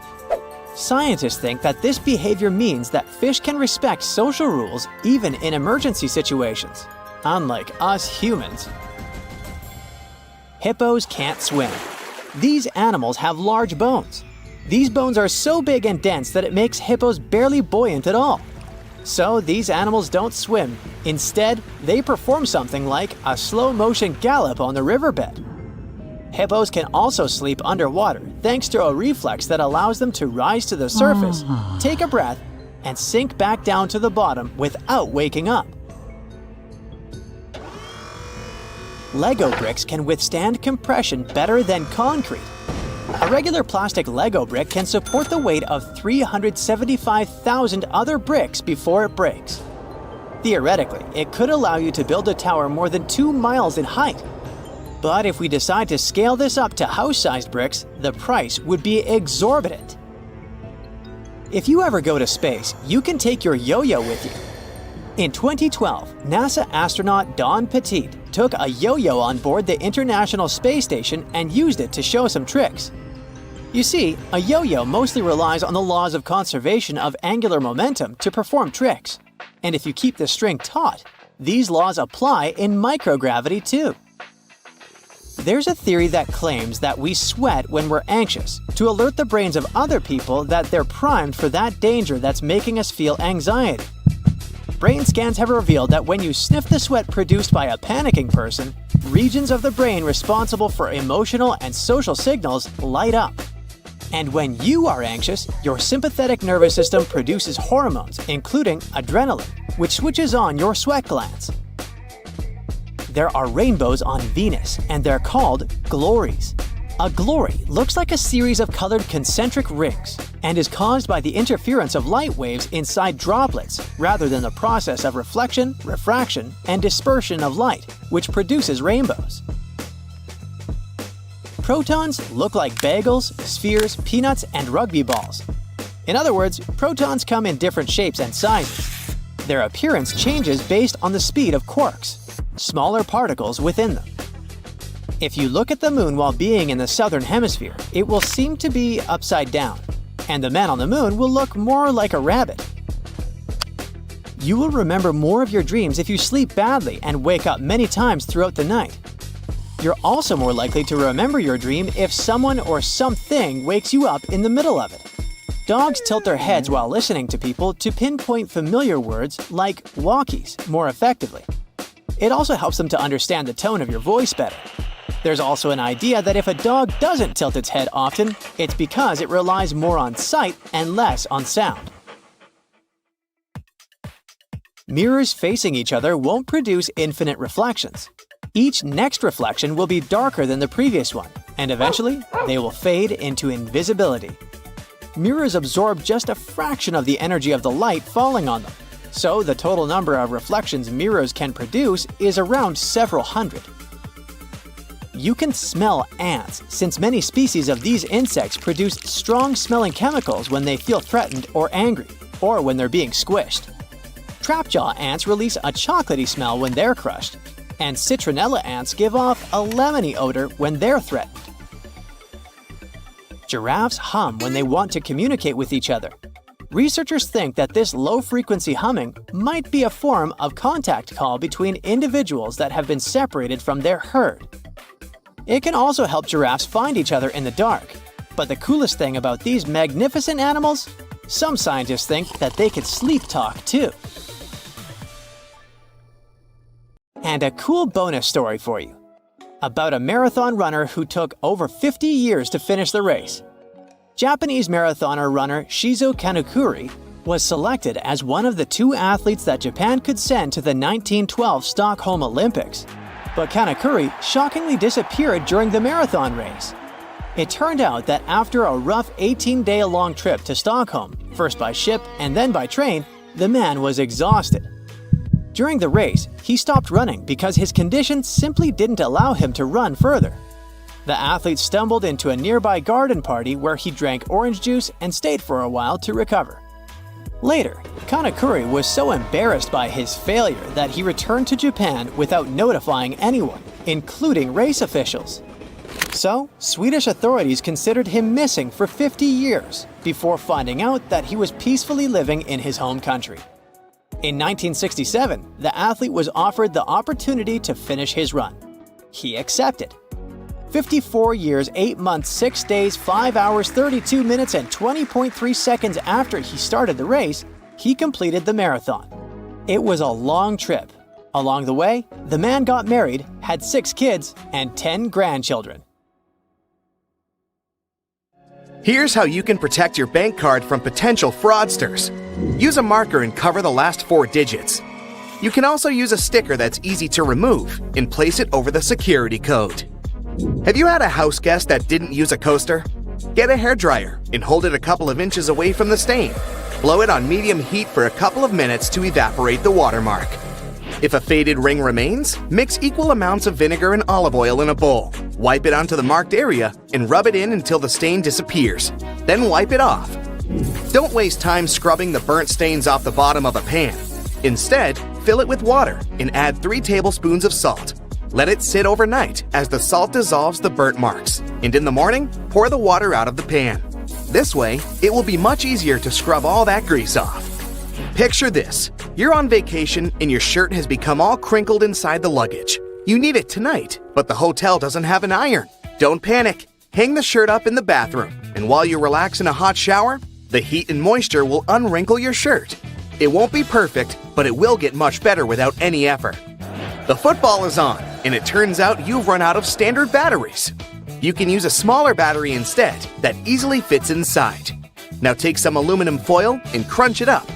Scientists think that this behavior means that fish can respect social rules even in emergency situations, unlike us humans. Hippos can't swim. These animals have large bones. These bones are so big and dense that it makes hippos barely buoyant at all. So these animals don't swim. Instead, they perform something like a slow-motion gallop on the riverbed. Hippos can also sleep underwater thanks to a reflex that allows them to rise to the surface, take a breath, and sink back down to the bottom without waking up. Lego bricks can withstand compression better than concrete. A regular plastic Lego brick can support the weight of 375,000 other bricks before it breaks. Theoretically, it could allow you to build a tower more than 2 miles in height. But if we decide to scale this up to house-sized bricks, the price would be exorbitant. If you ever go to space, you can take your yo-yo with you. In 2012, NASA astronaut Don Petit took a yo-yo on board the International Space Station and used it to show some tricks. You see, a yo-yo mostly relies on the laws of conservation of angular momentum to perform tricks. And if you keep the string taut, these laws apply in microgravity too. There's a theory that claims that we sweat when we're anxious to alert the brains of other people that they're primed for that danger that's making us feel anxiety. Brain scans have revealed that when you sniff the sweat produced by a panicking person, regions of the brain responsible for emotional and social signals light up. And when you are anxious, your sympathetic nervous system produces hormones, including adrenaline, which switches on your sweat glands. There are rainbows on Venus, and they're called glories. A glory looks like a series of colored concentric rings and is caused by the interference of light waves inside droplets rather than the process of reflection, refraction, and dispersion of light, which produces rainbows. Protons look like bagels, spheres, peanuts, and rugby balls. In other words, protons come in different shapes and sizes. Their appearance changes based on the speed of quarks, smaller particles within them. If you look at the moon while being in the southern hemisphere, it will seem to be upside down, and the man on the moon will look more like a rabbit. You will remember more of your dreams if you sleep badly and wake up many times throughout the night. You're also more likely to remember your dream if someone or something wakes you up in the middle of it. Dogs tilt their heads while listening to people to pinpoint familiar words like walkies more effectively. It also helps them to understand the tone of your voice better. There's also an idea that if a dog doesn't tilt its head often, it's because it relies more on sight and less on sound. Mirrors facing each other won't produce infinite reflections. Each next reflection will be darker than the previous one, and eventually, they will fade into invisibility. Mirrors absorb just a fraction of the energy of the light falling on them, so the total number of reflections mirrors can produce is around several hundred. You can smell ants, since many species of these insects produce strong-smelling chemicals when they feel threatened or angry, or when they're being squished. Trapjaw ants release a chocolatey smell when they're crushed, and citronella ants give off a lemony odor when they're threatened. Giraffes hum when they want to communicate with each other. Researchers think that this low-frequency humming might be a form of contact call between individuals that have been separated from their herd. It can also help giraffes find each other in the dark. But the coolest thing about these magnificent animals? Some scientists think that they could sleep talk too. And a cool bonus story for you about a marathon runner who took over 50 years to finish the race. Japanese marathoner runner Shizo Kanekuri was selected as one of the 2 athletes that Japan could send to the 1912 Stockholm Olympics. But Kanekuri shockingly disappeared during the marathon race. It turned out that after a rough 18-day-long trip to Stockholm, first by ship and then by train, the man was exhausted. During the race, he stopped running because his condition simply didn't allow him to run further. The athlete stumbled into a nearby garden party where he drank orange juice and stayed for a while to recover. Later, Kanekuri was so embarrassed by his failure that he returned to Japan without notifying anyone, including race officials. So, Swedish authorities considered him missing for 50 years before finding out that he was peacefully living in his home country. In 1967, the athlete was offered the opportunity to finish his run. He accepted. 54 years, 8 months, 6 days, 5 hours, 32 minutes, and 20.3 seconds after he started the race, he completed the marathon. It was a long trip. Along the way, the man got married, had 6 kids, and 10 grandchildren. Here's how you can protect your bank card from potential fraudsters. Use a marker and cover the last 4 digits. You can also use a sticker that's easy to remove and place it over the security code. Have you had a house guest that didn't use a coaster? Get a hairdryer and hold it a couple of inches away from the stain. Blow it on medium heat for a couple of minutes to evaporate the watermark. If a faded ring remains, mix equal amounts of vinegar and olive oil in a bowl. Wipe it onto the marked area and rub it in until the stain disappears. Then wipe it off. Don't waste time scrubbing the burnt stains off the bottom of a pan. Instead, fill it with water and add 3 tablespoons of salt. Let it sit overnight as the salt dissolves the burnt marks, and in the morning, pour the water out of the pan. This way, it will be much easier to scrub all that grease off. Picture this. You're on vacation and your shirt has become all crinkled inside the luggage. You need it tonight, but the hotel doesn't have an iron. Don't panic. Hang the shirt up in the bathroom, and while you relax in a hot shower, the heat and moisture will unwrinkle your shirt. It won't be perfect, but it will get much better without any effort. The football is on, and it turns out you've run out of standard batteries. You can use a smaller battery instead that easily fits inside. Now take some aluminum foil and crunch it up.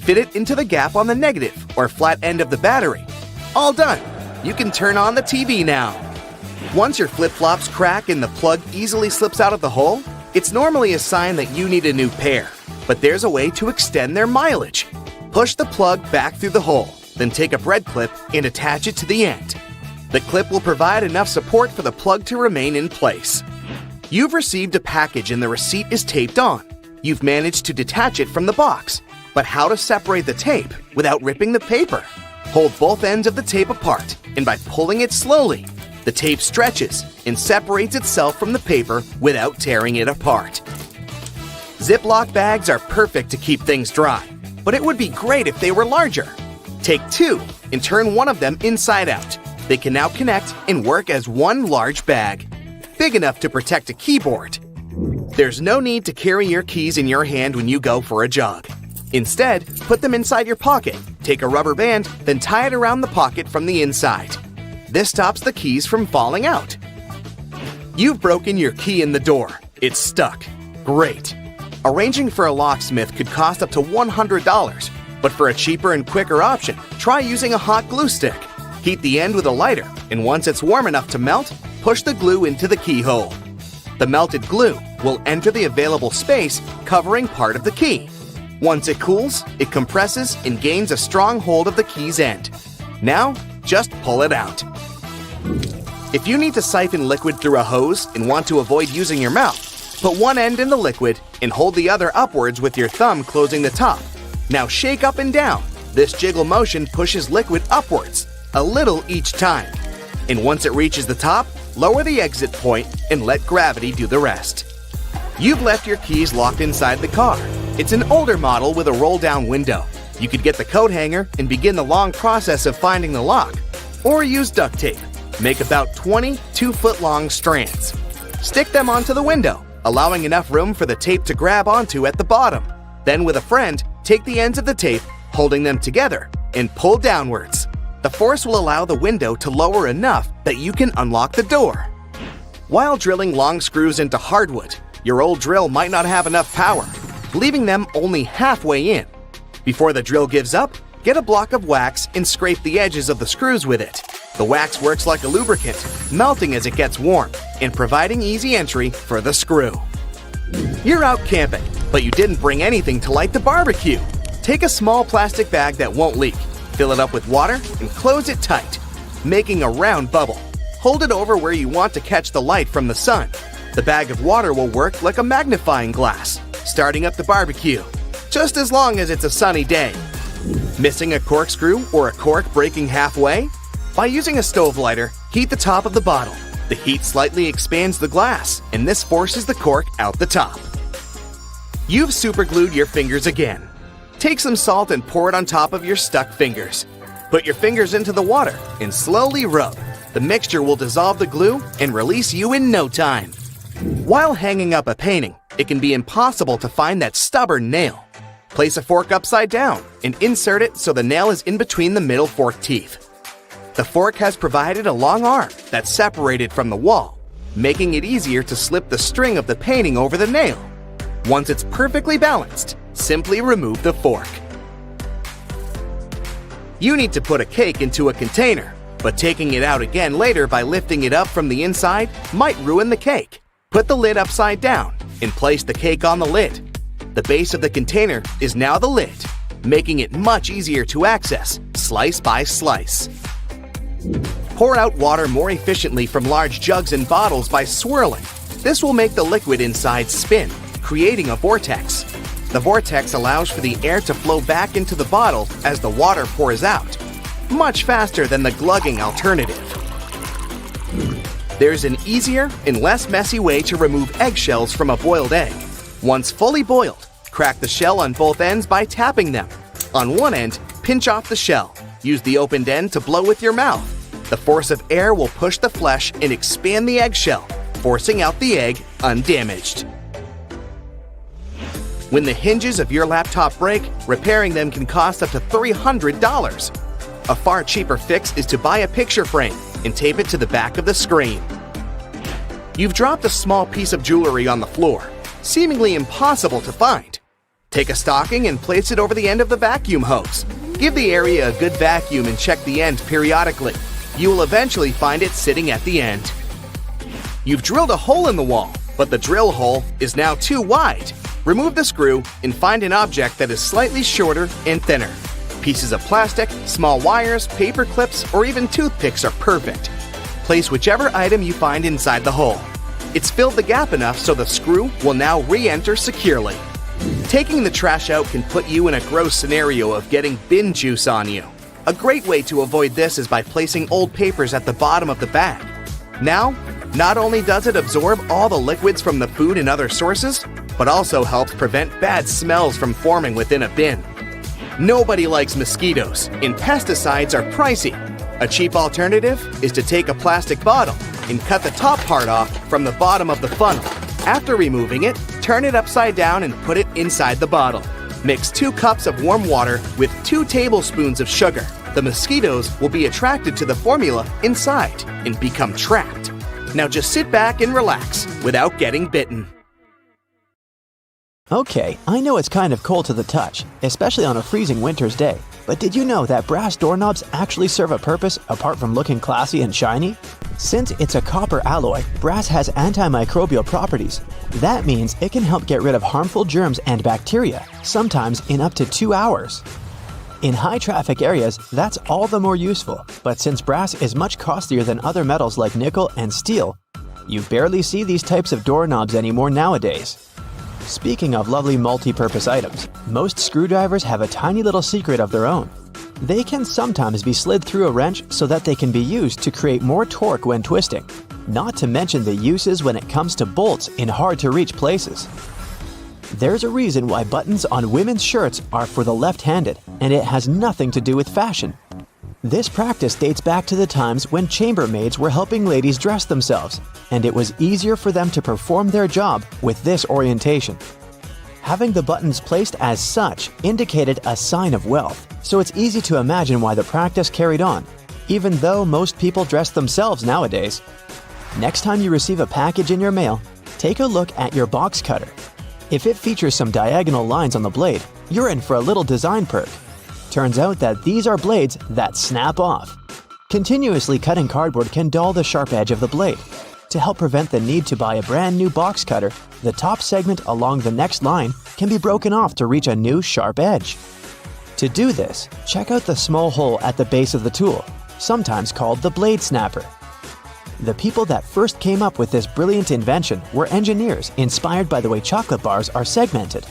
Fit it into the gap on the negative or flat end of the battery. All done. You can turn on the TV now. Once your flip-flops crack and the plug easily slips out of the hole, it's normally a sign that you need a new pair. But there's a way to extend their mileage. Push the plug back through the hole, then take a bread clip and attach it to the end. The clip will provide enough support for the plug to remain in place. You've received a package and the receipt is taped on. You've managed to detach it from the box. But how to separate the tape without ripping the paper? Hold both ends of the tape apart, and by pulling it slowly, the tape stretches and separates itself from the paper without tearing it apart. Ziploc bags are perfect to keep things dry, but it would be great if they were larger. Take 2 and turn one of them inside out. They can now connect and work as one large bag, big enough to protect a keyboard. There's no need to carry your keys in your hand when you go for a jog. Instead, put them inside your pocket, take a rubber band, then tie it around the pocket from the inside. This stops the keys from falling out. You've broken your key in the door. It's stuck. Great. Arranging for a locksmith could cost up to $100, but for a cheaper and quicker option, try using a hot glue stick. Heat the end with a lighter, and once it's warm enough to melt, push the glue into the keyhole. The melted glue will enter the available space, covering part of the key. Once it cools, it compresses and gains a strong hold of the key's end. Now, just pull it out. If you need to siphon liquid through a hose and want to avoid using your mouth, put one end in the liquid and hold the other upwards with your thumb closing the top. Now shake up and down. This jiggle motion pushes liquid upwards, a little each time. And once it reaches the top, lower the exit point and let gravity do the rest. You've left your keys locked inside the car. It's an older model with a roll-down window. You could get the coat hanger and begin the long process of finding the lock. Or use duct tape. Make about 20 2-foot-long strands. Stick them onto the window, allowing enough room for the tape to grab onto at the bottom. Then with a friend, take the ends of the tape, holding them together, and pull downwards. The The force will allow the window to lower enough that you can unlock the door. While drilling long screws into hardwood, your old drill might not have enough power, leaving them only halfway in. Before the drill gives up, get a block of wax and scrape the edges of the screws with it. The wax works like a lubricant, melting as it gets warm and providing easy entry for the screw. You're out camping, but you didn't bring anything to light the barbecue. Take a small plastic bag that won't leak, fill it up with water, and close it tight, making a round bubble. Hold it over where you want to catch the light from the sun. The bag of water will work like a magnifying glass, starting up the barbecue, just as long as it's a sunny day. Missing a corkscrew or a cork breaking halfway? By using a stove lighter, heat the top of the bottle. The heat slightly expands the glass, and this forces the cork out the top. You've superglued your fingers again. Take some salt and pour it on top of your stuck fingers. Put your fingers into the water and slowly rub. The mixture will dissolve the glue and release you in no time. While hanging up a painting, it can be impossible to find that stubborn nail. Place a fork upside down and insert it so the nail is in between the middle fork teeth. The fork has provided a long arm that's separated from the wall, making it easier to slip the string of the painting over the nail. Once it's perfectly balanced, simply remove the fork. You need to put a cake into a container, but taking it out again later by lifting it up from the inside might ruin the cake. Put the lid upside down and place the cake on the lid. The base of the container is now the lid, making it much easier to access, slice by slice. Pour out water more efficiently from large jugs and bottles by swirling. This will make the liquid inside spin, creating a vortex. The vortex allows for the air to flow back into the bottle as the water pours out, much faster than the glugging alternative. There's an easier and less messy way to remove eggshells from a boiled egg. Once fully boiled, crack the shell on both ends by tapping them. On one end, pinch off the shell. Use the opened end to blow with your mouth. The force of air will push the flesh and expand the eggshell, forcing out the egg undamaged. When the hinges of your laptop break, repairing them can cost up to $300. A far cheaper fix is to buy a picture frame and tape it to the back of the screen. You've dropped a small piece of jewelry on the floor, seemingly impossible to find. Take a stocking and place it over the end of the vacuum hose. Give the area a good vacuum and check the end periodically. You will eventually find it sitting at the end. You've drilled a hole in the wall, but the drill hole is now too wide. Remove the screw and find an object that is slightly shorter and thinner. Pieces of plastic, small wires, paper clips, or even toothpicks are perfect. Place whichever item you find inside the hole. It's filled the gap enough so the screw will now re-enter securely. Taking the trash out can put you in a gross scenario of getting bin juice on you. A great way to avoid this is by placing old papers at the bottom of the bag. Now, not only does it absorb all the liquids from the food and other sources, but also helps prevent bad smells from forming within a bin. Nobody likes mosquitoes, and pesticides are pricey. A cheap alternative is to take a plastic bottle and cut the top part off from the bottom of the funnel. After removing it, turn it upside down and put it inside the bottle. Mix 2 cups of warm water with 2 tablespoons of sugar. The mosquitoes will be attracted to the formula inside and become trapped. Now just sit back and relax without getting bitten. Okay, I know it's kind of cold to the touch, especially on a freezing winter's day, but did you know that brass doorknobs actually serve a purpose apart from looking classy and shiny? Since it's a copper alloy, brass has antimicrobial properties. That means it can help get rid of harmful germs and bacteria, sometimes in up to 2 hours. In high-traffic areas, that's all the more useful, but since brass is much costlier than other metals like nickel and steel, you barely see these types of doorknobs anymore nowadays. Speaking of lovely multi-purpose items, most screwdrivers have a tiny little secret of their own. They can sometimes be slid through a wrench so that they can be used to create more torque when twisting, not to mention the uses when it comes to bolts in hard-to-reach places. There's a reason why buttons on women's shirts are for the left-handed, and it has nothing to do with fashion. This practice dates back to the times when chambermaids were helping ladies dress themselves, and it was easier for them to perform their job with this orientation. Having the buttons placed as such indicated a sign of wealth, so it's easy to imagine why the practice carried on, even though most people dress themselves nowadays. Next time you receive a package in your mail, take a look at your box cutter. If it features some diagonal lines on the blade, you're in for a little design perk. Turns out that these are blades that snap off. Continuously cutting cardboard can dull the sharp edge of the blade. To help prevent the need to buy a brand new box cutter, the top segment along the next line can be broken off to reach a new sharp edge. To do this, check out the small hole at the base of the tool, sometimes called the blade snapper. The people that first came up with this brilliant invention were engineers inspired by the way chocolate bars are segmented.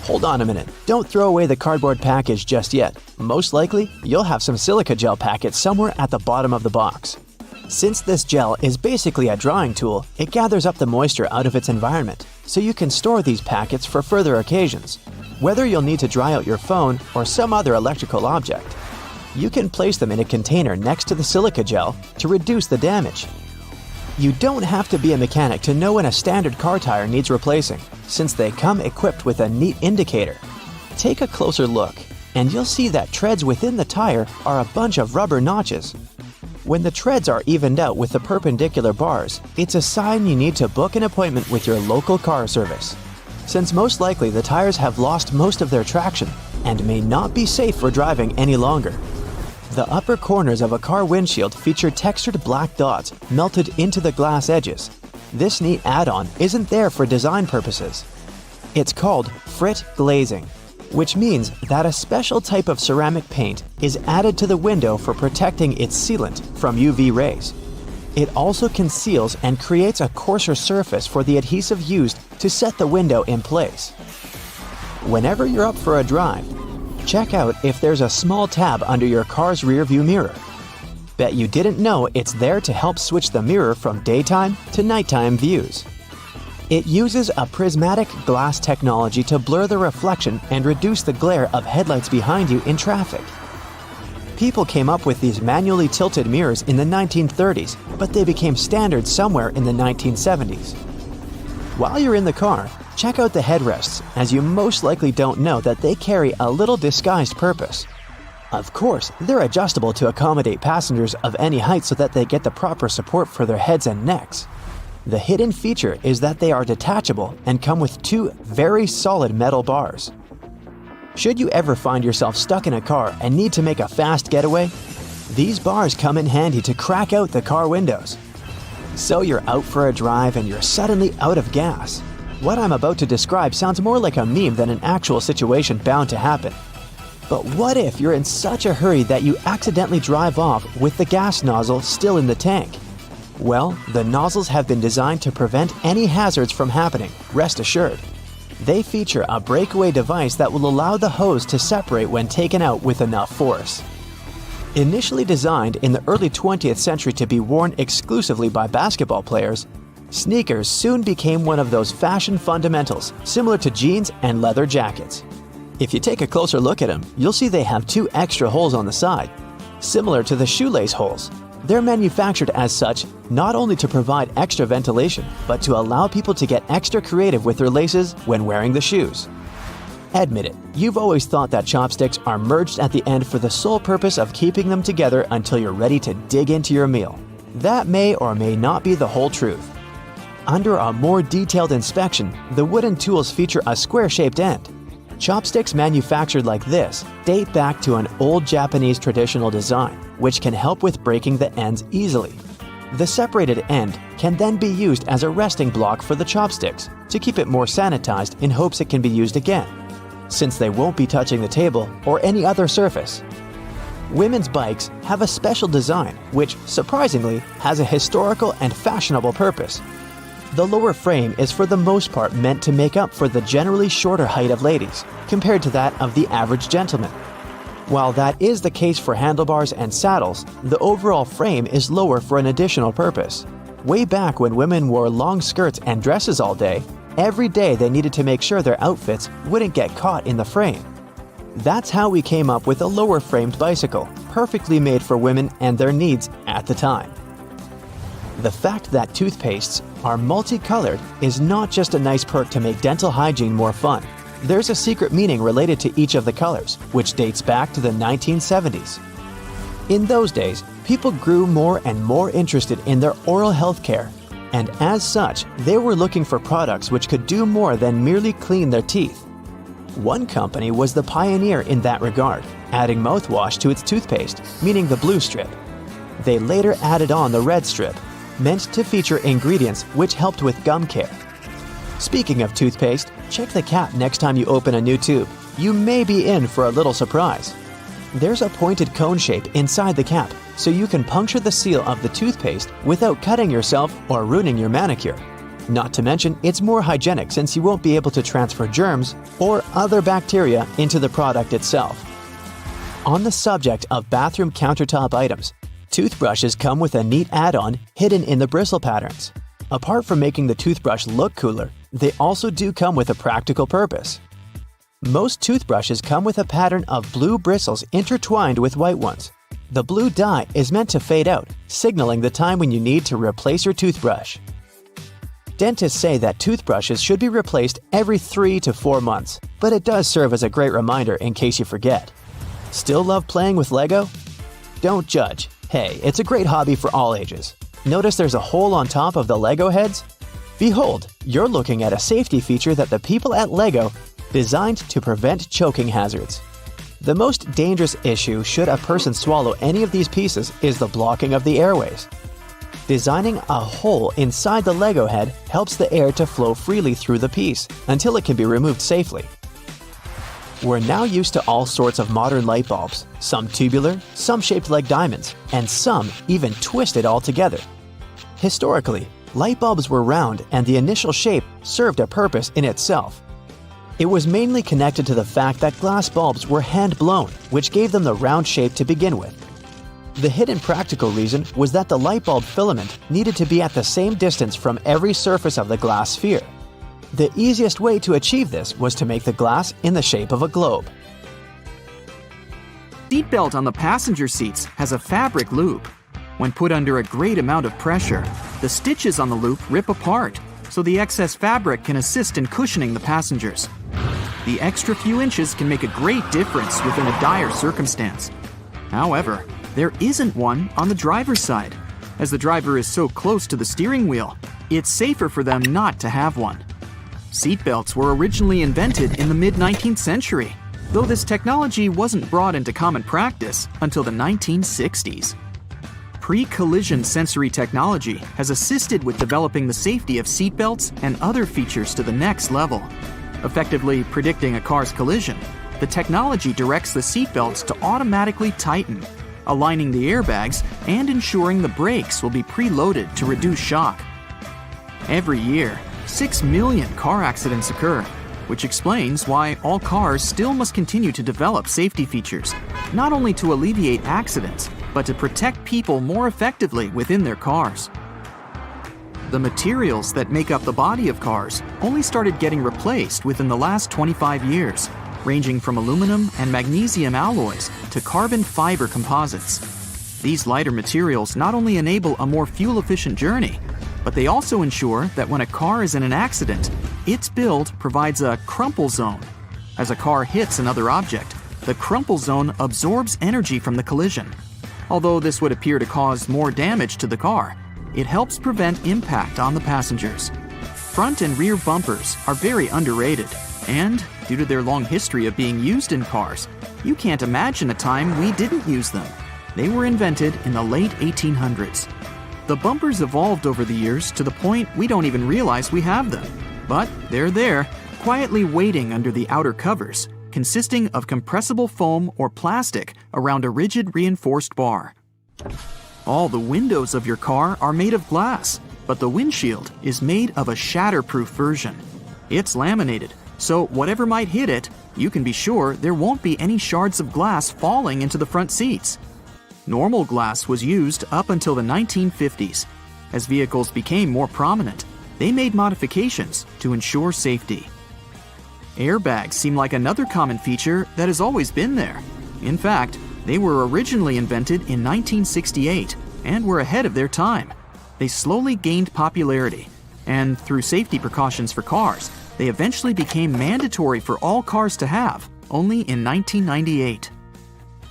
Hold on a minute, don't throw away the cardboard package just yet. Most likely, you'll have some silica gel packets somewhere at the bottom of the box. Since this gel is basically a drying tool, it gathers up the moisture out of its environment, so you can store these packets for further occasions. Whether you'll need to dry out your phone or some other electrical object, you can place them in a container next to the silica gel to reduce the damage. You don't have to be a mechanic to know when a standard car tire needs replacing, since they come equipped with a neat indicator. Take a closer look, and you'll see that treads within the tire are a bunch of rubber notches. When the treads are evened out with the perpendicular bars, it's a sign you need to book an appointment with your local car service, since most likely the tires have lost most of their traction and may not be safe for driving any longer. The upper corners of a car windshield feature textured black dots melted into the glass edges. This neat add-on isn't there for design purposes. It's called frit glazing, which means that a special type of ceramic paint is added to the window for protecting its sealant from UV rays. It also conceals and creates a coarser surface for the adhesive used to set the window in place. Whenever you're up for a drive, check out if there's a small tab under your car's rear-view mirror. Bet you didn't know it's there to help switch the mirror from daytime to nighttime views. It uses a prismatic glass technology to blur the reflection and reduce the glare of headlights behind you in traffic. People came up with these manually tilted mirrors in the 1930s, but they became standard somewhere in the 1970s. While you're in the car, check out the headrests, as you most likely don't know that they carry a little disguised purpose. Of course, they're adjustable to accommodate passengers of any height so that they get the proper support for their heads and necks. The hidden feature is that they are detachable and come with two very solid metal bars. Should you ever find yourself stuck in a car and need to make a fast getaway, these bars come in handy to crack out the car windows. So you're out for a drive and you're suddenly out of gas. What I'm about to describe sounds more like a meme than an actual situation bound to happen. But what if you're in such a hurry that you accidentally drive off with the gas nozzle still in the tank? Well, the nozzles have been designed to prevent any hazards from happening, rest assured. They feature a breakaway device that will allow the hose to separate when taken out with enough force. Initially designed in the early 20th century to be worn exclusively by basketball players, sneakers soon became one of those fashion fundamentals, similar to jeans and leather jackets. If you take a closer look at them, you'll see they have two extra holes on the side, similar to the shoelace holes. They're manufactured as such not only to provide extra ventilation, but to allow people to get extra creative with their laces when wearing the shoes. Admit it, you've always thought that chopsticks are merged at the end for the sole purpose of keeping them together until you're ready to dig into your meal. That may or may not be the whole truth. Under a more detailed inspection, the wooden tools feature a square-shaped end. Chopsticks manufactured like this date back to an old Japanese traditional design, which can help with breaking the ends easily. The separated end can then be used as a resting block for the chopsticks to keep it more sanitized in hopes it can be used again, since they won't be touching the table or any other surface. Women's bikes have a special design which, surprisingly, has a historical and fashionable purpose. The lower frame is for the most part meant to make up for the generally shorter height of ladies, compared to that of the average gentleman. While that is the case for handlebars and saddles, the overall frame is lower for an additional purpose. Way back when women wore long skirts and dresses all day, every day they needed to make sure their outfits wouldn't get caught in the frame. That's how we came up with a lower-framed bicycle, perfectly made for women and their needs at the time. The fact that toothpastes are multicolored is not just a nice perk to make dental hygiene more fun. There's a secret meaning related to each of the colors, which dates back to the 1970s. In those days, people grew more and more interested in their oral health care, and as such, they were looking for products which could do more than merely clean their teeth. One company was the pioneer in that regard, adding mouthwash to its toothpaste, meaning the blue strip. They later added on the red strip, meant to feature ingredients which helped with gum care. Speaking of toothpaste, check the cap next time you open a new tube. You may be in for a little surprise. There's a pointed cone shape inside the cap, so you can puncture the seal of the toothpaste without cutting yourself or ruining your manicure. Not to mention, it's more hygienic since you won't be able to transfer germs or other bacteria into the product itself. On the subject of bathroom countertop items, toothbrushes come with a neat add-on hidden in the bristle patterns. Apart from making the toothbrush look cooler, they also do come with a practical purpose. Most toothbrushes come with a pattern of blue bristles intertwined with white ones. The blue dye is meant to fade out, signaling the time when you need to replace your toothbrush. Dentists say that toothbrushes should be replaced every 3 to 4 months, but it does serve as a great reminder in case you forget. Still love playing with Lego? Don't judge. Hey, it's a great hobby for all ages. Notice there's a hole on top of the Lego heads? Behold, you're looking at a safety feature that the people at Lego designed to prevent choking hazards. The most dangerous issue should a person swallow any of these pieces is the blocking of the airways. Designing a hole inside the Lego head helps the air to flow freely through the piece until it can be removed safely. We're now used to all sorts of modern light bulbs, some tubular, some shaped like diamonds, and some even twisted altogether. Historically, light bulbs were round and the initial shape served a purpose in itself. It was mainly connected to the fact that glass bulbs were hand-blown, which gave them the round shape to begin with. The hidden practical reason was that the light bulb filament needed to be at the same distance from every surface of the glass sphere. The easiest way to achieve this was to make the glass in the shape of a globe. Seatbelt on the passenger seats has a fabric loop. When put under a great amount of pressure, the stitches on the loop rip apart, so the excess fabric can assist in cushioning the passengers. The extra few inches can make a great difference within a dire circumstance. However, there isn't one on the driver's side. As the driver is so close to the steering wheel, it's safer for them not to have one. Seatbelts were originally invented in the mid-19th century, though this technology wasn't brought into common practice until the 1960s. Pre-collision sensory technology has assisted with developing the safety of seatbelts and other features to the next level. Effectively predicting a car's collision, the technology directs the seatbelts to automatically tighten, aligning the airbags and ensuring the brakes will be preloaded to reduce shock. Every year, 6 million car accidents occur, which explains why all cars still must continue to develop safety features, not only to alleviate accidents, but to protect people more effectively within their cars. The materials that make up the body of cars only started getting replaced within the last 25 years, ranging from aluminum and magnesium alloys to carbon fiber composites. These lighter materials not only enable a more fuel-efficient journey, but they also ensure that when a car is in an accident, its build provides a crumple zone. As a car hits another object, the crumple zone absorbs energy from the collision. Although this would appear to cause more damage to the car, it helps prevent impact on the passengers. Front and rear bumpers are very underrated, and due to their long history of being used in cars, you can't imagine a time we didn't use them. They were invented in the late 1800s. The bumpers evolved over the years to the point we don't even realize we have them. But they're there, quietly waiting under the outer covers, consisting of compressible foam or plastic around a rigid reinforced bar. All the windows of your car are made of glass, but the windshield is made of a shatterproof version. It's laminated, so whatever might hit it, you can be sure there won't be any shards of glass falling into the front seats. Normal glass was used up until the 1950s. As vehicles became more prominent, they made modifications to ensure safety. Airbags seem like another common feature that has always been there. In fact, they were originally invented in 1968 and were ahead of their time. They slowly gained popularity, and through safety precautions for cars, they eventually became mandatory for all cars to have, only in 1998.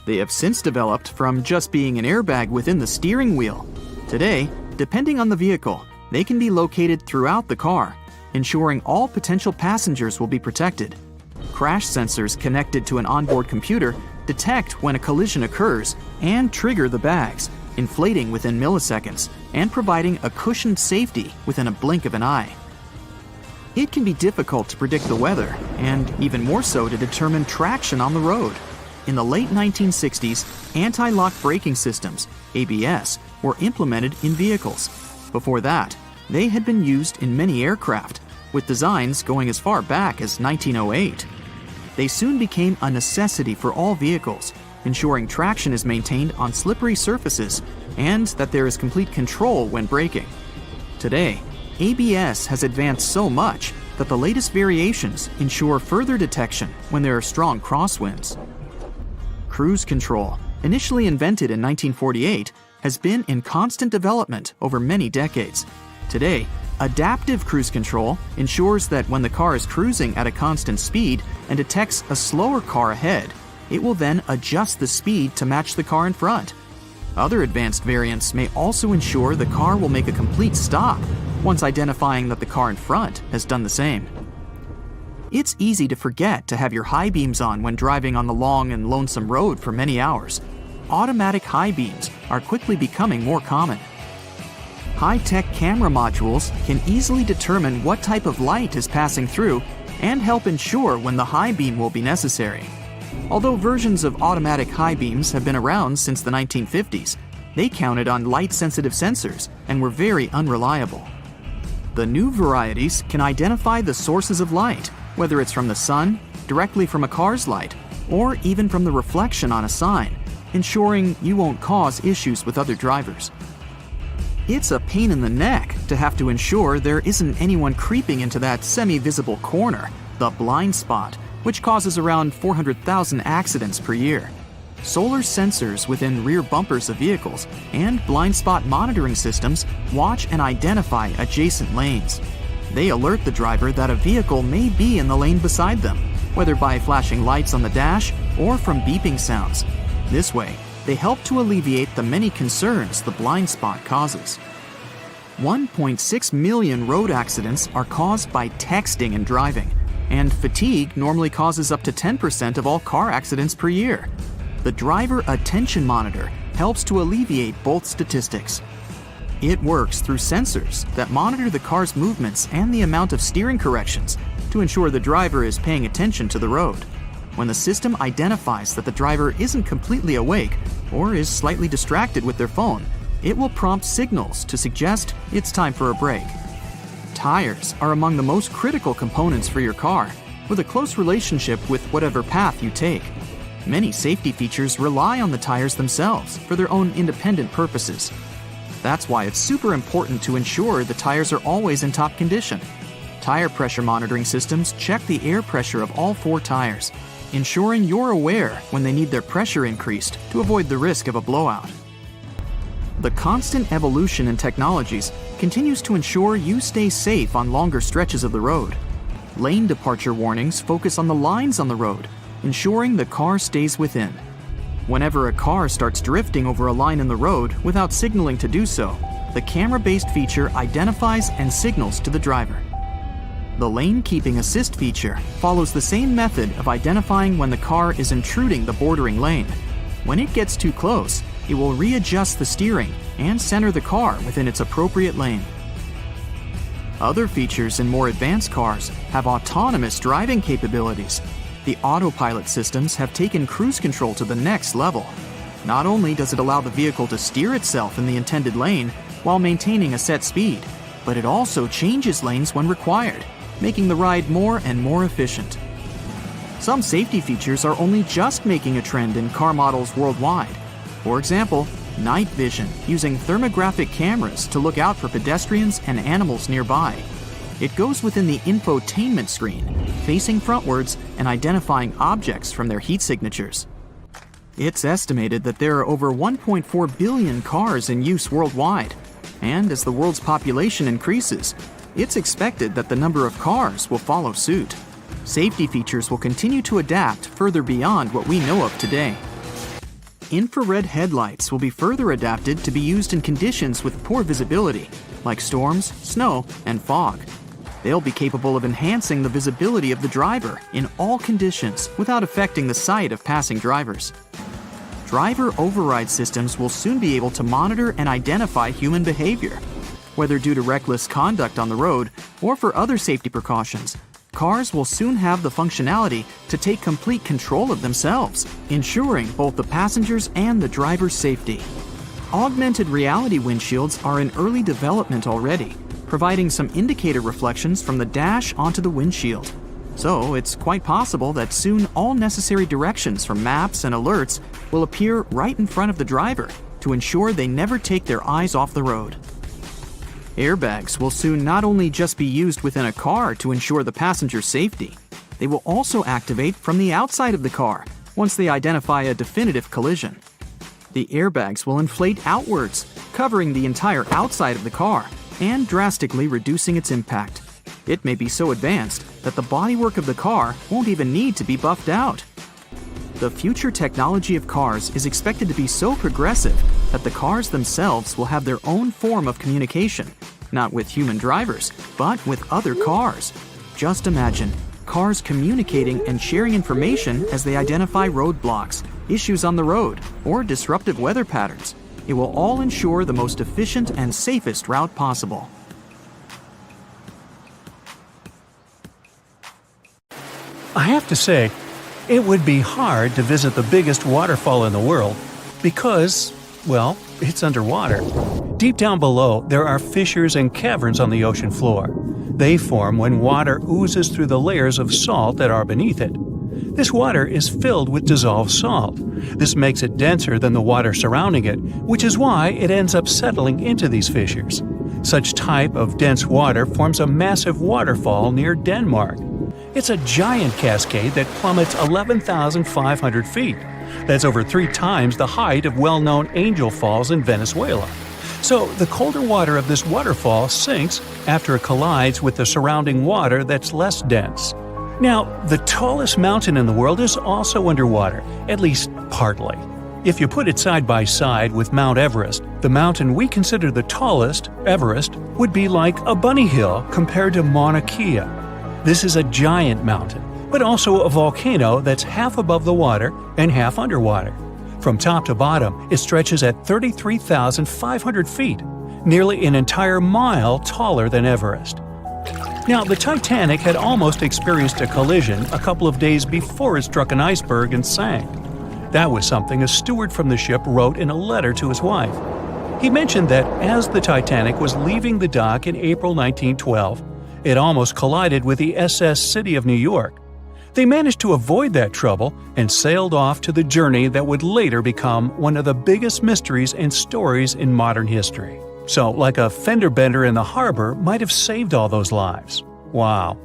They have since developed from just being an airbag within the steering wheel. Today, depending on the vehicle, they can be located throughout the car, ensuring all potential passengers will be protected. Crash sensors connected to an onboard computer detect when a collision occurs and trigger the bags, inflating within milliseconds and providing a cushioned safety within a blink of an eye. It can be difficult to predict the weather, and even more so to determine traction on the road. In the late 1960s, anti-lock braking systems, ABS, were implemented in vehicles. Before that, they had been used in many aircraft, with designs going as far back as 1908. They soon became a necessity for all vehicles, ensuring traction is maintained on slippery surfaces and that there is complete control when braking. Today, ABS has advanced so much that the latest variations ensure further detection when there are strong crosswinds. Cruise control, initially invented in 1948, has been in constant development over many decades. Today, adaptive cruise control ensures that when the car is cruising at a constant speed and detects a slower car ahead, it will then adjust the speed to match the car in front. Other advanced variants may also ensure the car will make a complete stop once identifying that the car in front has done the same. It's easy to forget to have your high beams on when driving on the long and lonesome road for many hours. Automatic high beams are quickly becoming more common. High-tech camera modules can easily determine what type of light is passing through and help ensure when the high beam will be necessary. Although versions of automatic high beams have been around since the 1950s, they counted on light-sensitive sensors and were very unreliable. The new varieties can identify the sources of light, whether it's from the sun, directly from a car's light, or even from the reflection on a sign, ensuring you won't cause issues with other drivers. It's a pain in the neck to have to ensure there isn't anyone creeping into that semi-visible corner, the blind spot, which causes around 400,000 accidents per year. Solar sensors within rear bumpers of vehicles and blind spot monitoring systems watch and identify adjacent lanes. They alert the driver that a vehicle may be in the lane beside them, whether by flashing lights on the dash or from beeping sounds. This way, they help to alleviate the many concerns the blind spot causes. 1.6 million road accidents are caused by texting and driving, and fatigue normally causes up to 10% of all car accidents per year. The Driver Attention Monitor helps to alleviate both statistics. It works through sensors that monitor the car's movements and the amount of steering corrections to ensure the driver is paying attention to the road. When the system identifies that the driver isn't completely awake or is slightly distracted with their phone, it will prompt signals to suggest it's time for a break. Tires are among the most critical components for your car, with a close relationship with whatever path you take. Many safety features rely on the tires themselves for their own independent purposes. That's why it's super important to ensure the tires are always in top condition. Tire pressure monitoring systems check the air pressure of all 4 tires, ensuring you're aware when they need their pressure increased to avoid the risk of a blowout. The constant evolution in technologies continues to ensure you stay safe on longer stretches of the road. Lane departure warnings focus on the lines on the road, ensuring the car stays within. Whenever a car starts drifting over a line in the road without signaling to do so, the camera-based feature identifies and signals to the driver. The lane keeping assist feature follows the same method of identifying when the car is intruding the bordering lane. When it gets too close, it will readjust the steering and center the car within its appropriate lane. Other features in more advanced cars have autonomous driving capabilities. The autopilot systems have taken cruise control to the next level. Not only does it allow the vehicle to steer itself in the intended lane while maintaining a set speed, but it also changes lanes when required, making the ride more and more efficient. Some safety features are only just making a trend in car models worldwide. For example, night vision using thermographic cameras to look out for pedestrians and animals nearby. It goes within the infotainment screen, facing frontwards and identifying objects from their heat signatures. It's estimated that there are over 1.4 billion cars in use worldwide, and as the world's population increases, it's expected that the number of cars will follow suit. Safety features will continue to adapt further beyond what we know of today. infrared headlights will be further adapted to be used in conditions with poor visibility, like storms, snow, and fog. They'll be capable of enhancing the visibility of the driver in all conditions without affecting the sight of passing drivers. Driver override systems will soon be able to monitor and identify human behavior. Whether due to reckless conduct on the road or for other safety precautions, cars will soon have the functionality to take complete control of themselves, ensuring both the passengers and the driver's safety. Augmented reality windshields are in early development already, providing some indicator reflections from the dash onto the windshield. So it's quite possible that soon all necessary directions from maps and alerts will appear right in front of the driver to ensure they never take their eyes off the road. Airbags will soon not only just be used within a car to ensure the passenger's safety, they will also activate from the outside of the car once they identify a definitive collision. The airbags will inflate outwards, covering the entire outside of the car and drastically reducing its impact. It may be so advanced that the bodywork of the car won't even need to be buffed out. The future technology of cars is expected to be so progressive that the cars themselves will have their own form of communication, not with human drivers, but with other cars. Just imagine cars communicating and sharing information as they identify roadblocks, issues on the road, or disruptive weather patterns. It will all ensure the most efficient and safest route possible. I have to say, it would be hard to visit the biggest waterfall in the world because, well, it's underwater. Deep down below, there are fissures and caverns on the ocean floor. They form when water oozes through the layers of salt that are beneath it. This water is filled with dissolved salt. This makes it denser than the water surrounding it, which is why it ends up settling into these fissures. Such type of dense water forms a massive waterfall near Denmark. It's a giant cascade that plummets 11,500 feet. That's over 3 times the height of well-known Angel Falls in Venezuela. So the colder water of this waterfall sinks after it collides with the surrounding water that's less dense. Now, the tallest mountain in the world is also underwater, at least partly. If you put it side by side with Mount Everest, the mountain we consider the tallest, Everest, would be like a bunny hill compared to Mauna Kea. This is a giant mountain, but also a volcano that's half above the water and half underwater. From top to bottom, it stretches at 33,500 feet, nearly an entire mile taller than Everest. Now, the Titanic had almost experienced a collision a couple of days before it struck an iceberg and sank. That was something a steward from the ship wrote in a letter to his wife. He mentioned that as the Titanic was leaving the dock in April 1912, it almost collided with the SS City of New York. They managed to avoid that trouble and sailed off to the journey that would later become one of the biggest mysteries and stories in modern history. So, like a fender bender in the harbor might have saved all those lives. Wow.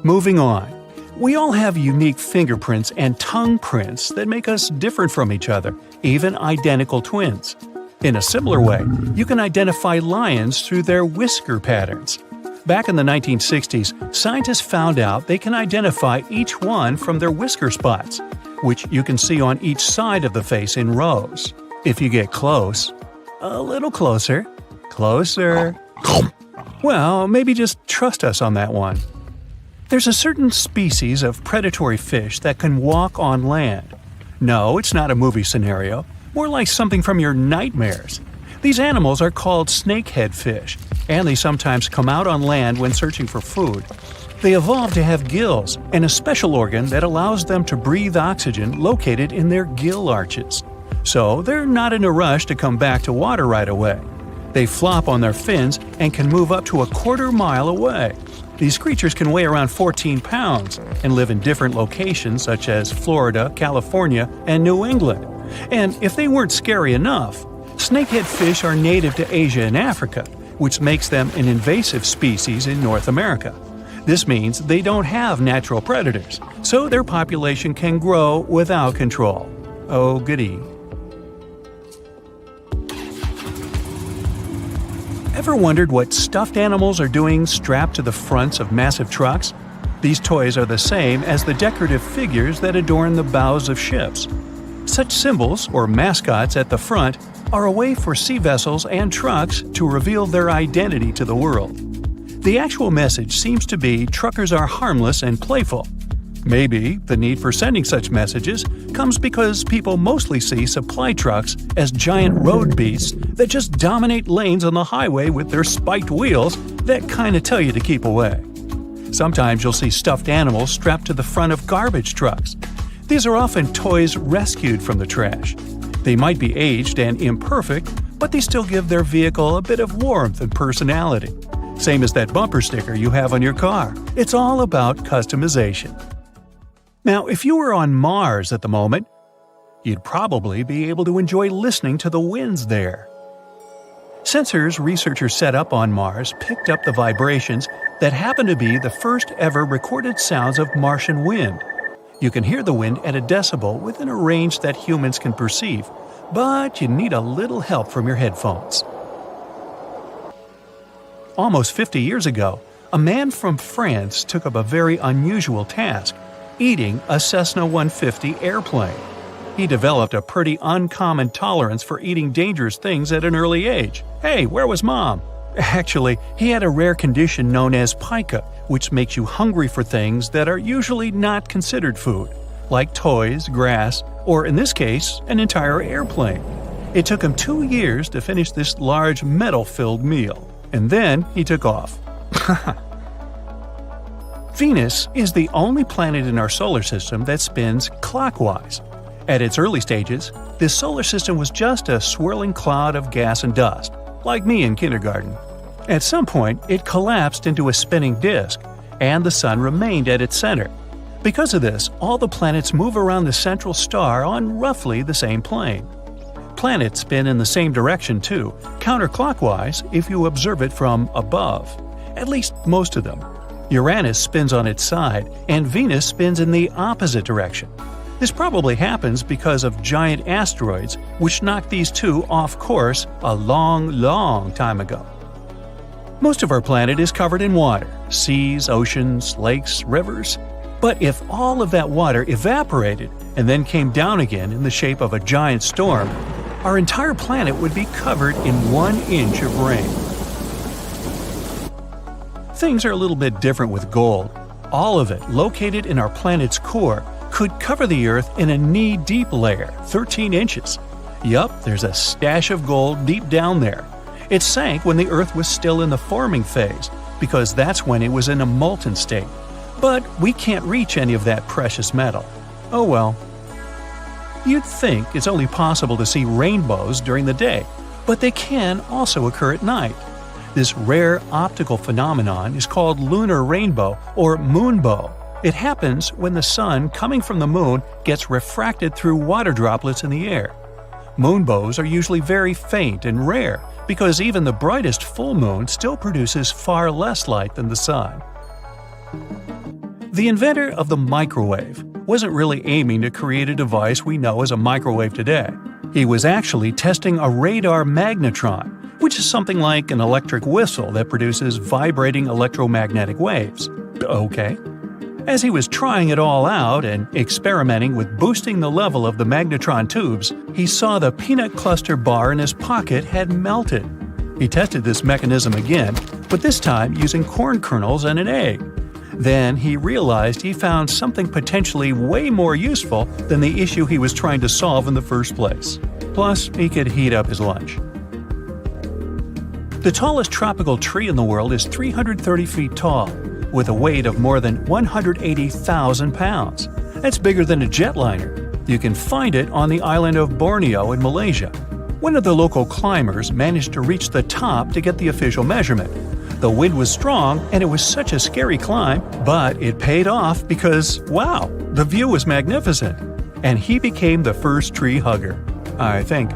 Moving on. We all have unique fingerprints and tongue prints that make us different from each other, even identical twins. In a similar way, you can identify lions through their whisker patterns. Back in the 1960s, scientists found out they can identify each one from their whisker spots, which you can see on each side of the face in rows. If you get close, a little closer, closer. Well, maybe just trust us on that one. There's a certain species of predatory fish that can walk on land. No, it's not a movie scenario, more like something from your nightmares. These animals are called snakehead fish, and they sometimes come out on land when searching for food. They evolved to have gills and a special organ that allows them to breathe oxygen located in their gill arches. So they're not in a rush to come back to water right away. They flop on their fins and can move up to a quarter mile away. These creatures can weigh around 14 pounds and live in different locations such as Florida, California, and New England. And if they weren't scary enough, snakehead fish are native to Asia and Africa, which makes them an invasive species in North America. This means they don't have natural predators, so their population can grow without control. Oh, goody. Ever wondered what stuffed animals are doing strapped to the fronts of massive trucks? These toys are the same as the decorative figures that adorn the bows of ships. Such symbols, or mascots at the front, are a way for sea vessels and trucks to reveal their identity to the world. The actual message seems to be truckers are harmless and playful. Maybe the need for sending such messages comes because people mostly see supply trucks as giant road beasts that just dominate lanes on the highway with their spiked wheels that kinda tell you to keep away. Sometimes you'll see stuffed animals strapped to the front of garbage trucks. These are often toys rescued from the trash. They might be aged and imperfect, but they still give their vehicle a bit of warmth and personality. Same as that bumper sticker you have on your car. It's all about customization. Now, if you were on Mars at the moment, you'd probably be able to enjoy listening to the winds there. Sensors researchers set up on Mars picked up the vibrations that happen to be the first ever recorded sounds of Martian wind. You can hear the wind at a decibel within a range that humans can perceive, but you need a little help from your headphones. Almost 50 years ago, a man from France took up a very unusual task: eating a Cessna 150 airplane. He developed a pretty uncommon tolerance for eating dangerous things at an early age. Hey, where was Mom? Actually, he had a rare condition known as pica, which makes you hungry for things that are usually not considered food, like toys, grass, or in this case, an entire airplane. It took him 2 years to finish this large metal-filled meal, and then he took off. Venus is the only planet in our solar system that spins clockwise. At its early stages, this solar system was just a swirling cloud of gas and dust, like me in kindergarten. At some point, it collapsed into a spinning disk, and the Sun remained at its center. Because of this, all the planets move around the central star on roughly the same plane. Planets spin in the same direction too, counterclockwise if you observe it from above. At least most of them. Uranus spins on its side, and Venus spins in the opposite direction. This probably happens because of giant asteroids, which knocked these two off course a long time ago. Most of our planet is covered in water: seas, oceans, lakes, rivers. But if all of that water evaporated and then came down again in the shape of a giant storm, our entire planet would be covered in 1 inch of rain. Things are a little bit different with gold. All of it, located in our planet's core, could cover the Earth in a knee-deep layer, 13 inches. Yup, there's a stash of gold deep down there. It sank when the Earth was still in the forming phase, because that's when it was in a molten state. But we can't reach any of that precious metal. Oh well. You'd think it's only possible to see rainbows during the day, but they can also occur at night. This rare optical phenomenon is called lunar rainbow or moonbow. It happens when the sun coming from the moon gets refracted through water droplets in the air. Moonbows are usually very faint and rare because even the brightest full moon still produces far less light than the sun. The inventor of the microwave wasn't really aiming to create a device we know as a microwave today. He was actually testing a radar magnetron, which is something like an electric whistle that produces vibrating electromagnetic waves. Okay. As he was trying it all out and experimenting with boosting the level of the magnetron tubes, he saw the peanut cluster bar in his pocket had melted. He tested this mechanism again, but this time using corn kernels and an egg. Then he realized he found something potentially way more useful than the issue he was trying to solve in the first place. Plus, he could heat up his lunch. The tallest tropical tree in the world is 330 feet tall, with a weight of more than 180,000 pounds. That's bigger than a jetliner. You can find it on the island of Borneo in Malaysia. One of the local climbers managed to reach the top to get the official measurement. The wind was strong and it was such a scary climb, but it paid off because, wow, the view was magnificent. And he became the first tree hugger, I think.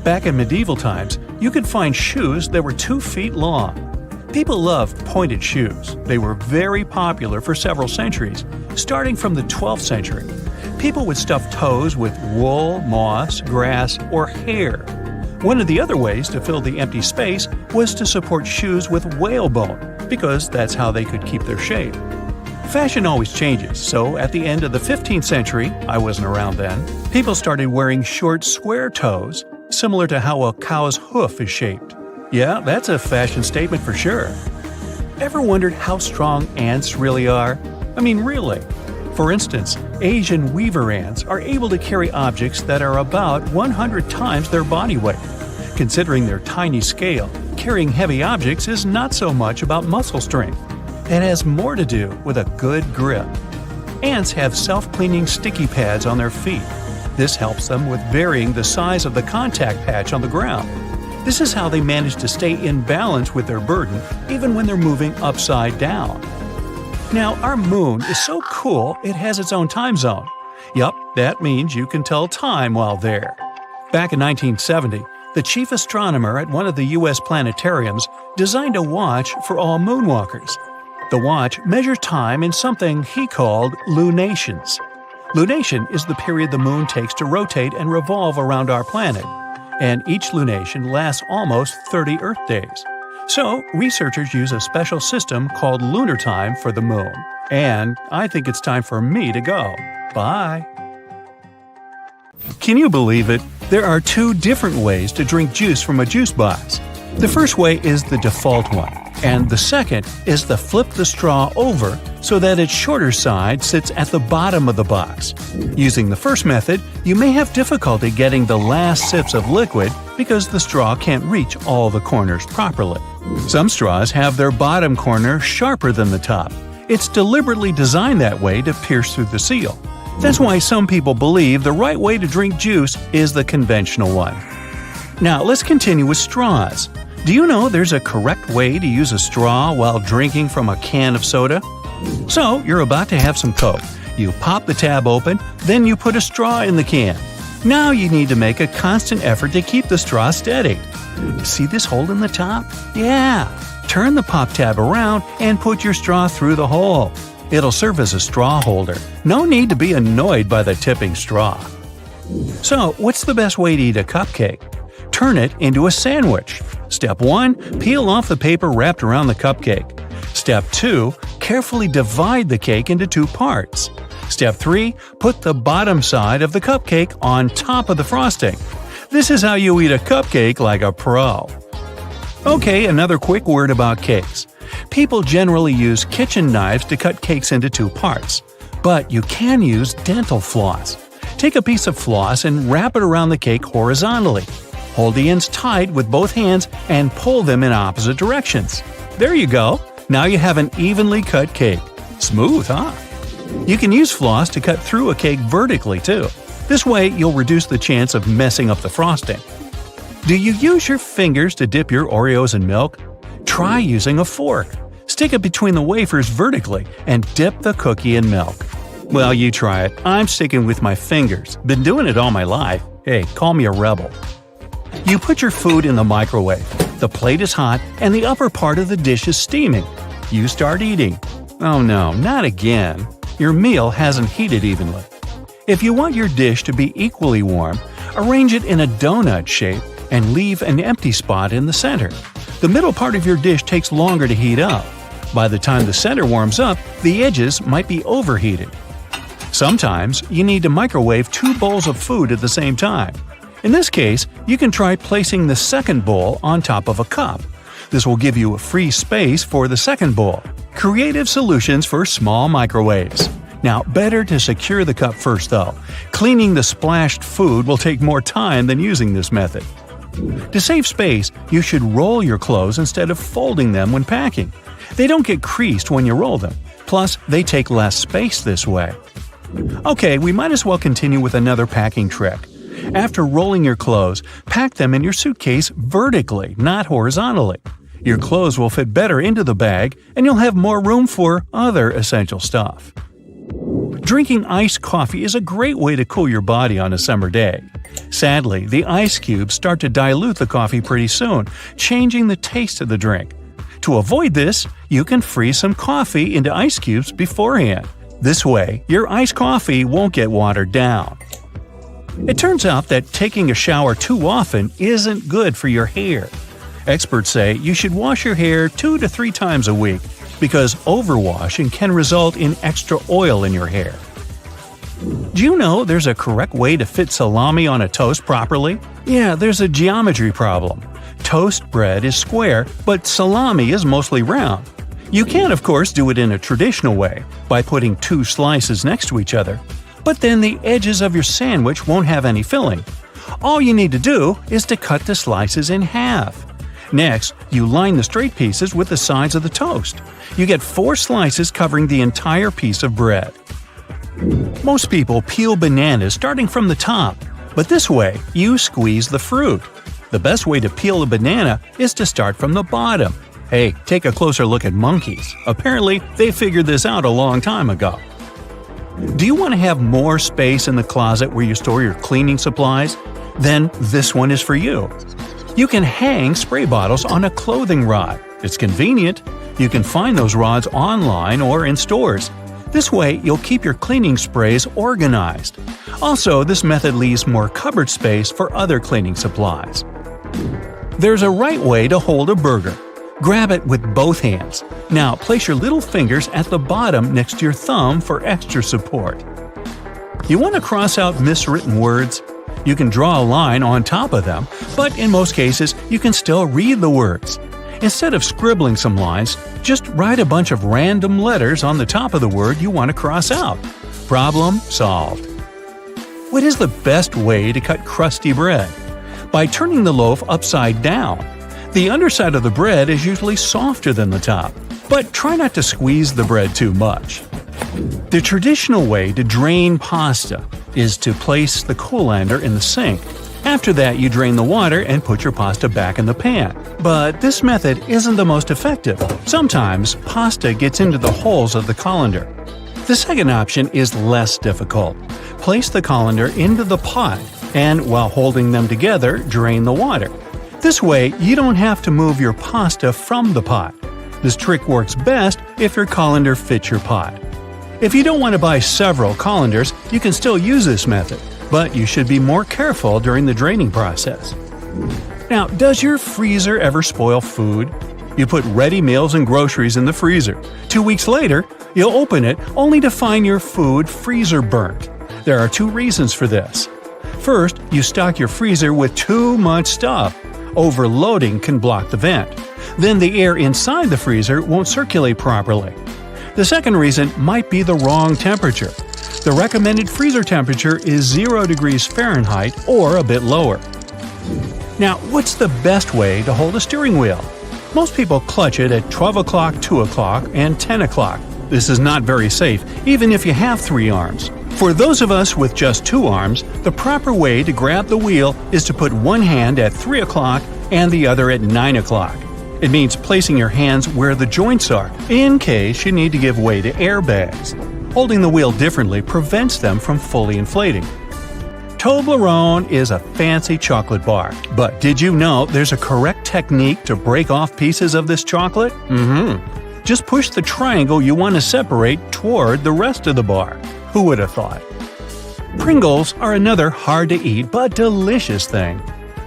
Back in medieval times, you could find shoes that were 2 feet long. People loved pointed shoes. They were very popular for several centuries, starting from the 12th century. People would stuff toes with wool, moss, grass, or hair. One of the other ways to fill the empty space was to support shoes with whalebone, because that's how they could keep their shape. Fashion always changes, so at the end of the 15th century, I wasn't around then, people started wearing short square toes, similar to how a cow's hoof is shaped. Yeah, that's a fashion statement for sure. Ever wondered how strong ants really are? I mean, really. For instance, Asian weaver ants are able to carry objects that are about 100 times their body weight. Considering their tiny scale, carrying heavy objects is not so much about muscle strength. It has more to do with a good grip. Ants have self-cleaning sticky pads on their feet. This helps them with varying the size of the contact patch on the ground. This is how they manage to stay in balance with their burden even when they're moving upside down. Now, our moon is so cool it has its own time zone. Yup, that means you can tell time while there. Back in 1970, the chief astronomer at one of the U.S. planetariums designed a watch for all moonwalkers. The watch measures time in something he called lunations. Lunation is the period the moon takes to rotate and revolve around our planet, and each lunation lasts almost 30 Earth days. So, researchers use a special system called lunar time for the moon. And I think it's time for me to go. Bye! Can you believe it? There are 2 different ways to drink juice from a juice box. The first way is the default one, and the second is to flip the straw over so that its shorter side sits at the bottom of the box. Using the first method, you may have difficulty getting the last sips of liquid because the straw can't reach all the corners properly. Some straws have their bottom corner sharper than the top. It's deliberately designed that way to pierce through the seal. That's why some people believe the right way to drink juice is the conventional one. Now let's continue with straws. Do you know there's a correct way to use a straw while drinking from a can of soda? So, you're about to have some Coke. You pop the tab open, then you put a straw in the can. Now you need to make a constant effort to keep the straw steady. See this hole in the top? Yeah! Turn the pop tab around and put your straw through the hole. It'll serve as a straw holder. No need to be annoyed by the tipping straw. So, what's the best way to eat a cupcake? Turn it into a sandwich. Step 1. Peel off the paper wrapped around the cupcake. Step 2. Carefully divide the cake into 2 parts. Step 3. Put the bottom side of the cupcake on top of the frosting. This is how you eat a cupcake like a pro. Okay, another quick word about cakes. People generally use kitchen knives to cut cakes into 2 parts. But you can use dental floss. Take a piece of floss and wrap it around the cake horizontally. Hold the ends tight with both hands and pull them in opposite directions. There you go! Now you have an evenly cut cake. Smooth, huh? You can use floss to cut through a cake vertically, too. This way, you'll reduce the chance of messing up the frosting. Do you use your fingers to dip your Oreos in milk? Try using a fork. Stick it between the wafers vertically and dip the cookie in milk. Well, you try it. I'm sticking with my fingers. Been doing it all my life. Hey, call me a rebel. You put your food in the microwave. The plate is hot and the upper part of the dish is steaming. You start eating. Oh no, not again. Your meal hasn't heated evenly. If you want your dish to be equally warm, arrange it in a donut shape and leave an empty spot in the center. The middle part of your dish takes longer to heat up. By the time the center warms up, the edges might be overheated. Sometimes you need to microwave 2 bowls of food at the same time. In this case, you can try placing the second bowl on top of a cup. This will give you a free space for the second bowl. Creative solutions for small microwaves. Now, better to secure the cup first though. Cleaning the splashed food will take more time than using this method. To save space, you should roll your clothes instead of folding them when packing. They don't get creased when you roll them. Plus, they take less space this way. Okay, we might as well continue with another packing trick. After rolling your clothes, pack them in your suitcase vertically, not horizontally. Your clothes will fit better into the bag, and you'll have more room for other essential stuff. Drinking iced coffee is a great way to cool your body on a summer day. Sadly, the ice cubes start to dilute the coffee pretty soon, changing the taste of the drink. To avoid this, you can freeze some coffee into ice cubes beforehand. This way, your iced coffee won't get watered down. It turns out that taking a shower too often isn't good for your hair. Experts say you should wash your hair 2 to 3 times a week. because overwashing can result in extra oil in your hair. Do you know there's a correct way to fit salami on a toast properly? Yeah, there's a geometry problem. Toast bread is square, but salami is mostly round. You can, of course, do it in a traditional way, by putting 2 slices next to each other. But then the edges of your sandwich won't have any filling. All you need to do is to cut the slices in half. Next, you line the straight pieces with the sides of the toast. You get 4 slices covering the entire piece of bread. Most people peel bananas starting from the top, but this way you squeeze the fruit. The best way to peel a banana is to start from the bottom. Hey, take a closer look at monkeys. Apparently, they figured this out a long time ago. Do you want to have more space in the closet where you store your cleaning supplies? Then this one is for you. You can hang spray bottles on a clothing rod. It's convenient. You can find those rods online or in stores. This way, you'll keep your cleaning sprays organized. Also, this method leaves more cupboard space for other cleaning supplies. There's a right way to hold a burger. Grab it with both hands. Now, place your little fingers at the bottom next to your thumb for extra support. You want to cross out miswritten words? You can draw a line on top of them, but in most cases, you can still read the words. Instead of scribbling some lines, just write a bunch of random letters on the top of the word you want to cross out. Problem solved. What is the best way to cut crusty bread? By turning the loaf upside down. The underside of the bread is usually softer than the top, but try not to squeeze the bread too much. The traditional way to drain pasta is to place the colander in the sink. After that, you drain the water and put your pasta back in the pan. But this method isn't the most effective. Sometimes, pasta gets into the holes of the colander. The second option is less difficult. Place the colander into the pot, and while holding them together, drain the water. This way, you don't have to move your pasta from the pot. This trick works best if your colander fits your pot. If you don't want to buy several colanders, you can still use this method, but you should be more careful during the draining process. Now, does your freezer ever spoil food? You put ready meals and groceries in the freezer. 2 weeks later, you'll open it only to find your food freezer burnt. There are 2 reasons for this. First, you stock your freezer with too much stuff. Overloading can block the vent. Then the air inside the freezer won't circulate properly. The second reason might be the wrong temperature. The recommended freezer temperature is 0 degrees Fahrenheit or a bit lower. Now, what's the best way to hold a steering wheel? Most people clutch it at 12 o'clock, 2 o'clock, and 10 o'clock. This is not very safe, even if you have 3 arms. For those of us with just 2 arms, the proper way to grab the wheel is to put one hand at 3 o'clock and the other at 9 o'clock. It means placing your hands where the joints are, in case you need to give way to airbags. Holding the wheel differently prevents them from fully inflating. Toblerone is a fancy chocolate bar, but did you know there's a correct technique to break off pieces of this chocolate? Just push the triangle you want to separate toward the rest of the bar. Who would have thought? Pringles are another hard-to-eat but delicious thing.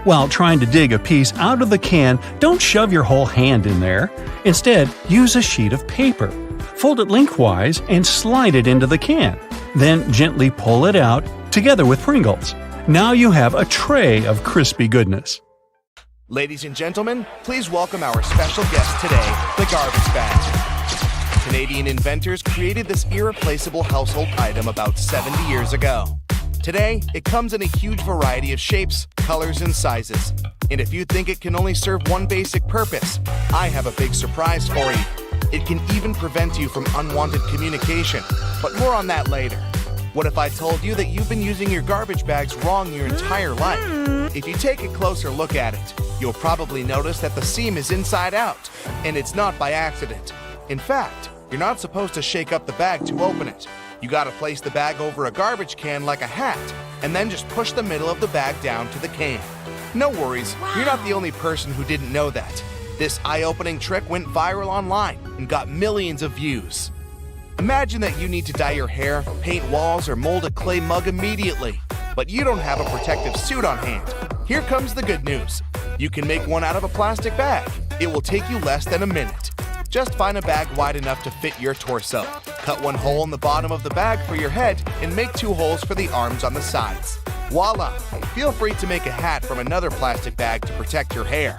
While trying to dig a piece out of the can, don't shove your whole hand in there. Instead, use a sheet of paper. Fold it lengthwise and slide it into the can. Then gently pull it out, together with Pringles. Now you have a tray of crispy goodness. Ladies and gentlemen, please welcome our special guest today, the garbage bag. Canadian inventors created this irreplaceable household item about 70 years ago. Today, it comes in a huge variety of shapes, colors, and sizes. And if you think it can only serve one basic purpose, I have a big surprise for you. It can even prevent you from unwanted communication, but more on that later. What if I told you that you've been using your garbage bags wrong your entire life? If you take a closer look at it, you'll probably notice that the seam is inside out, and it's not by accident. In fact, you're not supposed to shake up the bag to open it. You gotta place the bag over a garbage can like a hat, and then just push the middle of the bag down to the can. No worries, you're not the only person who didn't know that. This eye-opening trick went viral online and got millions of views. Imagine that you need to dye your hair, paint walls, or mold a clay mug immediately, but you don't have a protective suit on hand. Here comes the good news. You can make one out of a plastic bag. It will take you less than a minute. Just find a bag wide enough to fit your torso. Cut one hole in the bottom of the bag for your head and make 2 holes for the arms on the sides. Voila! Feel free to make a hat from another plastic bag to protect your hair.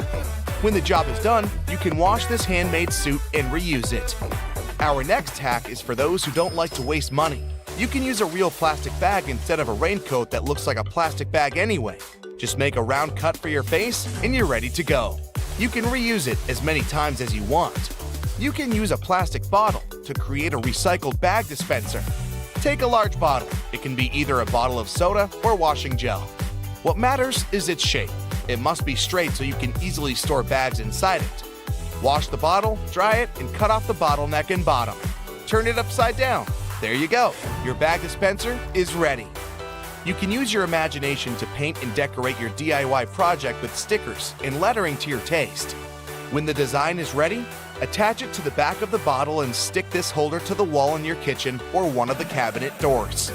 When the job is done, you can wash this handmade suit and reuse it. Our next hack is for those who don't like to waste money. You can use a real plastic bag instead of a raincoat that looks like a plastic bag anyway. Just make a round cut for your face and you're ready to go. You can reuse it as many times as you want. You can use a plastic bottle to create a recycled bag dispenser. Take a large bottle. It can be either a bottle of soda or washing gel. What matters is its shape. It must be straight so you can easily store bags inside it. Wash the bottle, dry it, and cut off the bottleneck and bottom. Turn it upside down. There you go. Your bag dispenser is ready. You can use your imagination to paint and decorate your DIY project with stickers and lettering to your taste. When the design is ready, attach it to the back of the bottle and stick this holder to the wall in your kitchen or one of the cabinet doors.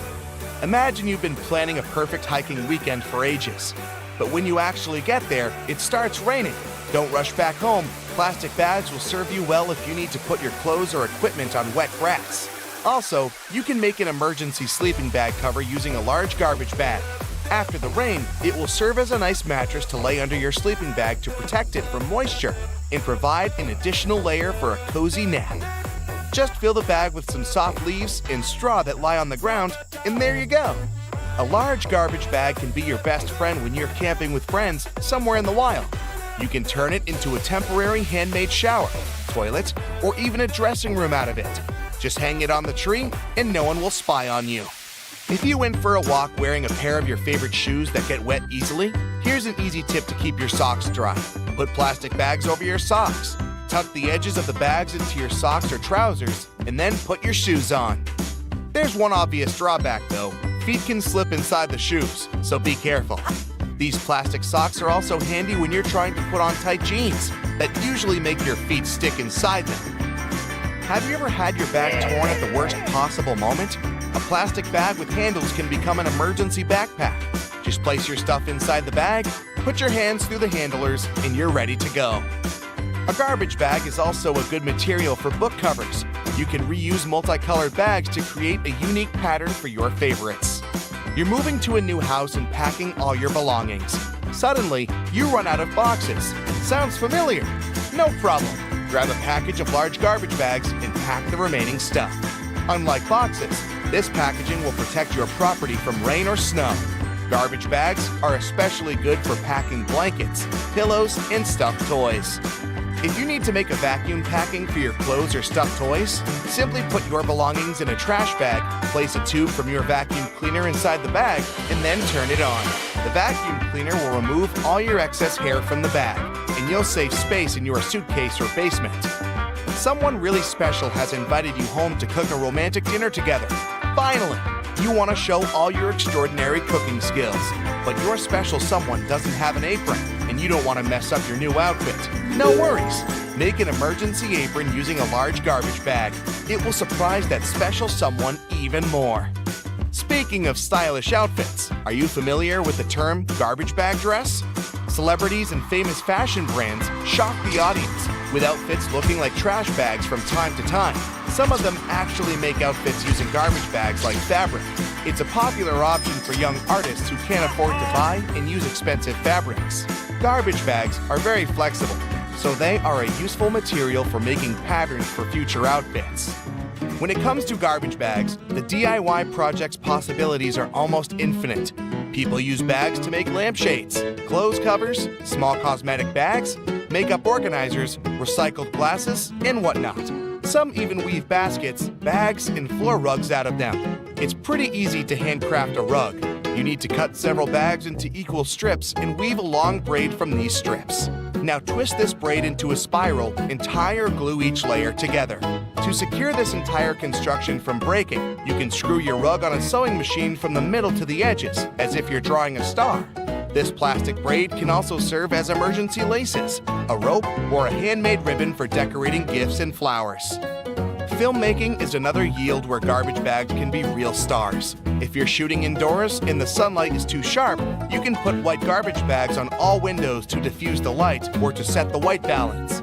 Imagine you've been planning a perfect hiking weekend for ages. But when you actually get there, it starts raining. Don't rush back home. Plastic bags will serve you well if you need to put your clothes or equipment on wet grass. Also, you can make an emergency sleeping bag cover using a large garbage bag. After the rain, it will serve as a nice mattress to lay under your sleeping bag to protect it from moisture and provide an additional layer for a cozy nap. Just fill the bag with some soft leaves and straw that lie on the ground, and there you go. A large garbage bag can be your best friend when you're camping with friends somewhere in the wild. You can turn it into a temporary handmade shower, toilet, or even a dressing room out of it. Just hang it on the tree and no one will spy on you. If you went for a walk wearing a pair of your favorite shoes that get wet easily, here's an easy tip to keep your socks dry. Put plastic bags over your socks. Tuck the edges of the bags into your socks or trousers, and then put your shoes on. There's one obvious drawback though. Feet can slip inside the shoes, so be careful. These plastic socks are also handy when you're trying to put on tight jeans that usually make your feet stick inside them. Have you ever had your bag torn at the worst possible moment? A plastic bag with handles can become an emergency backpack. Just place your stuff inside the bag, put your hands through the handlers, and you're ready to go. A garbage bag is also a good material for book covers. You can reuse multicolored bags to create a unique pattern for your favorites. You're moving to a new house and packing all your belongings. Suddenly, you run out of boxes. Sounds familiar? No problem. Grab a package of large garbage bags and pack the remaining stuff. Unlike boxes, this packaging will protect your property from rain or snow. Garbage bags are especially good for packing blankets, pillows, and stuffed toys. If you need to make a vacuum packing for your clothes or stuffed toys, simply put your belongings in a trash bag, place a tube from your vacuum cleaner inside the bag, and then turn it on. The vacuum cleaner will remove all your excess hair from the bag, and you'll save space in your suitcase or basement. Someone really special has invited you home to cook a romantic dinner together. Finally, you want to show all your extraordinary cooking skills, but your special someone doesn't have an apron, and you don't want to mess up your new outfit. No worries. Make an emergency apron using a large garbage bag. It will surprise that special someone even more. Speaking of stylish outfits, are you familiar with the term garbage bag dress? Celebrities and famous fashion brands shock the audience with outfits looking like trash bags from time to time. Some of them actually make outfits using garbage bags like fabric. It's a popular option for young artists who can't afford to buy and use expensive fabrics. Garbage bags are very flexible, so they are a useful material for making patterns for future outfits. When it comes to garbage bags, the DIY project's possibilities are almost infinite. People use bags to make lampshades, clothes covers, small cosmetic bags, makeup organizers, recycled glasses, and whatnot. Some even weave baskets, bags, and floor rugs out of them. It's pretty easy to handcraft a rug. You need to cut several bags into equal strips and weave a long braid from these strips. Now twist this braid into a spiral and tie or glue each layer together. To secure this entire construction from breaking, you can screw your rug on a sewing machine from the middle to the edges, as if you're drawing a star. This plastic braid can also serve as emergency laces, a rope, or a handmade ribbon for decorating gifts and flowers. Filmmaking is another yield where garbage bags can be real stars. If you're shooting indoors and the sunlight is too sharp, you can put white garbage bags on all windows to diffuse the light or to set the white balance.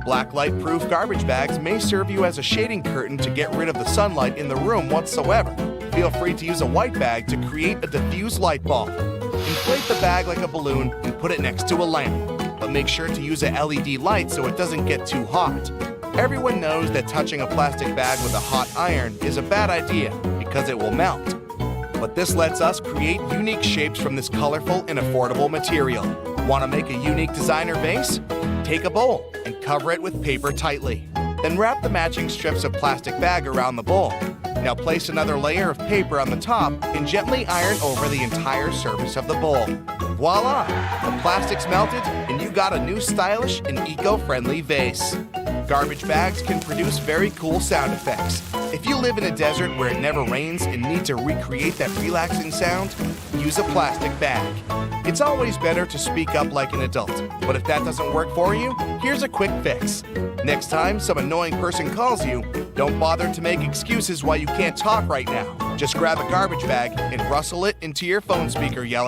Blacklight-proof garbage bags may serve you as a shading curtain to get rid of the sunlight in the room whatsoever. Feel free to use a white bag to create a diffuse light bulb. Inflate the bag like a balloon and put it next to a lamp. But make sure to use a LED light so it doesn't get too hot. Everyone knows that touching a plastic bag with a hot iron is a bad idea because it will melt. But this lets us create unique shapes from this colorful and affordable material. Want to make a unique designer vase? Take a bowl and cover it with paper tightly. Then wrap the matching strips of plastic bag around the bowl. Now place another layer of paper on the top and gently iron over the entire surface of the bowl. Voila! The plastic's melted and you got a new stylish and eco-friendly vase. Garbage bags can produce very cool sound effects. If you live in a desert where it never rains and need to recreate that relaxing sound, use a plastic bag. It's always better to speak up like an adult, but if that doesn't work for you, here's a quick fix. Next time some annoying person calls you, don't bother to make excuses why you can't talk right now. Just grab a garbage bag and rustle it into your phone speaker, yelling,